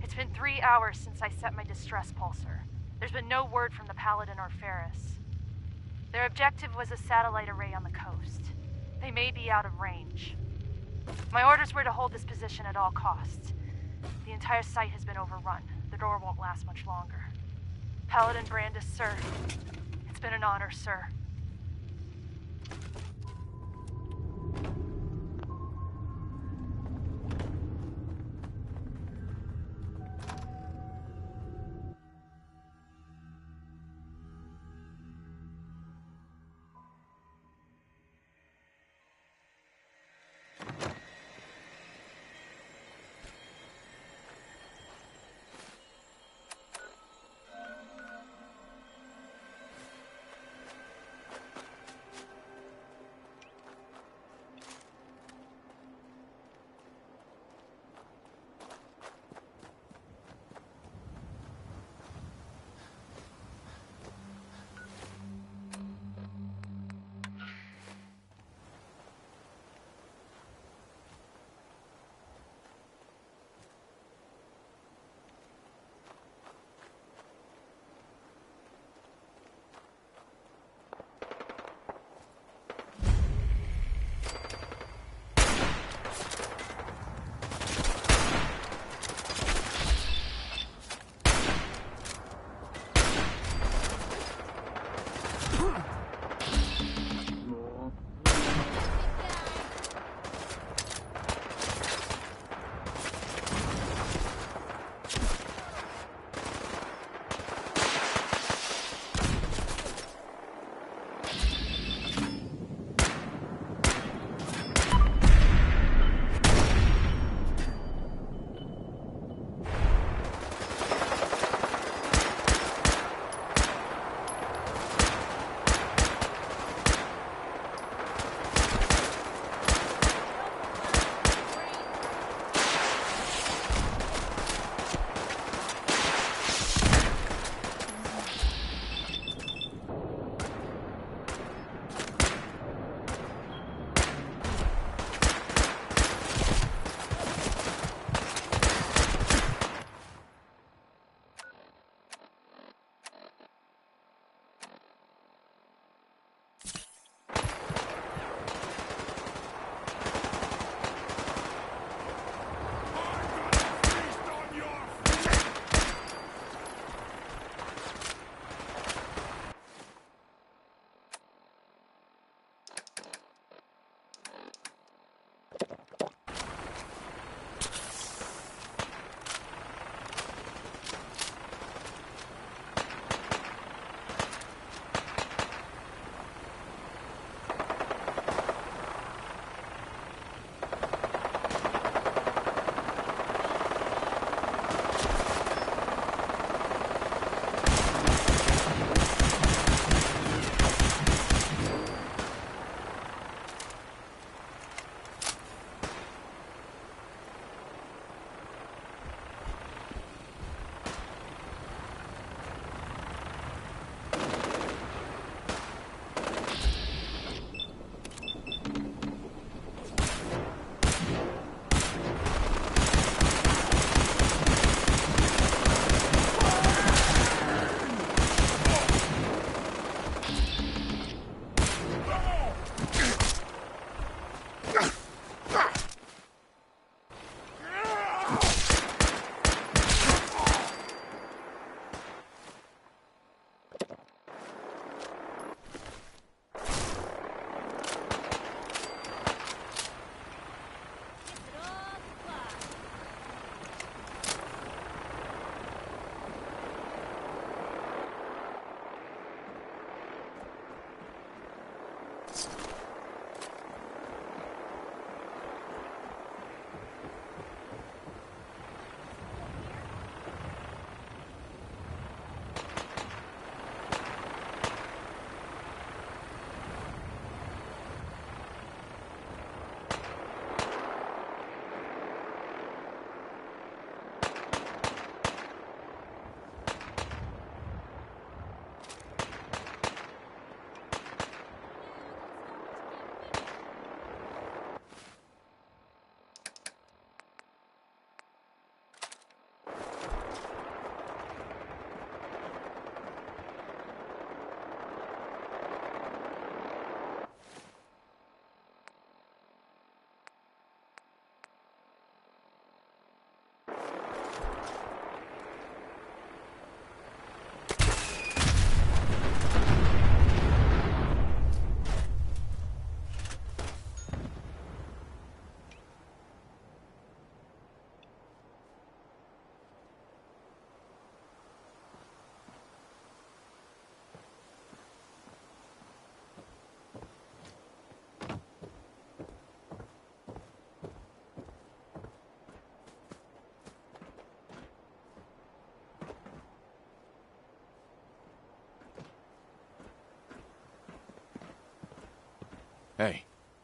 It's been 3 hours since I set my distress pulsar. There's been no word from the Paladin or Ferris. Their objective was a satellite array on the coast. They may be out of range. My orders were to hold this position at all costs. The entire site has been overrun. The door won't last much longer. Paladin Brandis, sir. It's been an honor, sir.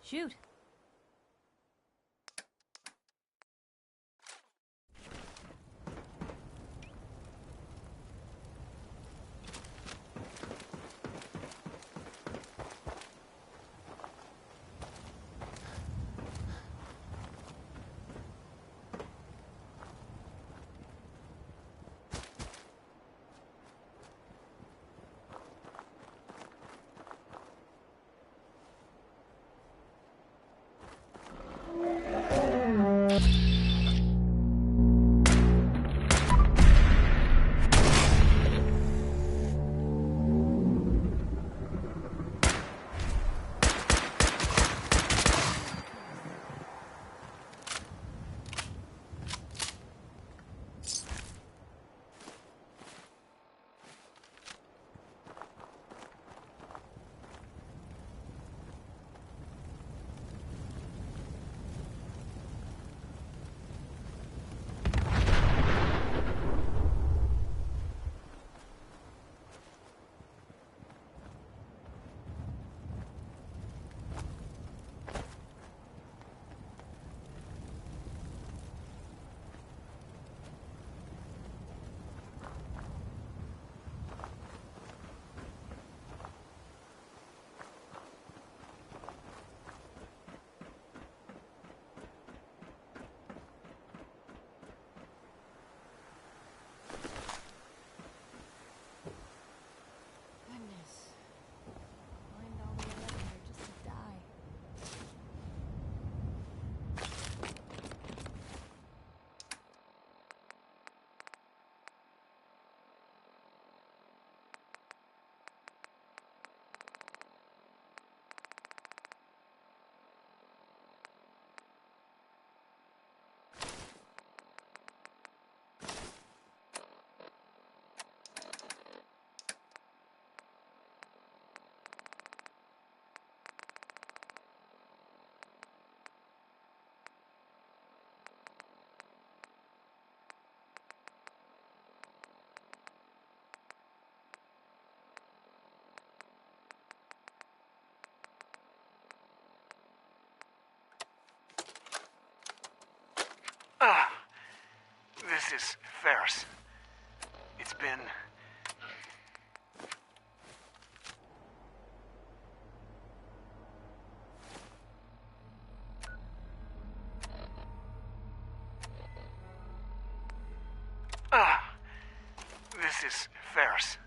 Shoot. This is Ferris. It's been... This is Ferris.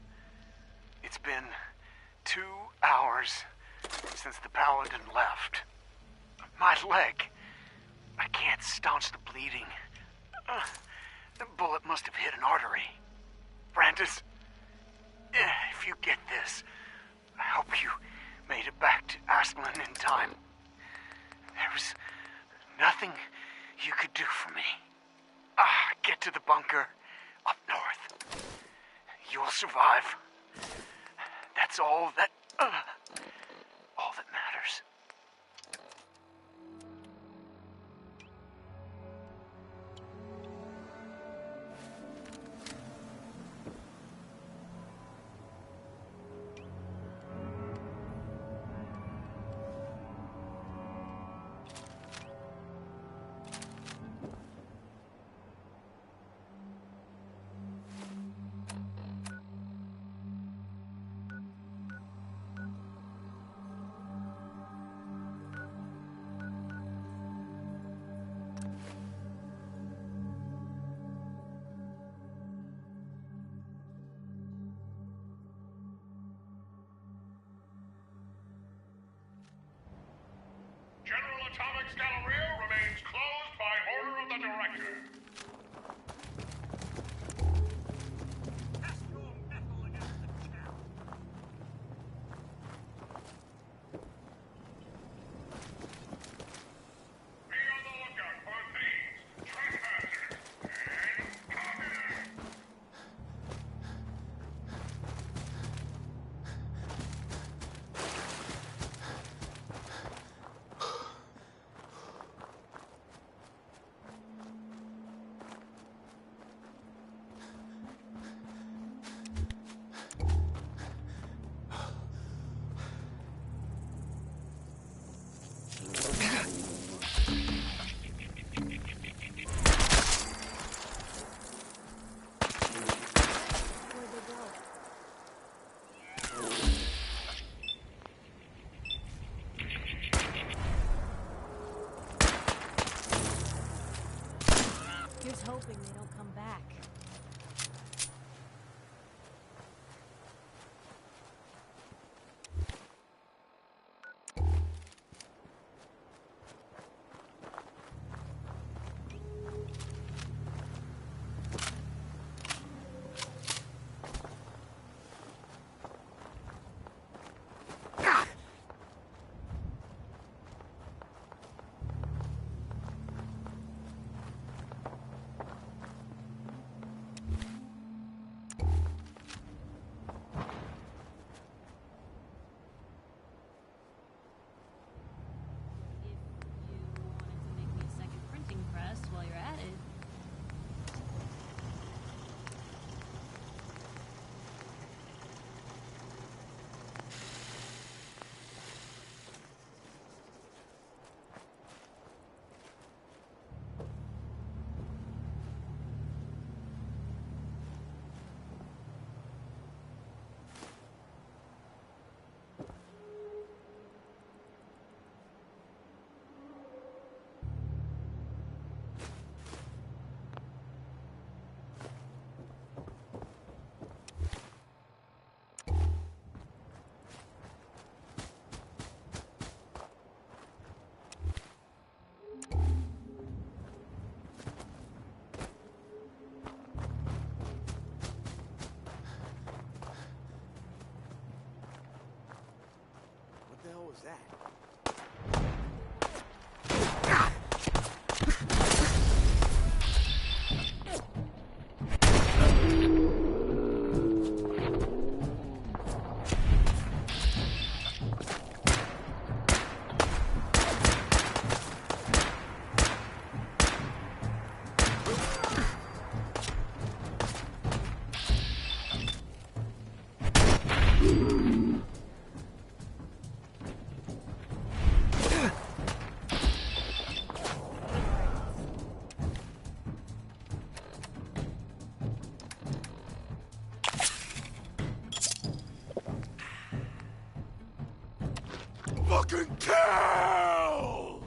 It's been 2 hours since the Paladin left. My leg. I can't staunch the bleeding. The bullet must have hit an artery. Brandis, if you get this, I hope you made it back to Aslan in time. There was nothing you could do for me. Get to the bunker up north. You'll survive. That's all that matters. Here's hoping they don't come back. While you're at it. What the hell was that? Fucking kill!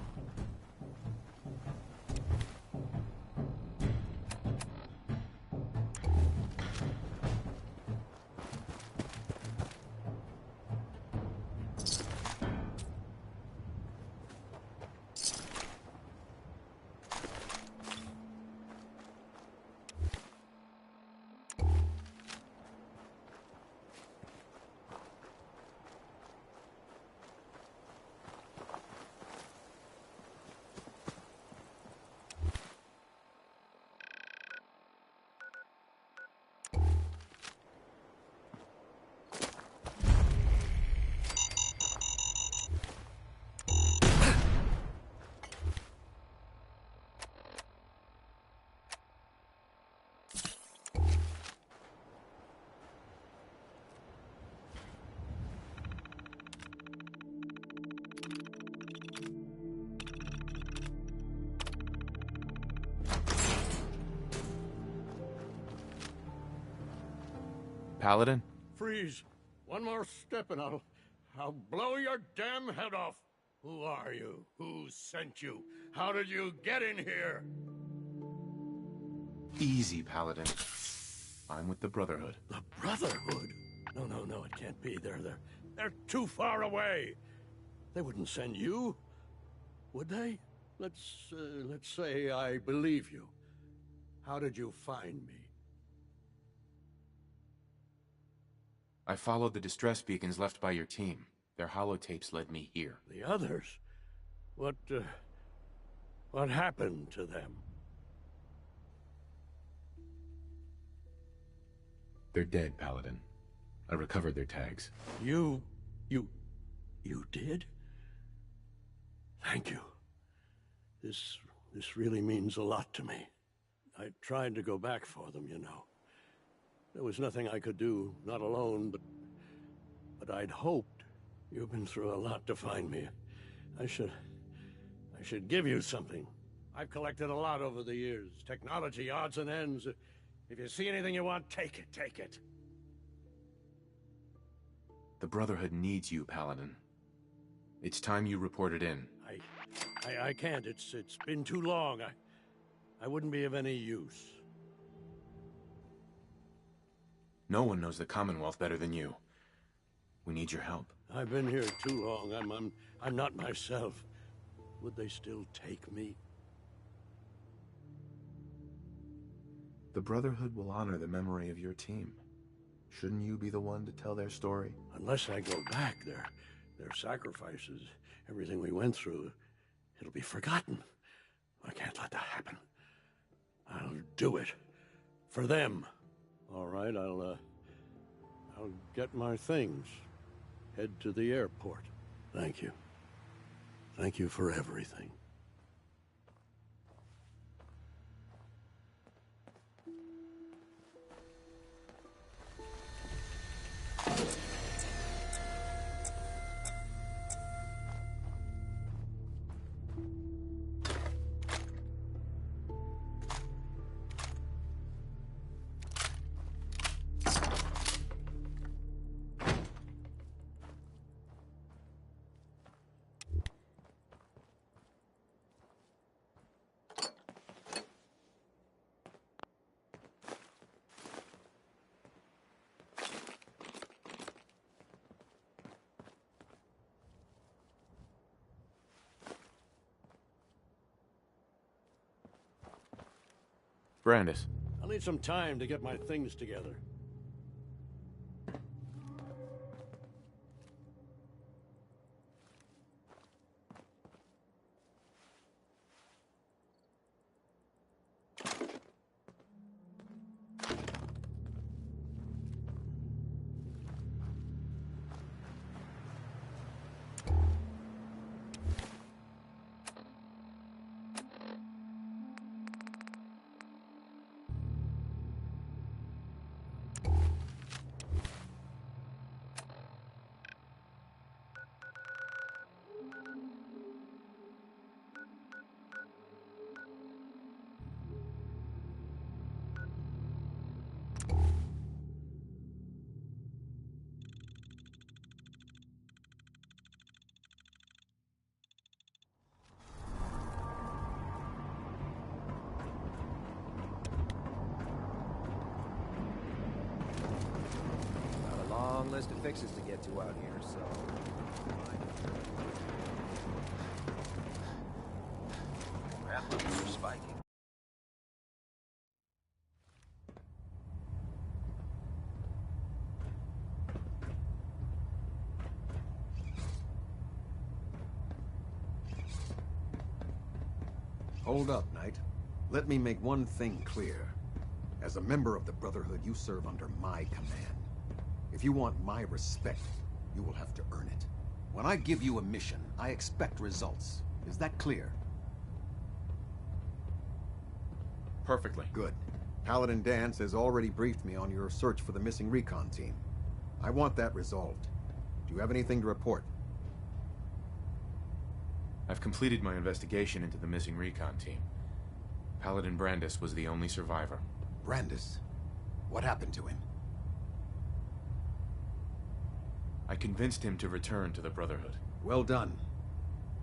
Paladin? Freeze. One more step and I'll blow your damn head off. Who are you? Who sent you? How did you get in here? Easy, Paladin. I'm with the Brotherhood. The Brotherhood? No, it can't be. They're too far away. They wouldn't send you, would they? Let's say I believe you. How did you find me? I followed the distress beacons left by your team. Their holotapes led me here. The others? What happened to them? They're dead, Paladin. I recovered their tags. You did? Thank you. This really means a lot to me. I tried to go back for them, you know. There was nothing I could do, not alone, but I'd hoped. You've been through a lot to find me. I should give you something. I've collected a lot over the years. Technology, odds and ends. If you see anything you want, take it. The Brotherhood needs you, Paladin. It's time you reported in. I can't. It's been too long. I wouldn't be of any use. No one knows the Commonwealth better than you. We need your help. I've been here too long. I'm not myself. Would they still take me? The Brotherhood will honor the memory of your team. Shouldn't you be the one to tell their story? Unless I go back, their sacrifices, everything we went through, it'll be forgotten. I can't let that happen. I'll do it. For them. All right, I'll get my things. Head to the airport. Thank you. Thank you for everything. Brandis. I'll need some time to get my things together. List of fixes to get to out here, so... Grappling for spiking. Hold up, Knight. Let me make one thing clear. As a member of the Brotherhood, you serve under my command. If you want my respect, you will have to earn it. When I give you a mission, I expect results. Is that clear? Perfectly. Good. Paladin Danse has already briefed me on your search for the missing recon team. I want that resolved. Do you have anything to report? I've completed my investigation into the missing recon team. Paladin Brandis was the only survivor. Brandis? What happened to him? I convinced him to return to the Brotherhood. Well done.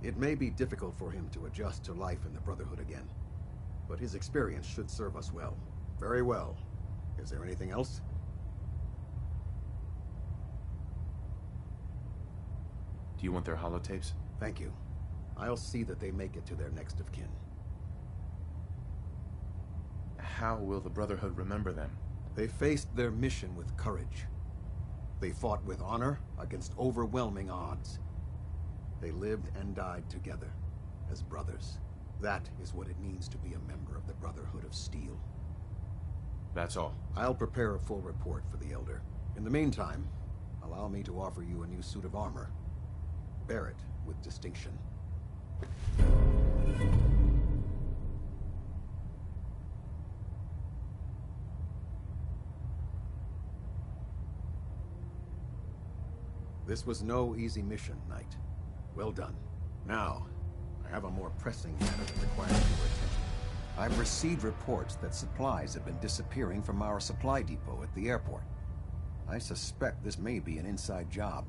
It may be difficult for him to adjust to life in the Brotherhood again, but his experience should serve us well. Very well. Is there anything else? Do you want their holotapes? Thank you. I'll see that they make it to their next of kin. How will the Brotherhood remember them? They faced their mission with courage. They fought with honor against overwhelming odds. They lived and died together, as brothers. That is what it means to be a member of the Brotherhood of Steel. That's all. I'll prepare a full report for the Elder. In the meantime, allow me to offer you a new suit of armor. Bear it with distinction. This was no easy mission, Knight. Well done. Now, I have a more pressing matter that requires your attention. I've received reports that supplies have been disappearing from our supply depot at the airport. I suspect this may be an inside job.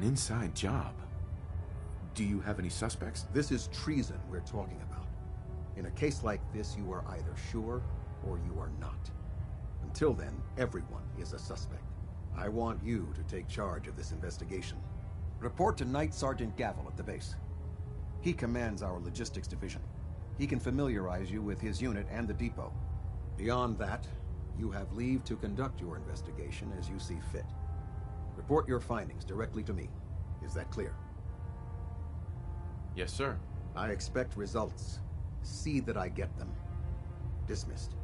An inside job? Do you have any suspects? This is treason we're talking about. In a case like this, you are either sure or you are not. Until then, everyone is a suspect. I want you to take charge of this investigation. Report to Night Sergeant Gavel at the base. He commands our logistics division. He can familiarize you with his unit and the depot. Beyond that, you have leave to conduct your investigation as you see fit. Report your findings directly to me. Is that clear? Yes, sir. I expect results. See that I get them. Dismissed.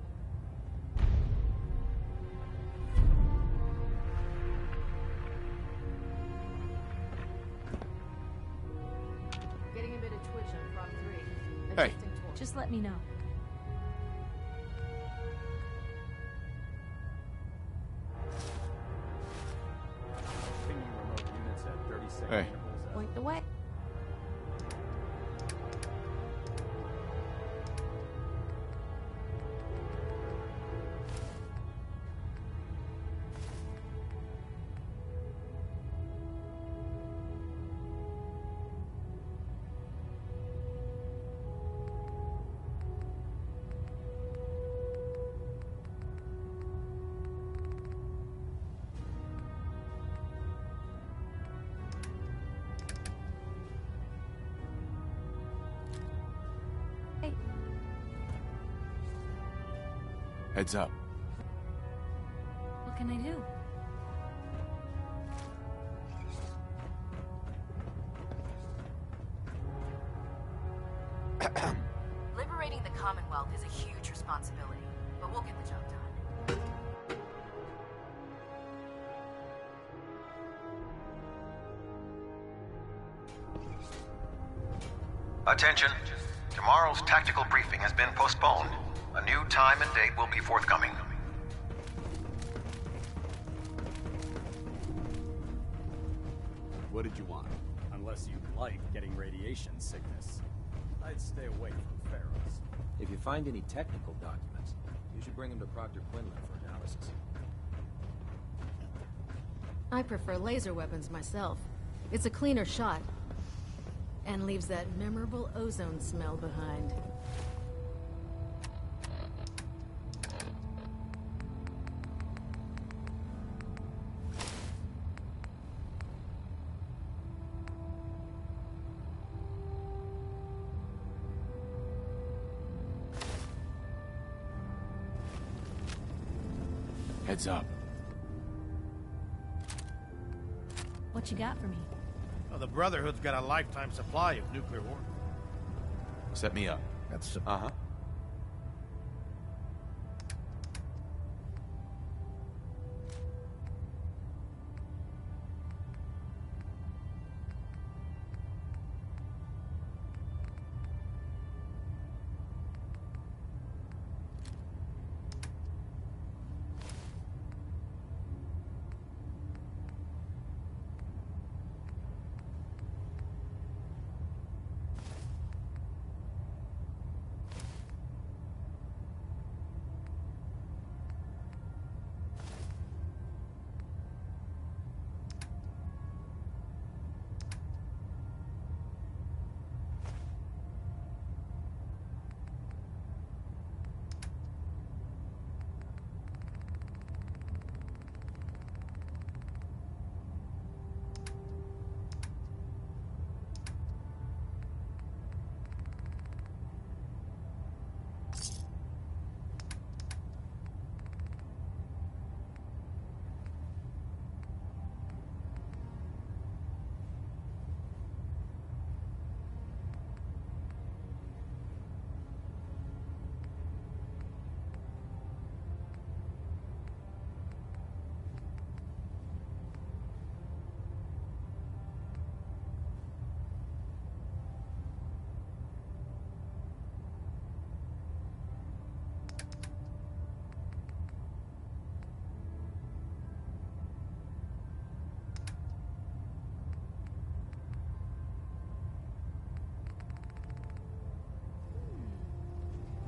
Getting a bit of twitch on prop 3. Hey. Just let me know. Pinging remote units at 30-second Hey. intervals. Point the way. Heads up. What can I do? Liberating the Commonwealth is a huge responsibility, but we'll get the job done. Attention. Tomorrow's tactical briefing has been postponed. A new time and date will be forthcoming. What did you want? Unless you like getting radiation sickness, I'd stay away from Pharaohs. If you find any technical documents, you should bring them to Proctor Quinlan for analysis. I prefer laser weapons myself. It's a cleaner shot. And leaves that memorable ozone smell behind. Heads up. What you got for me? Well, the Brotherhood's got a lifetime supply of nuclear warheads. Set me up. That's Uh-huh.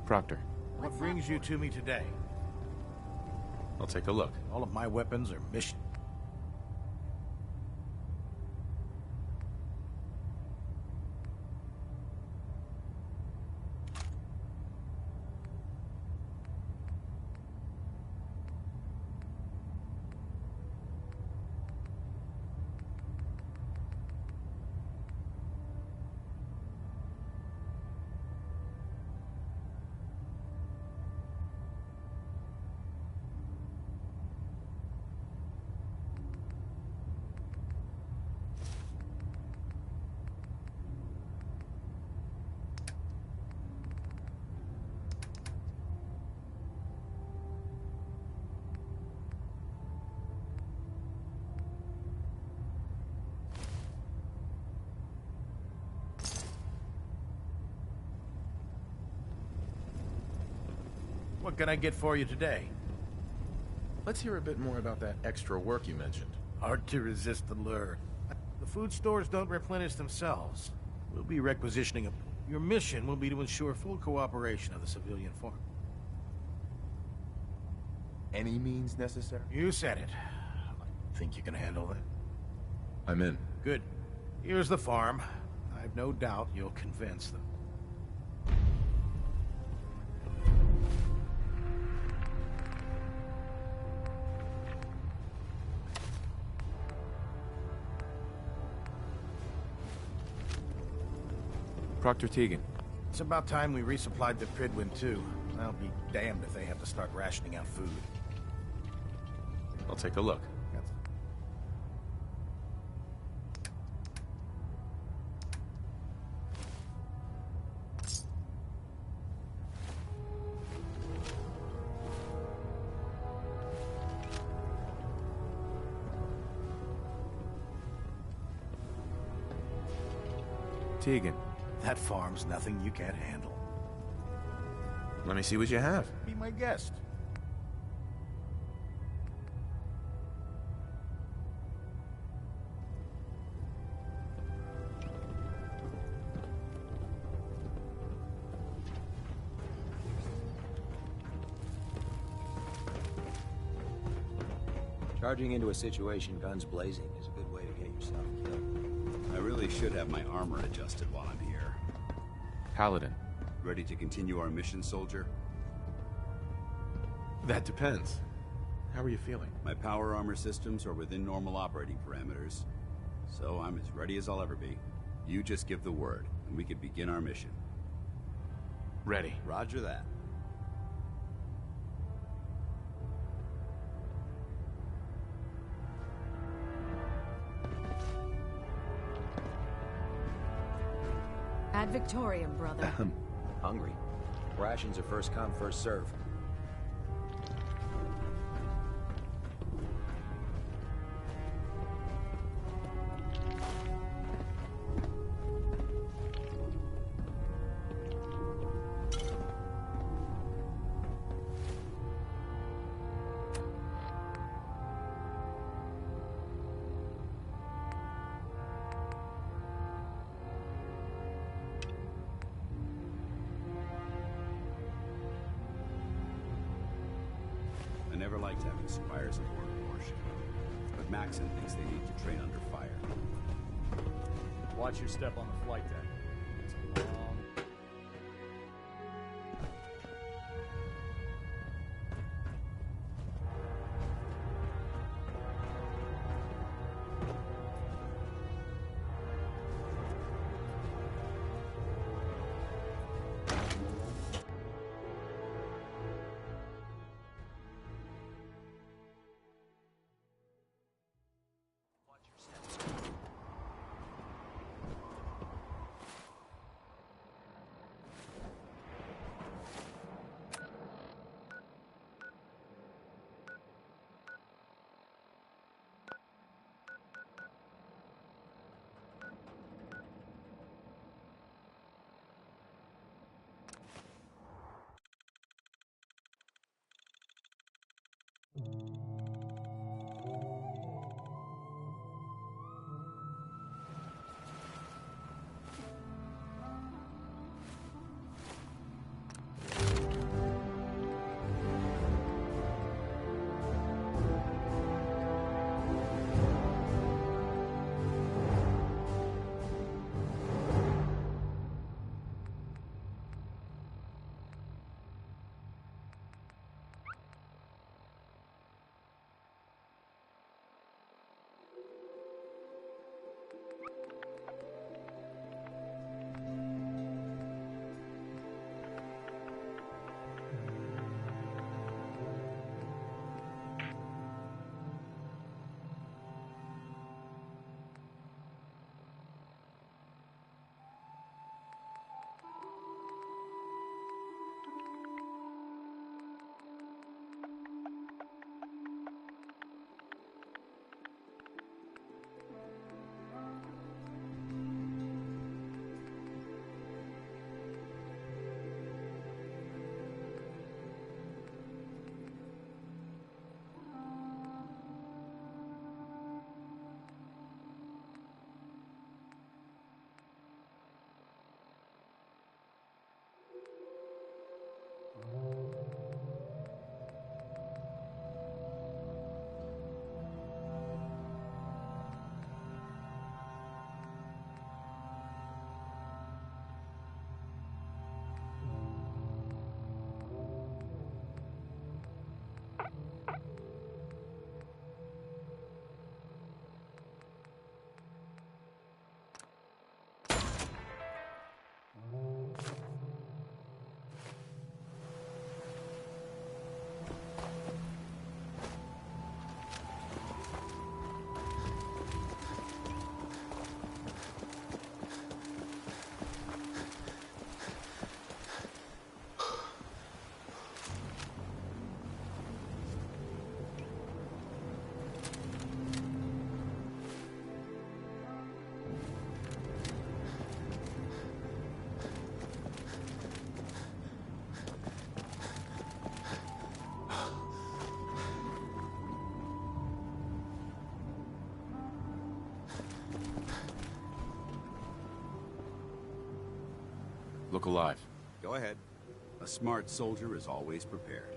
Proctor. what brings you to me today? I'll take a look. All of my weapons are mission. What can I get for you today? Let's hear a bit more about that extra work you mentioned. Hard to resist the lure. The food stores don't replenish themselves. We'll be requisitioning a... Your mission will be to ensure full cooperation of the civilian force. Any means necessary? You said it. Think you can handle that? I'm in. Good. Here's the farm. I've no doubt you'll convince them. Proctor Tegan. It's about time we resupplied the Prydwen, too. I'll be damned if they have to start rationing out food. I'll take a look. Tegan. That farm's nothing you can't handle. Let me see what you have. Be my guest. Charging into a situation guns blazing is a good way to get yourself killed. I really should have my armor adjusted while I'm here. Paladin. Ready to continue our mission, soldier? That depends. How are you feeling? My power armor systems are within normal operating parameters, so I'm as ready as I'll ever be. You just give the word, and we can begin our mission. Ready. Roger that. Ad Victoriam, brother. Hungry. Rations are first come, first serve. I never liked having spires aboard a warship, but Maxon thinks they need to train under fire. Watch your step on the flight deck. It's a long... Look alive. Go ahead. A smart soldier is always prepared.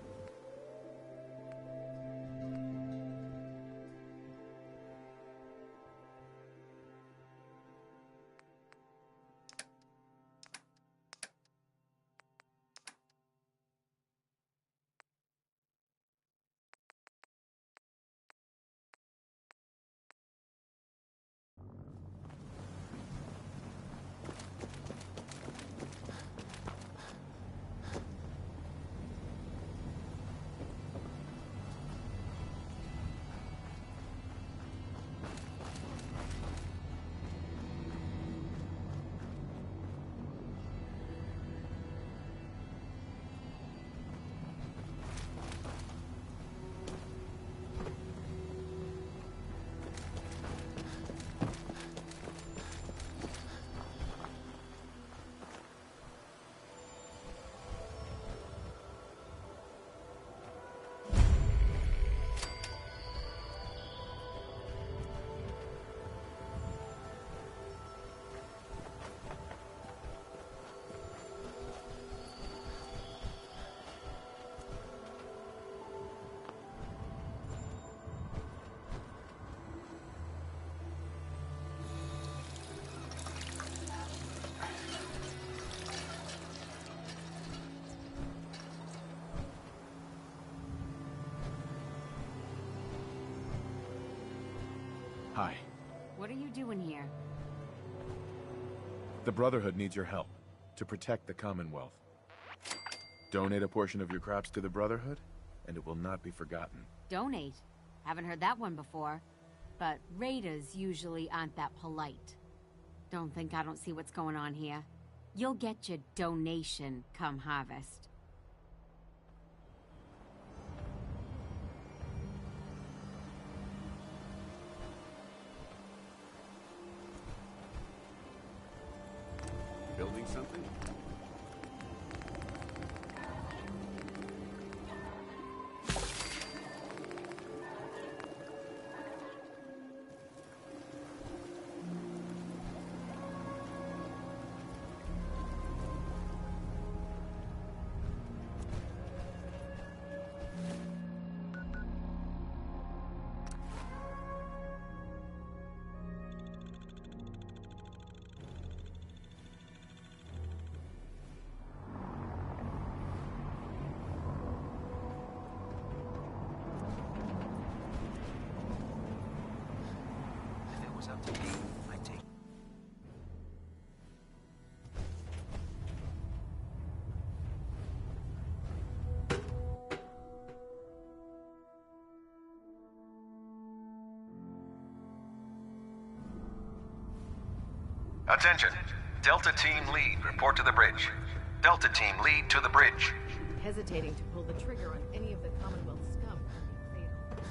Hi. What are you doing here? The Brotherhood needs your help to protect the Commonwealth. Donate a portion of your crops to the Brotherhood, and it will not be forgotten. Donate? Haven't heard that one before. But raiders usually aren't that polite. Don't think I don't see what's going on here. You'll get your donation come harvest. Building something? Up to me, I take. Attention. Delta Team Lead, report to the bridge. Delta Team Lead to the bridge. Hesitating to pull the trigger on any of the Commonwealth scum can be fatal.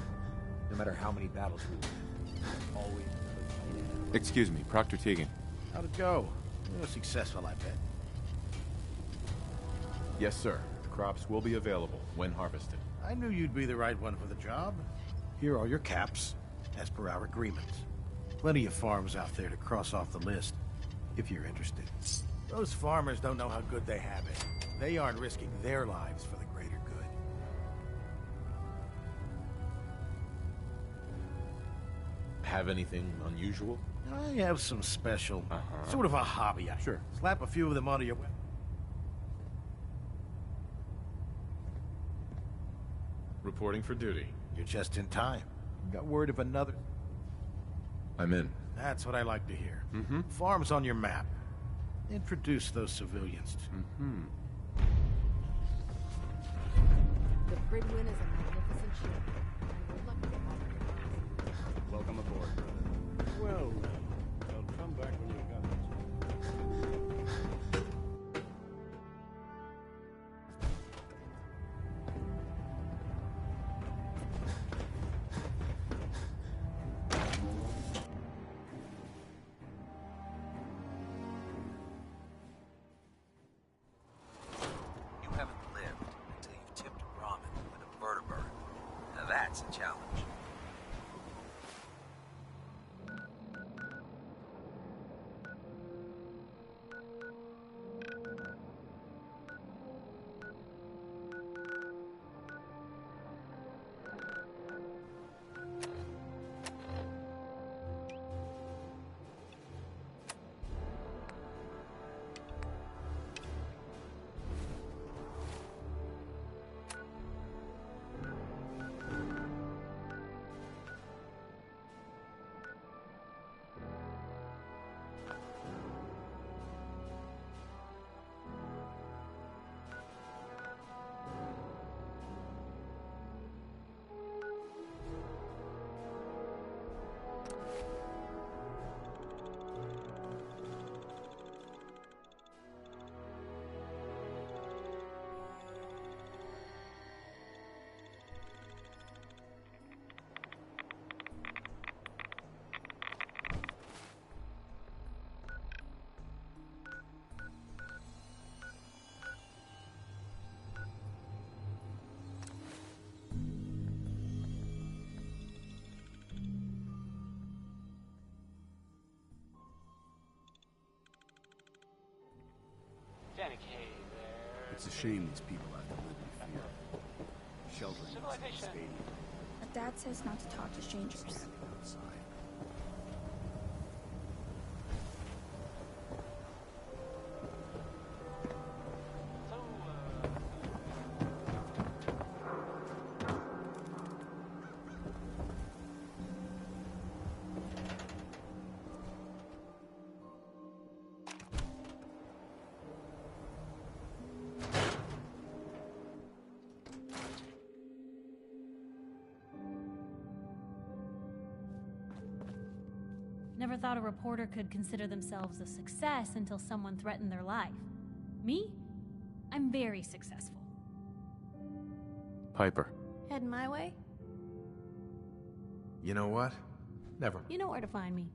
No matter how many battles we win, always. Excuse me, Proctor Tegan. How'd it go? You were successful, I bet. Yes, sir. Crops will be available when harvested. I knew you'd be the right one for the job. Here are your caps, as per our agreement. Plenty of farms out there to cross off the list, if you're interested. Those farmers don't know how good they have it. They aren't risking their lives for the greater good. Have anything unusual? I have some special, sort of a hobby. Sure. Slap a few of them onto your weapon. Reporting for duty. You're just in time. Got word of another... I'm in. That's what I like to hear. Farm's on your map. Introduce those civilians to... The Bridwin is a magnificent ship, and we're lucky to have it. Welcome aboard, brother. Well, I'll come back when you got it. You haven't lived until you've tipped ramen with a vertebrate. Now that's a challenge. Danny Kaye there. It's a shame these people have to live in fear. Sheltering inside the stadium. But Dad says not to talk to strangers. Standing outside. Never thought a reporter could consider themselves a success until someone threatened their life. Me? I'm very successful. Piper. Heading my way? You know what? Never. You know where to find me.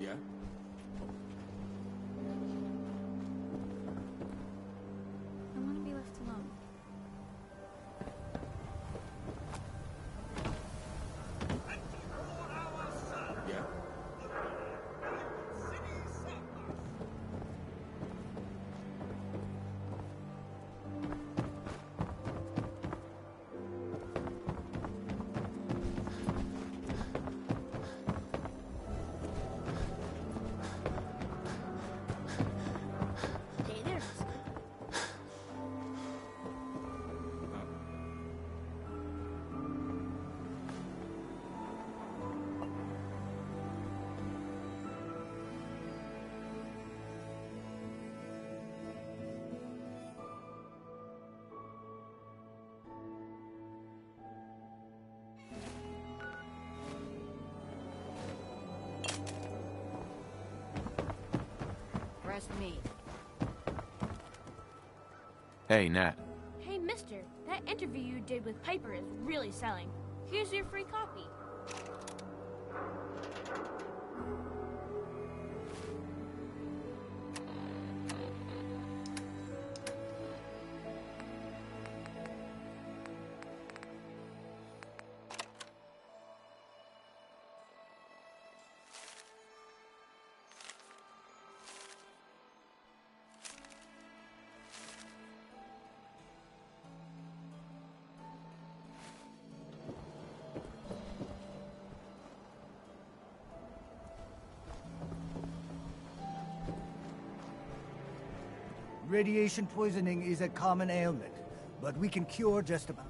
Yeah? I want to be left alone. Yeah? Hey there. Rest me. Hey, Nat. Hey, mister. That interview you did with Piper is really selling. Here's your free copy. Radiation poisoning is a common ailment, but we can cure just about...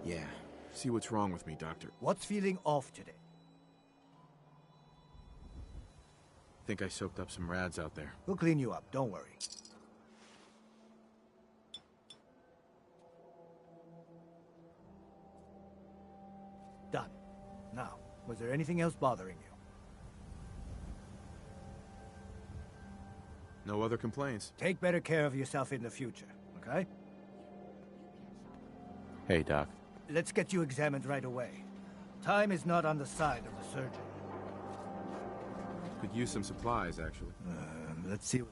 Yeah. See what's wrong with me, Doctor. What's feeling off today? Think I soaked up some rads out there. We'll clean you up, don't worry. Done. Now, was there anything else bothering you? No other complaints. Take better care of yourself in the future, okay? Hey, Doc. Let's get you examined right away. Time is not on the side of the surgeon. Could use some supplies, actually. Let's see what...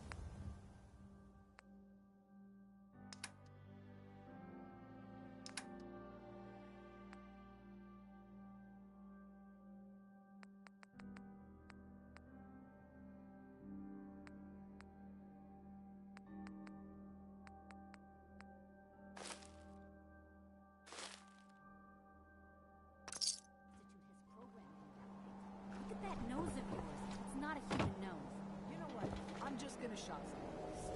Look at that nose of yours. It's not a human nose. You know what? I'm just gonna shop supplies.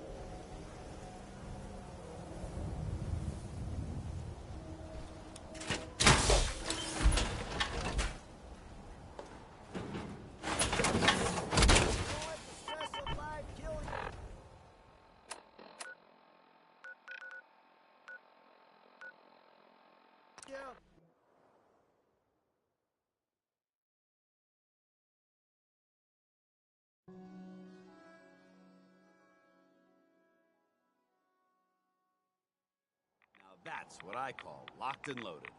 Now that's what I call locked and loaded.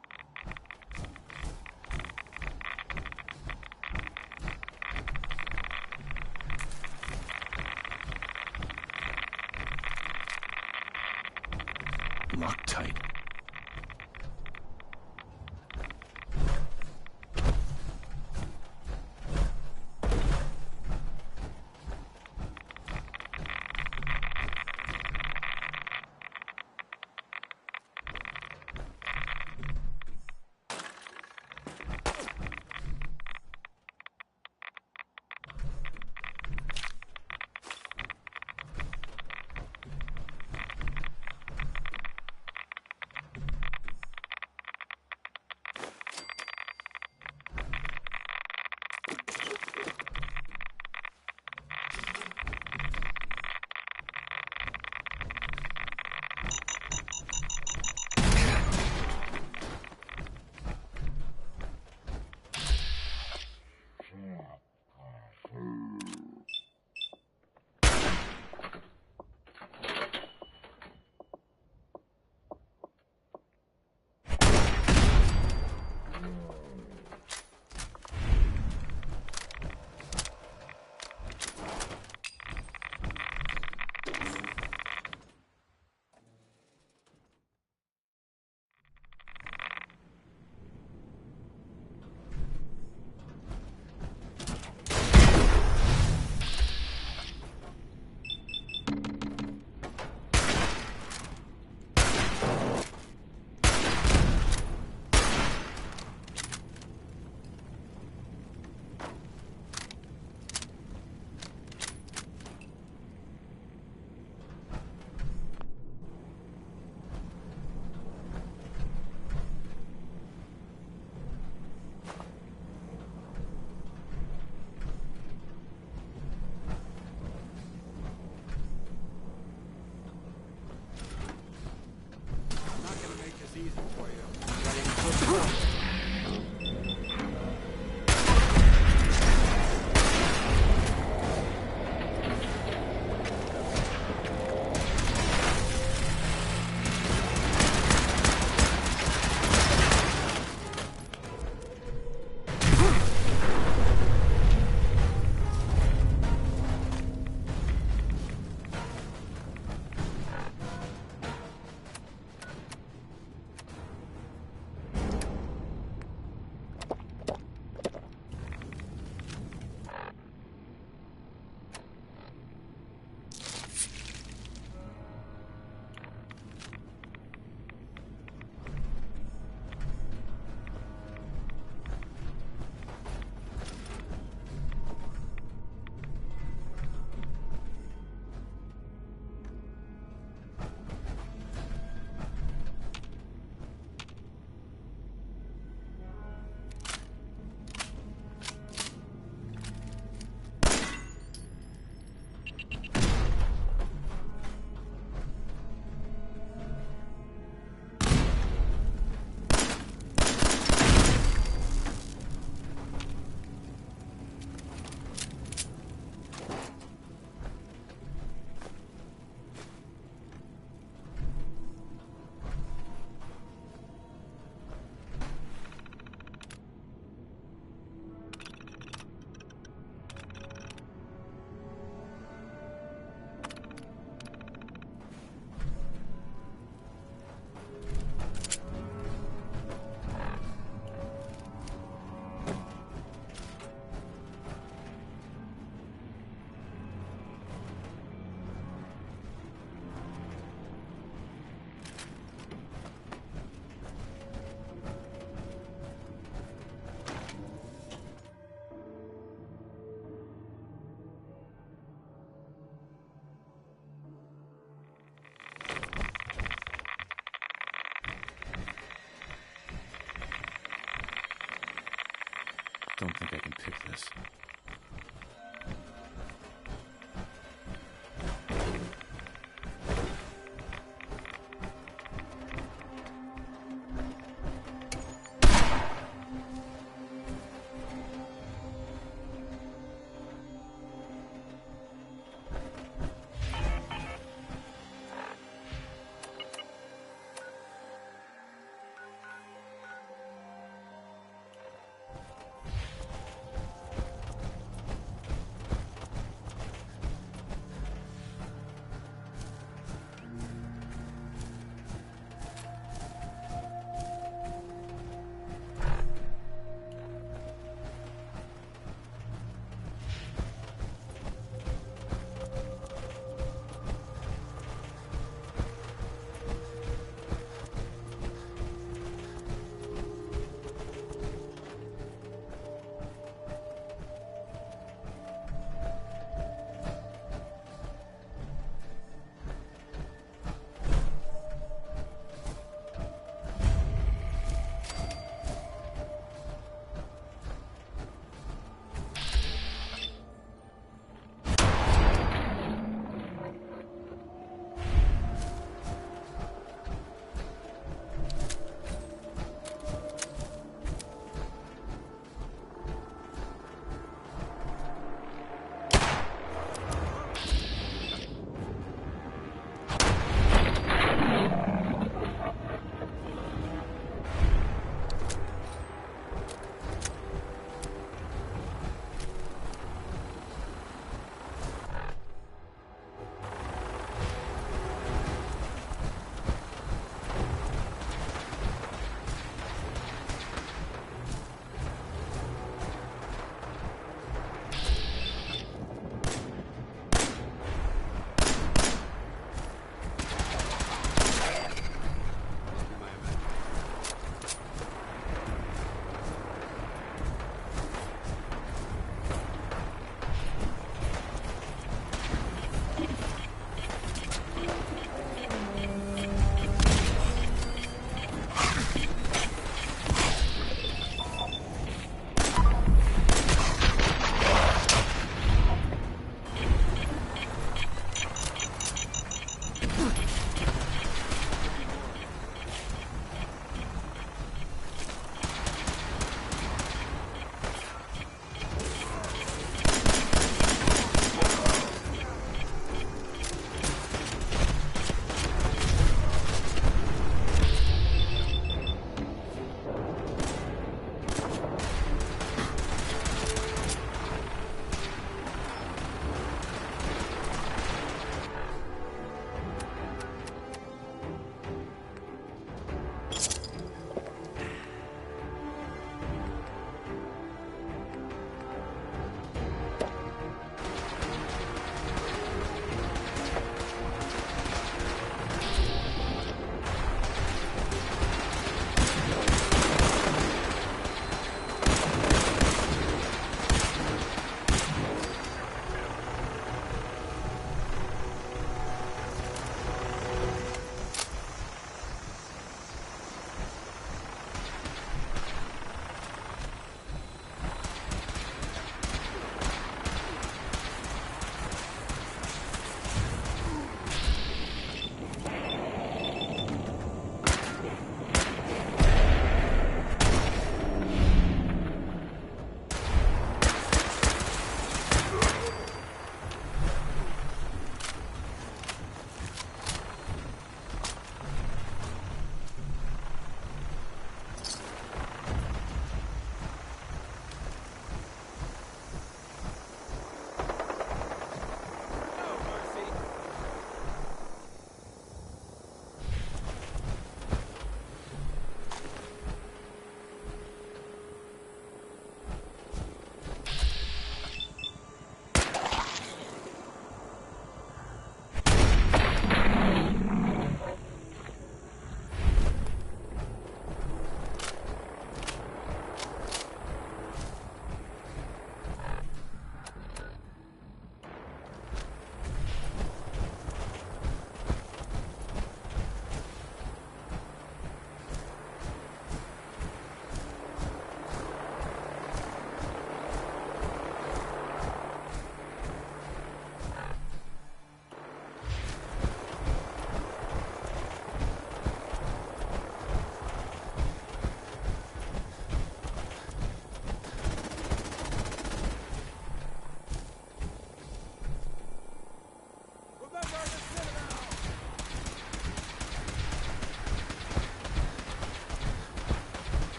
Loctite. don't think I can pick this.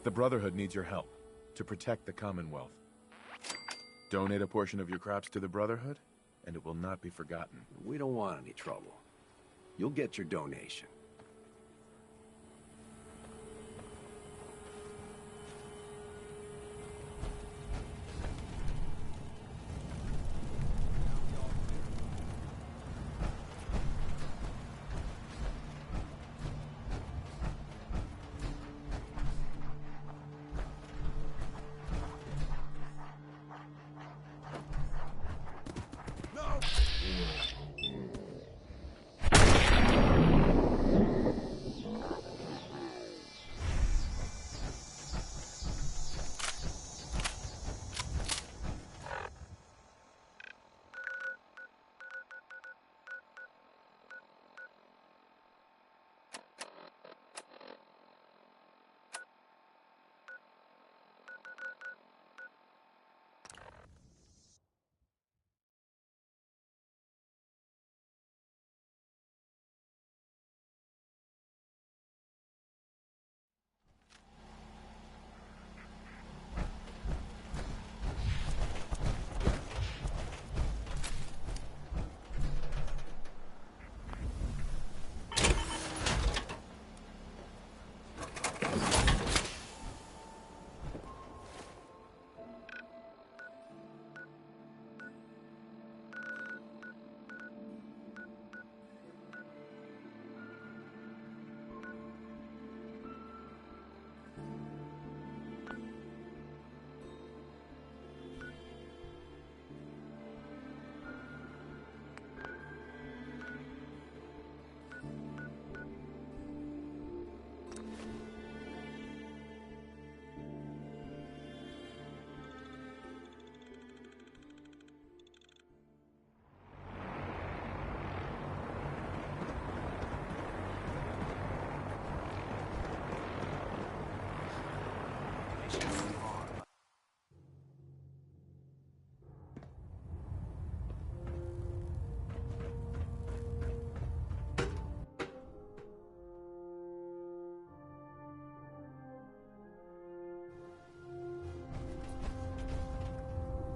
The Brotherhood needs your help to protect the Commonwealth. Donate a portion of your crops to the Brotherhood, and it will not be forgotten. We don't want any trouble. You'll get your donation.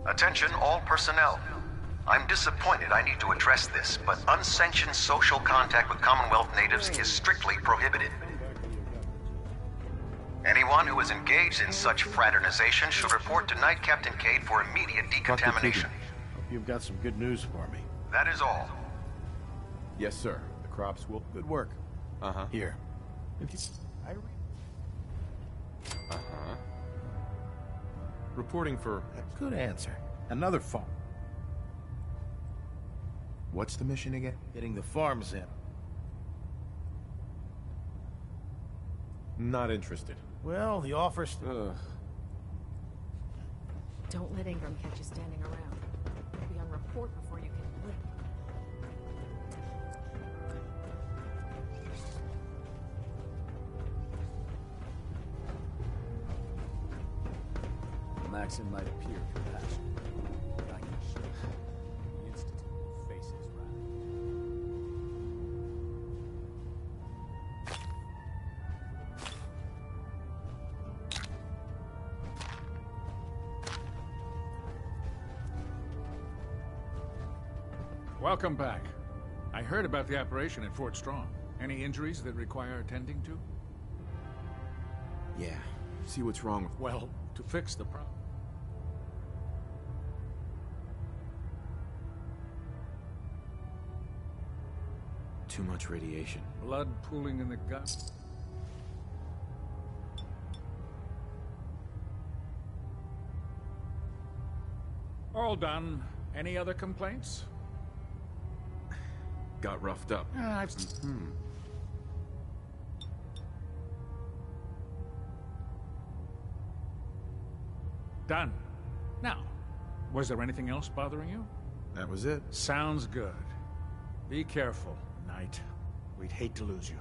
Attention all personnel. I'm disappointed I need to address this, but unsanctioned social contact with Commonwealth natives is strictly prohibited. Anyone who is engaged in such fraternization should report to Knight Captain Cade for immediate decontamination. Hope you've got some good news for me. That is all. Yes, sir. The crops will... Good work. Uh-huh. Here. Uh-huh. Reporting for... Good answer. Another farm. What's the mission again? Getting the farms in. Not interested. Well, the offer's... Don't let Ingram catch you standing around. Be on report before you can blink. The Maxim might appear compassionate, but I can assure you, the Institute will face its wrath. Welcome back. I heard about the operation at Fort Strong. Any injuries that require attending to? Yeah. See what's wrong with... Well, to fix the problem. Too much radiation. Blood pooling in the gut. All done. Any other complaints? Got roughed up. Done. Now, was there anything else bothering you? That was it. Sounds good. Be careful, Knight. We'd hate to lose you.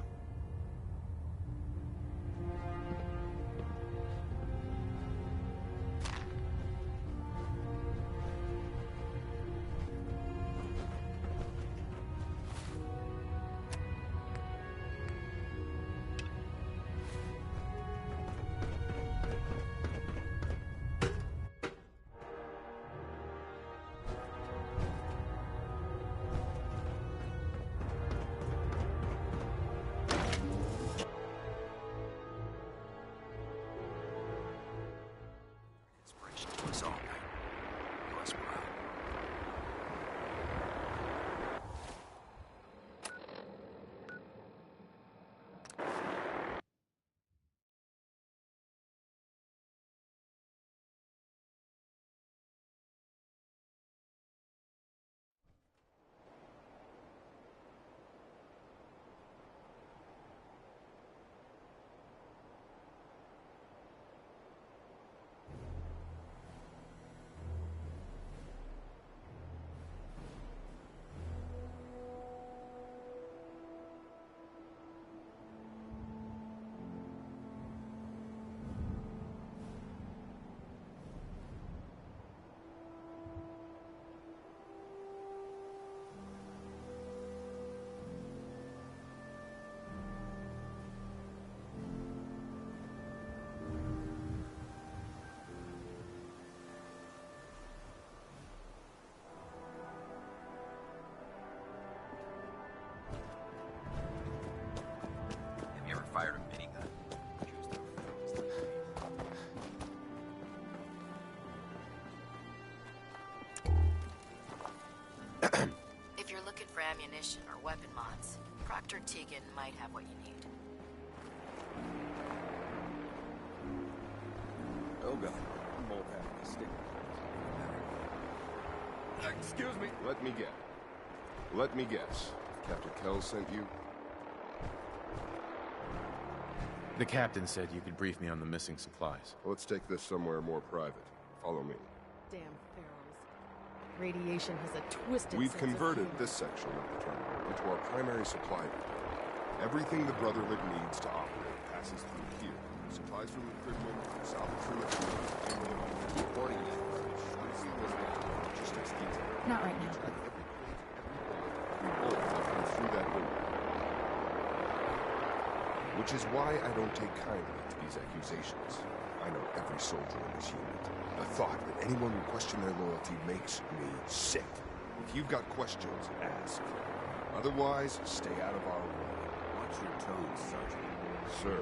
If you're looking for ammunition or weapon mods, Proctor Tegan might have what you need. Oh god, I'm both having a stick. Excuse me. Let me guess. Captain Kells sent you? The captain said you could brief me on the missing supplies. Let's take this somewhere more private. Follow me. Damn ferals. Radiation has a twisted We've sense of converted humor. this section of the terminal into our primary supply depot. Everything the Brotherhood needs to operate passes through here. Supplies from equipment, salvage from equipment, and accordingly, logistics detail. Not right now. Through that door. Which is why I don't take kindly to these accusations. I know every soldier in this unit. The thought that anyone would question their loyalty makes me sick. If you've got questions, ask. Otherwise, stay out of our way. Watch your tone, Sergeant. Sir.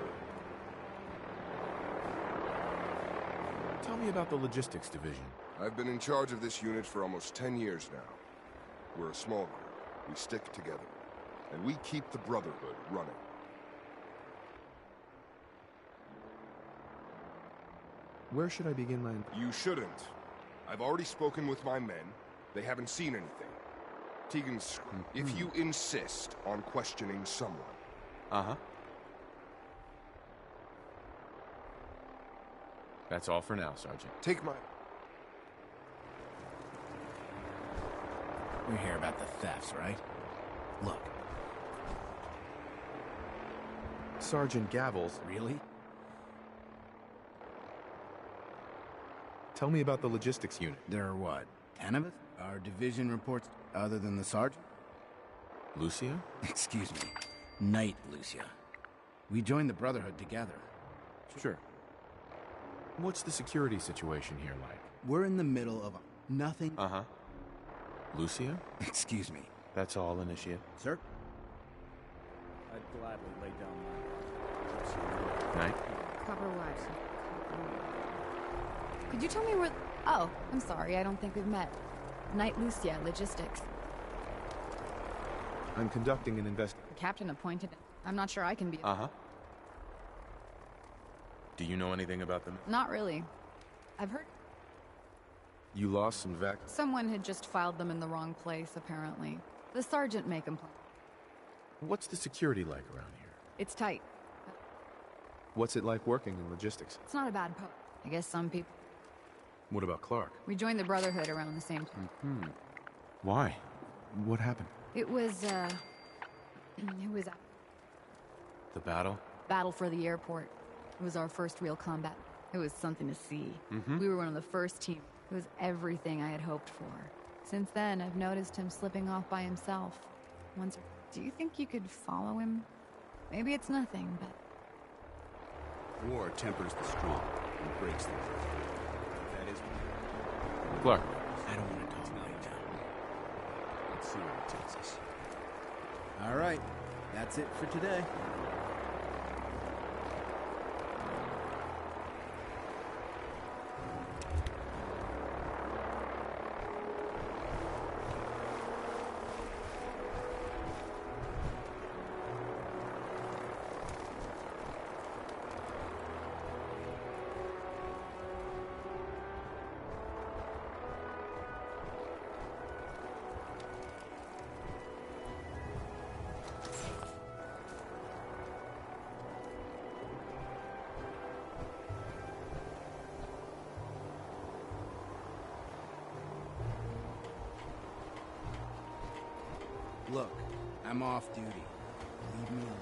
Tell me about the logistics division. I've been in charge of this unit for almost 10 years now. We're a small group. We stick together. And we keep the Brotherhood running. Where should I begin my... You shouldn't. I've already spoken with my men. They haven't seen anything. Tegan's... If you insist on questioning someone... Uh-huh. That's all for now, Sergeant. Take my... We hear about the thefts, right? Look. Sergeant Gavels. Really? Tell me about the logistics unit. There are what, 10 of us? Our division reports other than the sergeant? Lucia? Excuse me. Knight Lucia. We joined the Brotherhood together. Sure. What's the security situation here like? We're in the middle of nothing... Uh-huh. Lucia? Excuse me. That's all, Initiate. Sir? I'd gladly lay down my Knight? Copper Watch. Could you tell me where... Oh, I'm sorry, I don't think we've met. Knight Lucia, Logistics. I'm conducting an The captain appointed him. I'm not sure I can be... Uh-huh. Do you know anything about them? Not really. I've heard... You lost some vac... Someone had just filed them in the wrong place, apparently. The sergeant may complain. What's the security like around here? It's tight. What's it like working in logistics? It's not a bad post. I guess some people... What about Clark? We joined the Brotherhood around the same time. Why? What happened? It was, it was a The battle? battle for the airport. It was our first real combat. It was something to see. Mhm. We were one of the first teams. It was everything I had hoped for. Since then, I've noticed him slipping off by himself. Once, do you think you could follow him? Maybe it's nothing, but... War tempers the strong and breaks the weak. That is... Clark. I don't want to talk right now. Let's see where it takes us. All right. That's it for today. Look, I'm off duty. Leave me alone.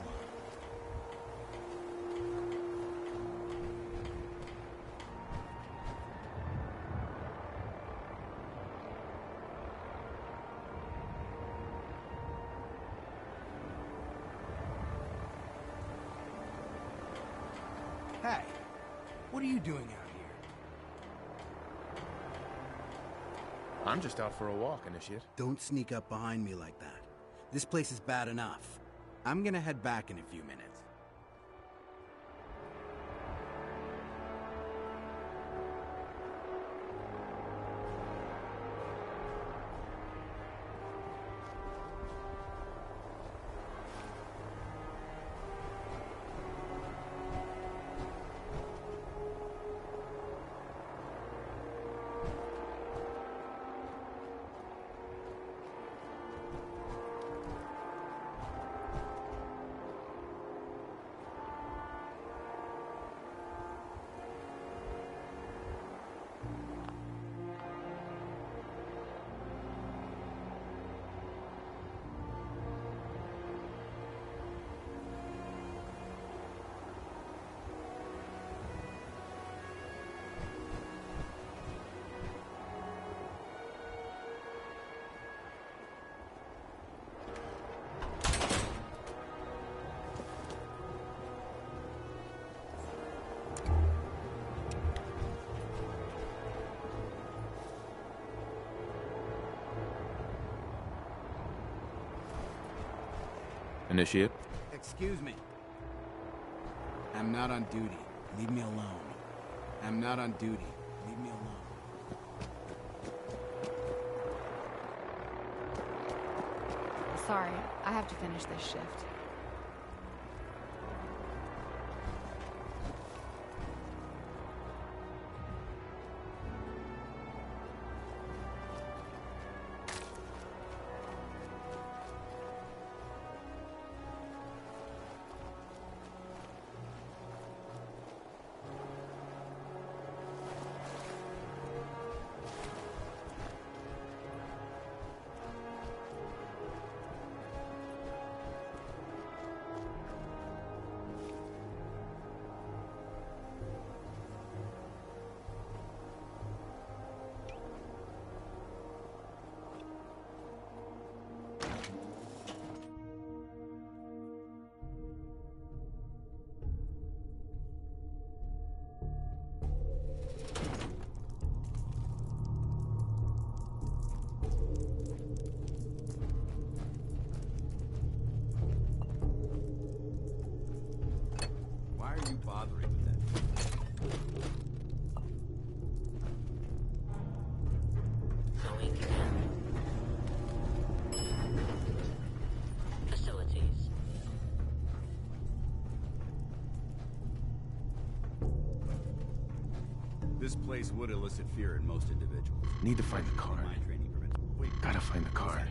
Hey, what are you doing out here? I'm just out for a walk, Initiate. Don't sneak up behind me like that. This place is bad enough. I'm gonna head back in a few minutes. Initiate. Excuse me. I'm not on duty. Leave me alone. I'm not on duty. Leave me alone. Sorry, I have to finish this shift. Why are you bothering with that? Going facilities. This place would elicit fear in most individuals. Need to find the card. My training prevents. Wait, Gotta find the card.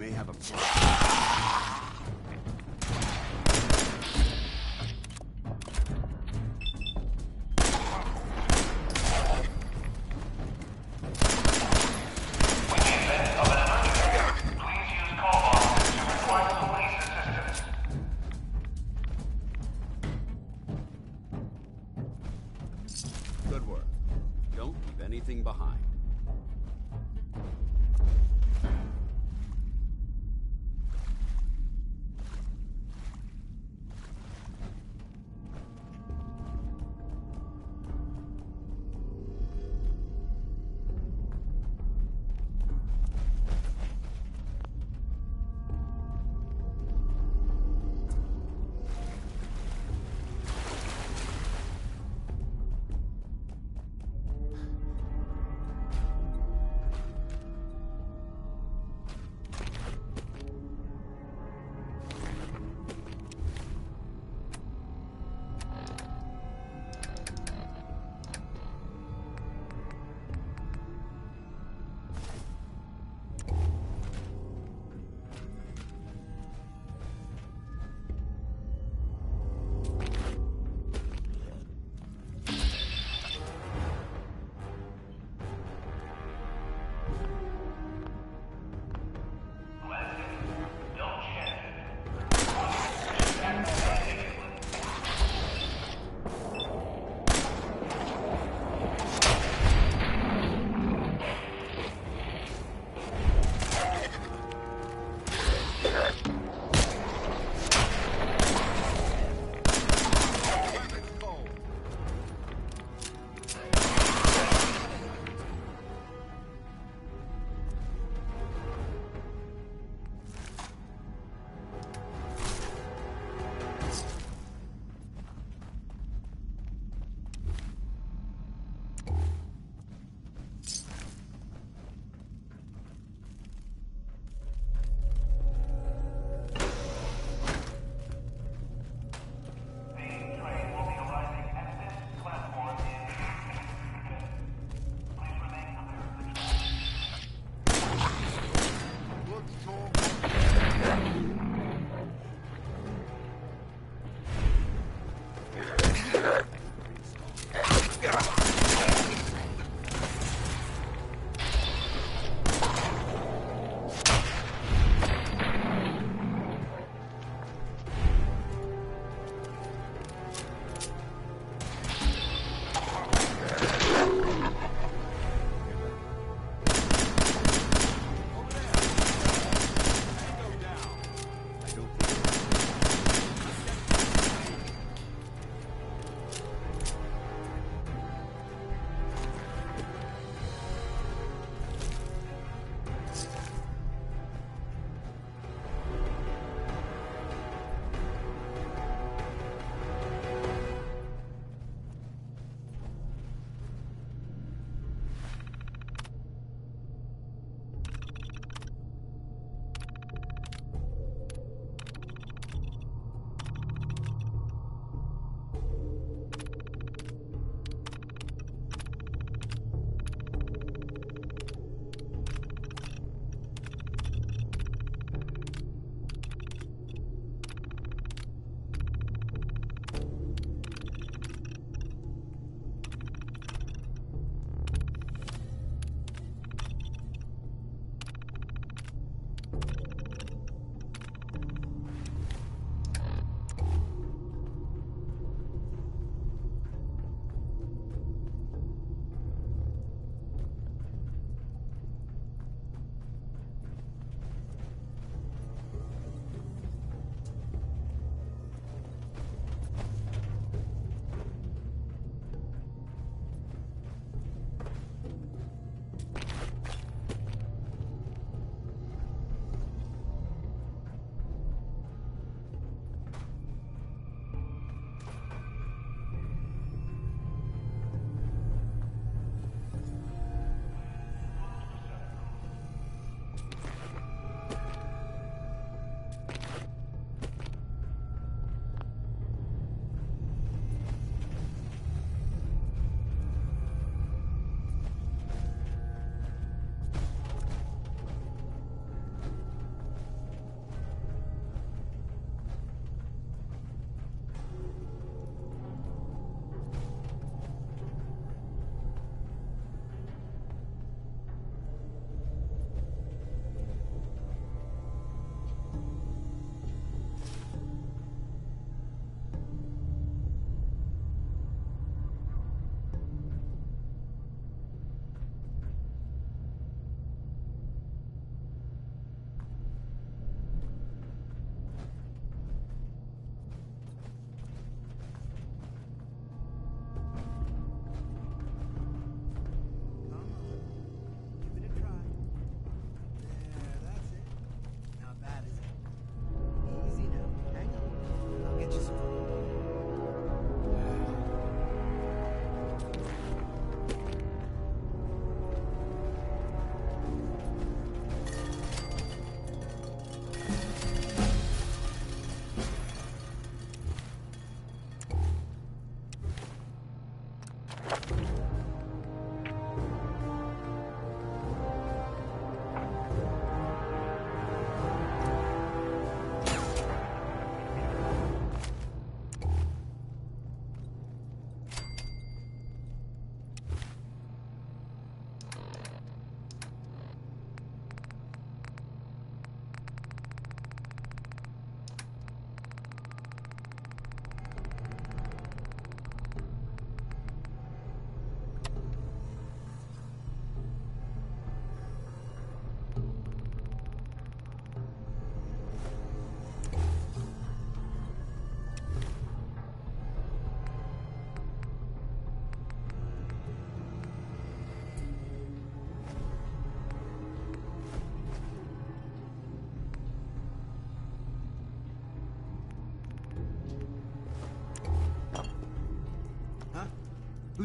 may have a plan. Good work. Don't leave anything behind.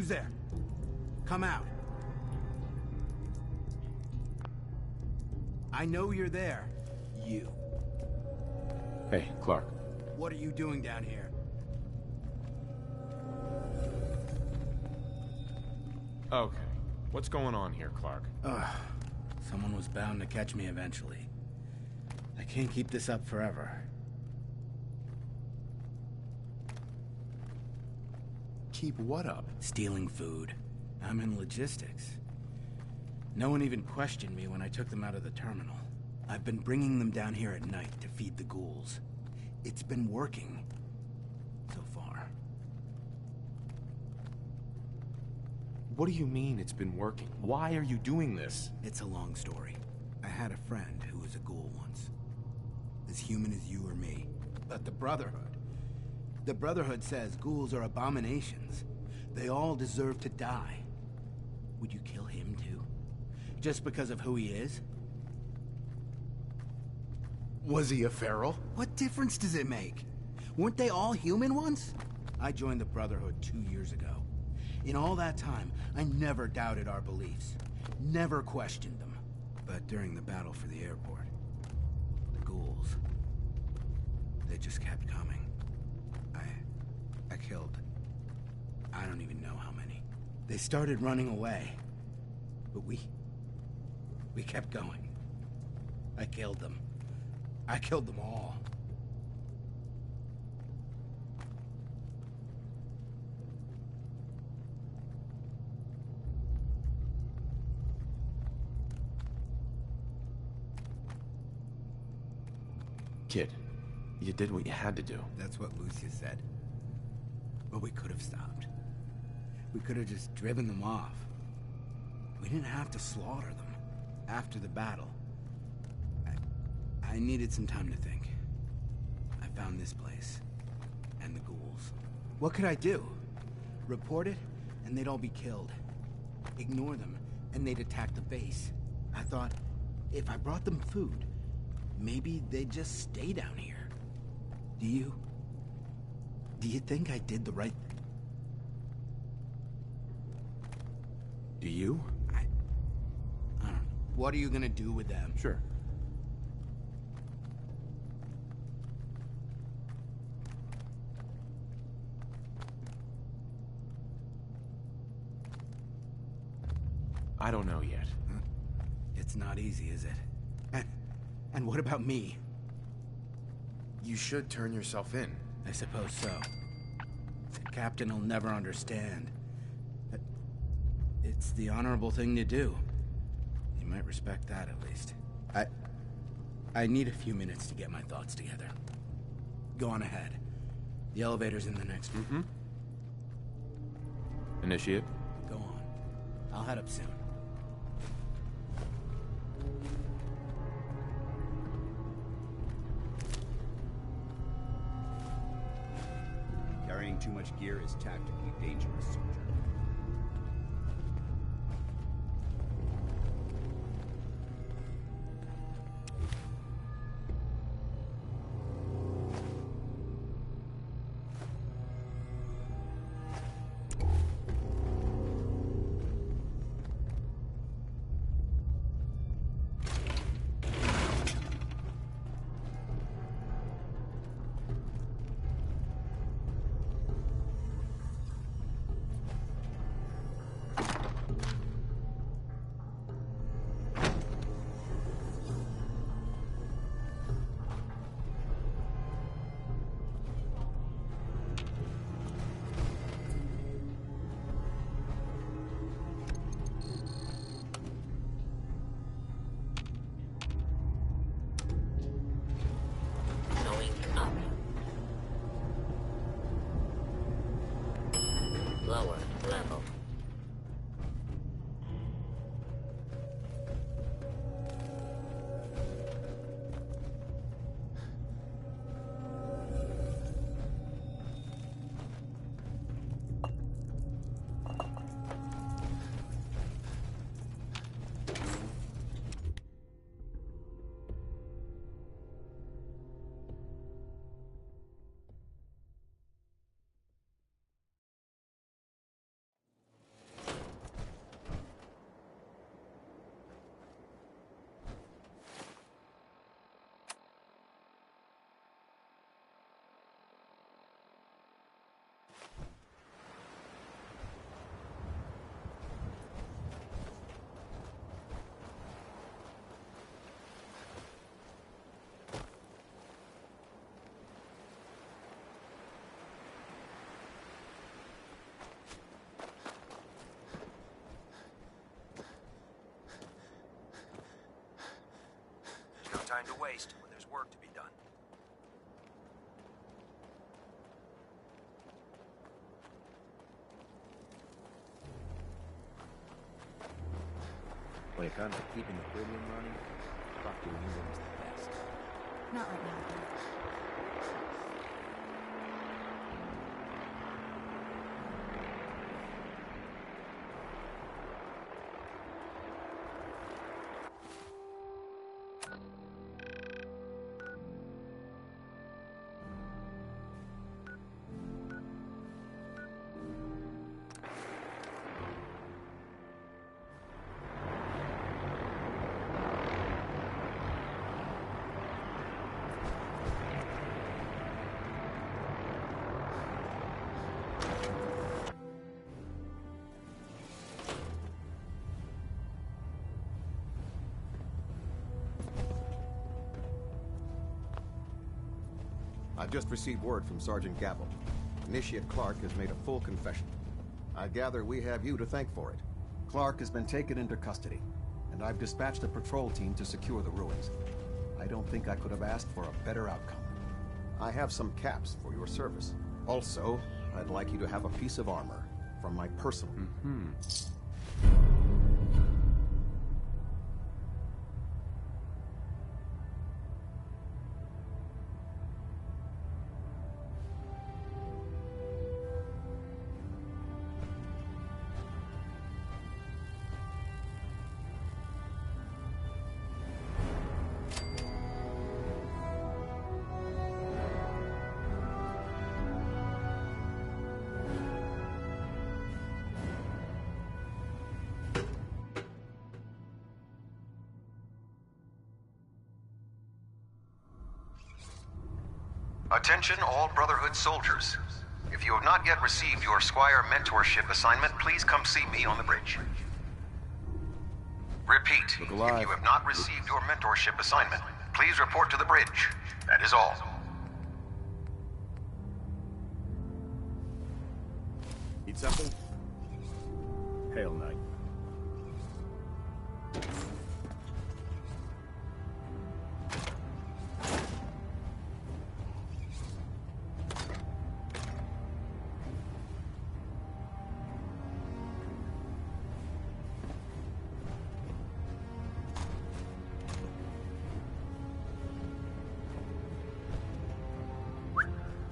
there? Come out. I know you're there. You. Hey, Clark. What are you doing down here? Okay. What's going on here, Clark? Someone was bound to catch me eventually. I can't keep this up forever. Keep what up? Stealing food. I'm in logistics. No one even questioned me when I took them out of the terminal. I've been bringing them down here at night to feed the ghouls. It's been working. So far. What do you mean it's been working? Why are you doing this? It's a long story. I had a friend who was a ghoul once. As human as you or me. But the Brotherhood. The Brotherhood says ghouls are abominations. They all deserve to die. Would you kill him too? Just because of who he is? Was he a feral? What difference does it make? Weren't they all human once? I joined the Brotherhood 2 years ago. In all that time, I never doubted our beliefs. Never questioned them. But during the battle for the airport, the ghouls, they just kept coming. I killed, I don't even know how many. They started running away. But we kept going. I killed them. I killed them all. Kid, you did what you had to do. That's what Lucia said. But we could have stopped. We could have just driven them off. We didn't have to slaughter them. After the battle, I needed some time to think. I found this place. And the ghouls. What could I do? Report it, and they'd all be killed. Ignore them, and they'd attack the base. I thought, if I brought them food, maybe they'd just stay down here. Do you think I did the right thing? Do you? I don't know. What are you gonna do with them? Sure. I don't know yet. It's not easy, is it? And what about me? You should turn yourself in. I suppose so. The captain will never understand. But it's the honorable thing to do. He might respect that, at least. I need a few minutes to get my thoughts together. Go on ahead. The elevator's in the next room. Initiate. Go on. I'll head up soon. Carrying too much gear is tactically dangerous, soldier. time to waste when there's work to be done. When it comes to keeping the premium running, Dr. England's the best. Not right now, though. I've just received word from Sergeant Gavel. Initiate Clark has made a full confession. I gather we have you to thank for it. Clark has been taken into custody, and I've dispatched a patrol team to secure the ruins. I don't think I could have asked for a better outcome. I have some caps for your service. Also, I'd like you to have a piece of armor from my personal... Attention all Brotherhood soldiers. If you have not yet received your Squire mentorship assignment, please come see me on the bridge. Repeat, if you have not received your mentorship assignment, please report to the bridge. That is all. Need something? Hail, Knight.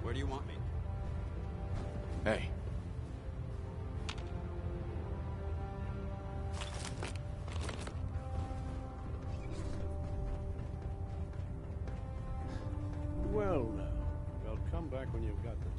Where do you want me? Hey. Well, now. Well, come back when you've got the time.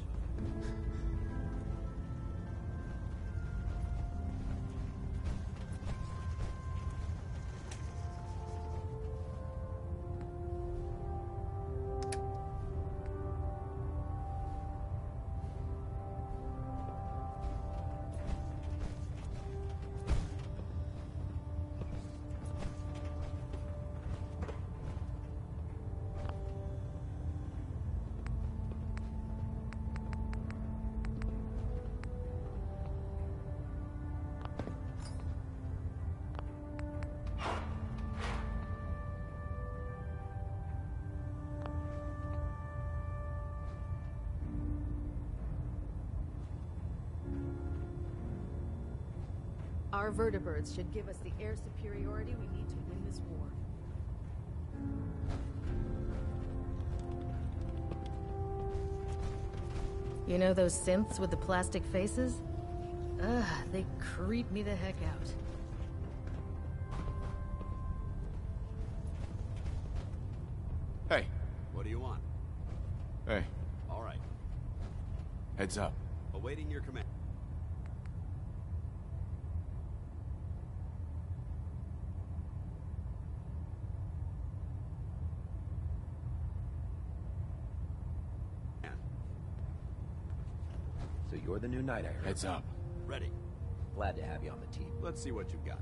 Our vertibirds should give us the air superiority we need to win this war. You know those synths with the plastic faces? Ugh, they creep me the heck out. Hey. What do you want? Hey. All right. Heads up. Awaiting your command. So you're the new knight, I heard. Heads up. Ready. Glad to have you on the team. Let's see what you've got.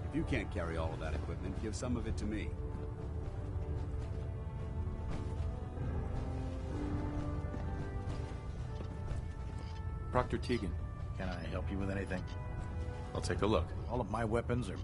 If you can't carry all of that equipment, give some of it to me. Proctor Tegan. Can I help you with anything? I'll take a look. All of my weapons are...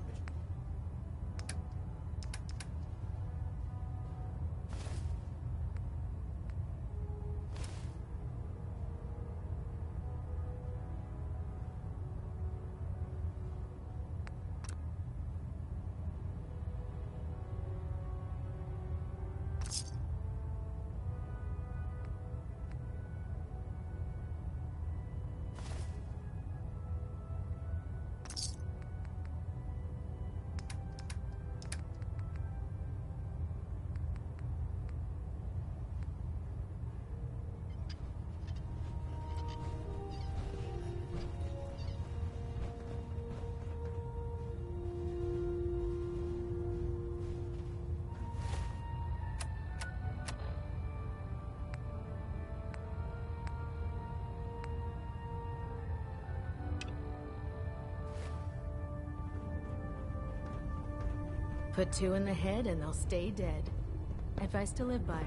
Put 2 in the head and they'll stay dead. Advice to live by.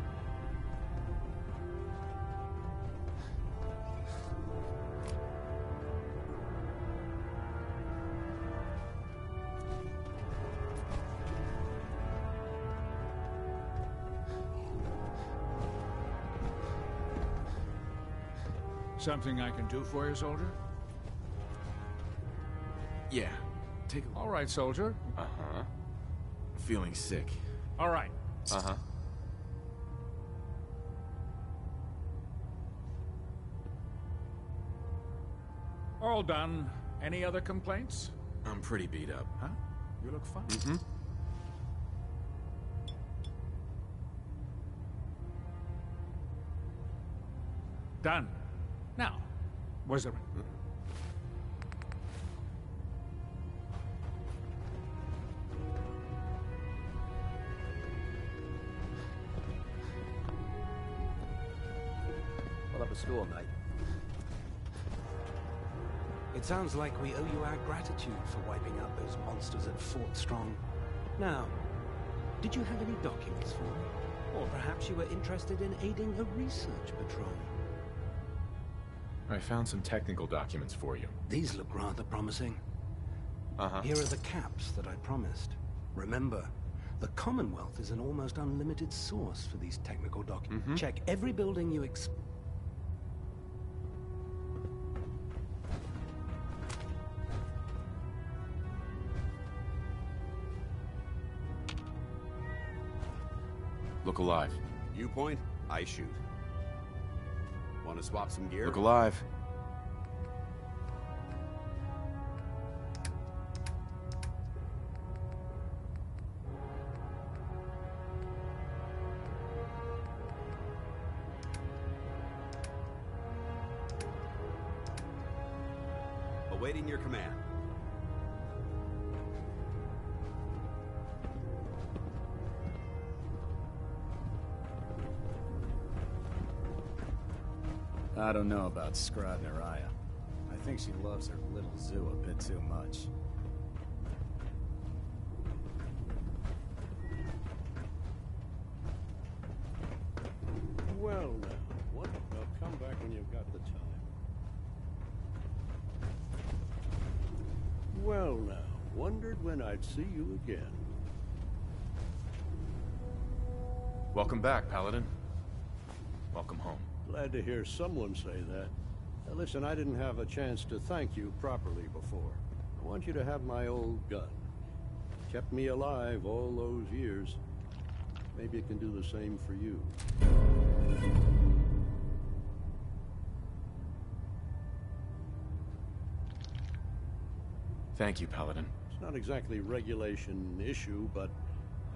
Something I can do for you, soldier? Yeah. Take a... All right, soldier. Uh-huh. Feeling sick. All right. Uh-huh. All done. Any other complaints? I'm pretty beat up. Huh? You look fine. Mm-hmm. Done. Now, where's the ring? Well, up a score, mate. It sounds like we owe you our gratitude for wiping out those monsters at Fort Strong. Now, did you have any documents for me? Or perhaps you were interested in aiding a research patrol? I found some technical documents for you. These look rather promising. Uh-huh. Here are the caps that I promised. Remember, the Commonwealth is an almost unlimited source for these technical documents. Mm-hmm. Check every building you Look alive. You point, I shoot. Want to swap some gear? Look alive. Awaiting your command. I don't know about Scrod Naraya. I think she loves her little zoo a bit too much. Well, now, what? Well, come back when you've got the time. Well, now, wondered when I'd see you again. Welcome back, Paladin. Welcome home. Glad to hear someone say that. Now listen, I didn't have a chance to thank you properly before. I want you to have my old gun. Kept me alive all those years. Maybe it can do the same for you. Thank you, Paladin. It's not exactly a regulation issue, but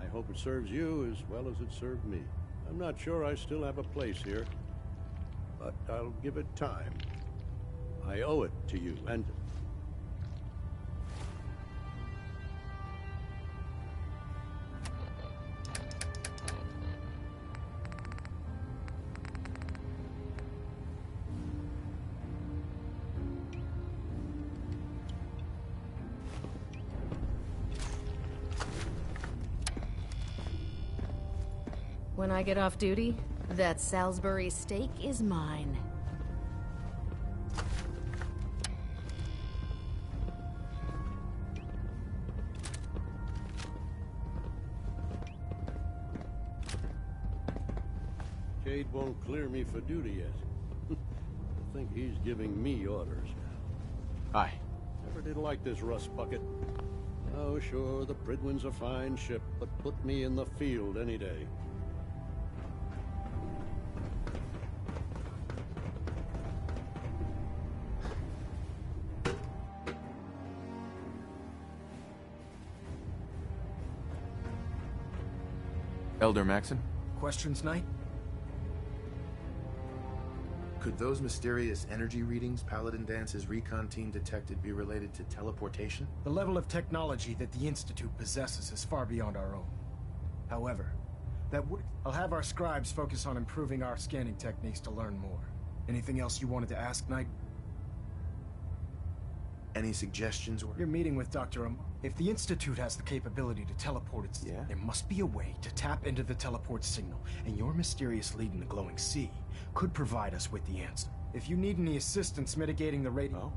I hope it serves you as well as it served me. I'm not sure I still have a place here, but I'll give it time. I owe it to you, and... When I get off duty, that Salisbury steak is mine. Cade won't clear me for duty yet. I think he's giving me orders now. Aye. Never did like this rust bucket. Oh, sure, the Prydwen's a fine ship, but put me in the field any day. Elder Maxon? Questions, Knight? Could those mysterious energy readings Paladin Dance's recon team detected be related to teleportation? The level of technology that the Institute possesses is far beyond our own. However, I'll have our scribes focus on improving our scanning techniques to learn more. Anything else you wanted to ask, Knight? Any suggestions or... You're meeting with Dr. If the Institute has the capability to teleport its... Yeah? There must be a way to tap into the teleport signal, and your mysterious lead in the glowing sea could provide us with the answer. If you need any assistance mitigating the radiation... Oh?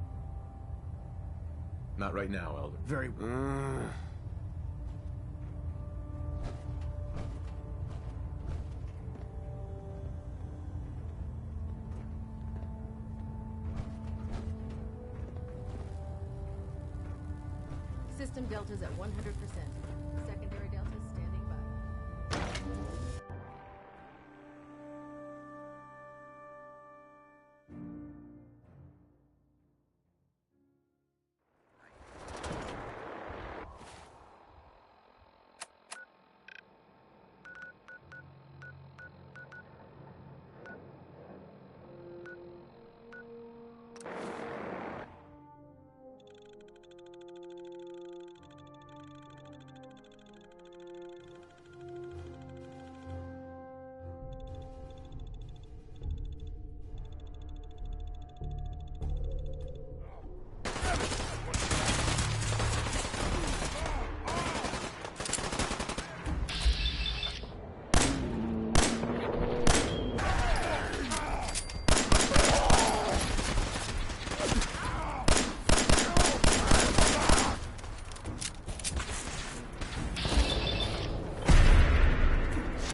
Not right now, Elder. Very well. System Delta's at 100%.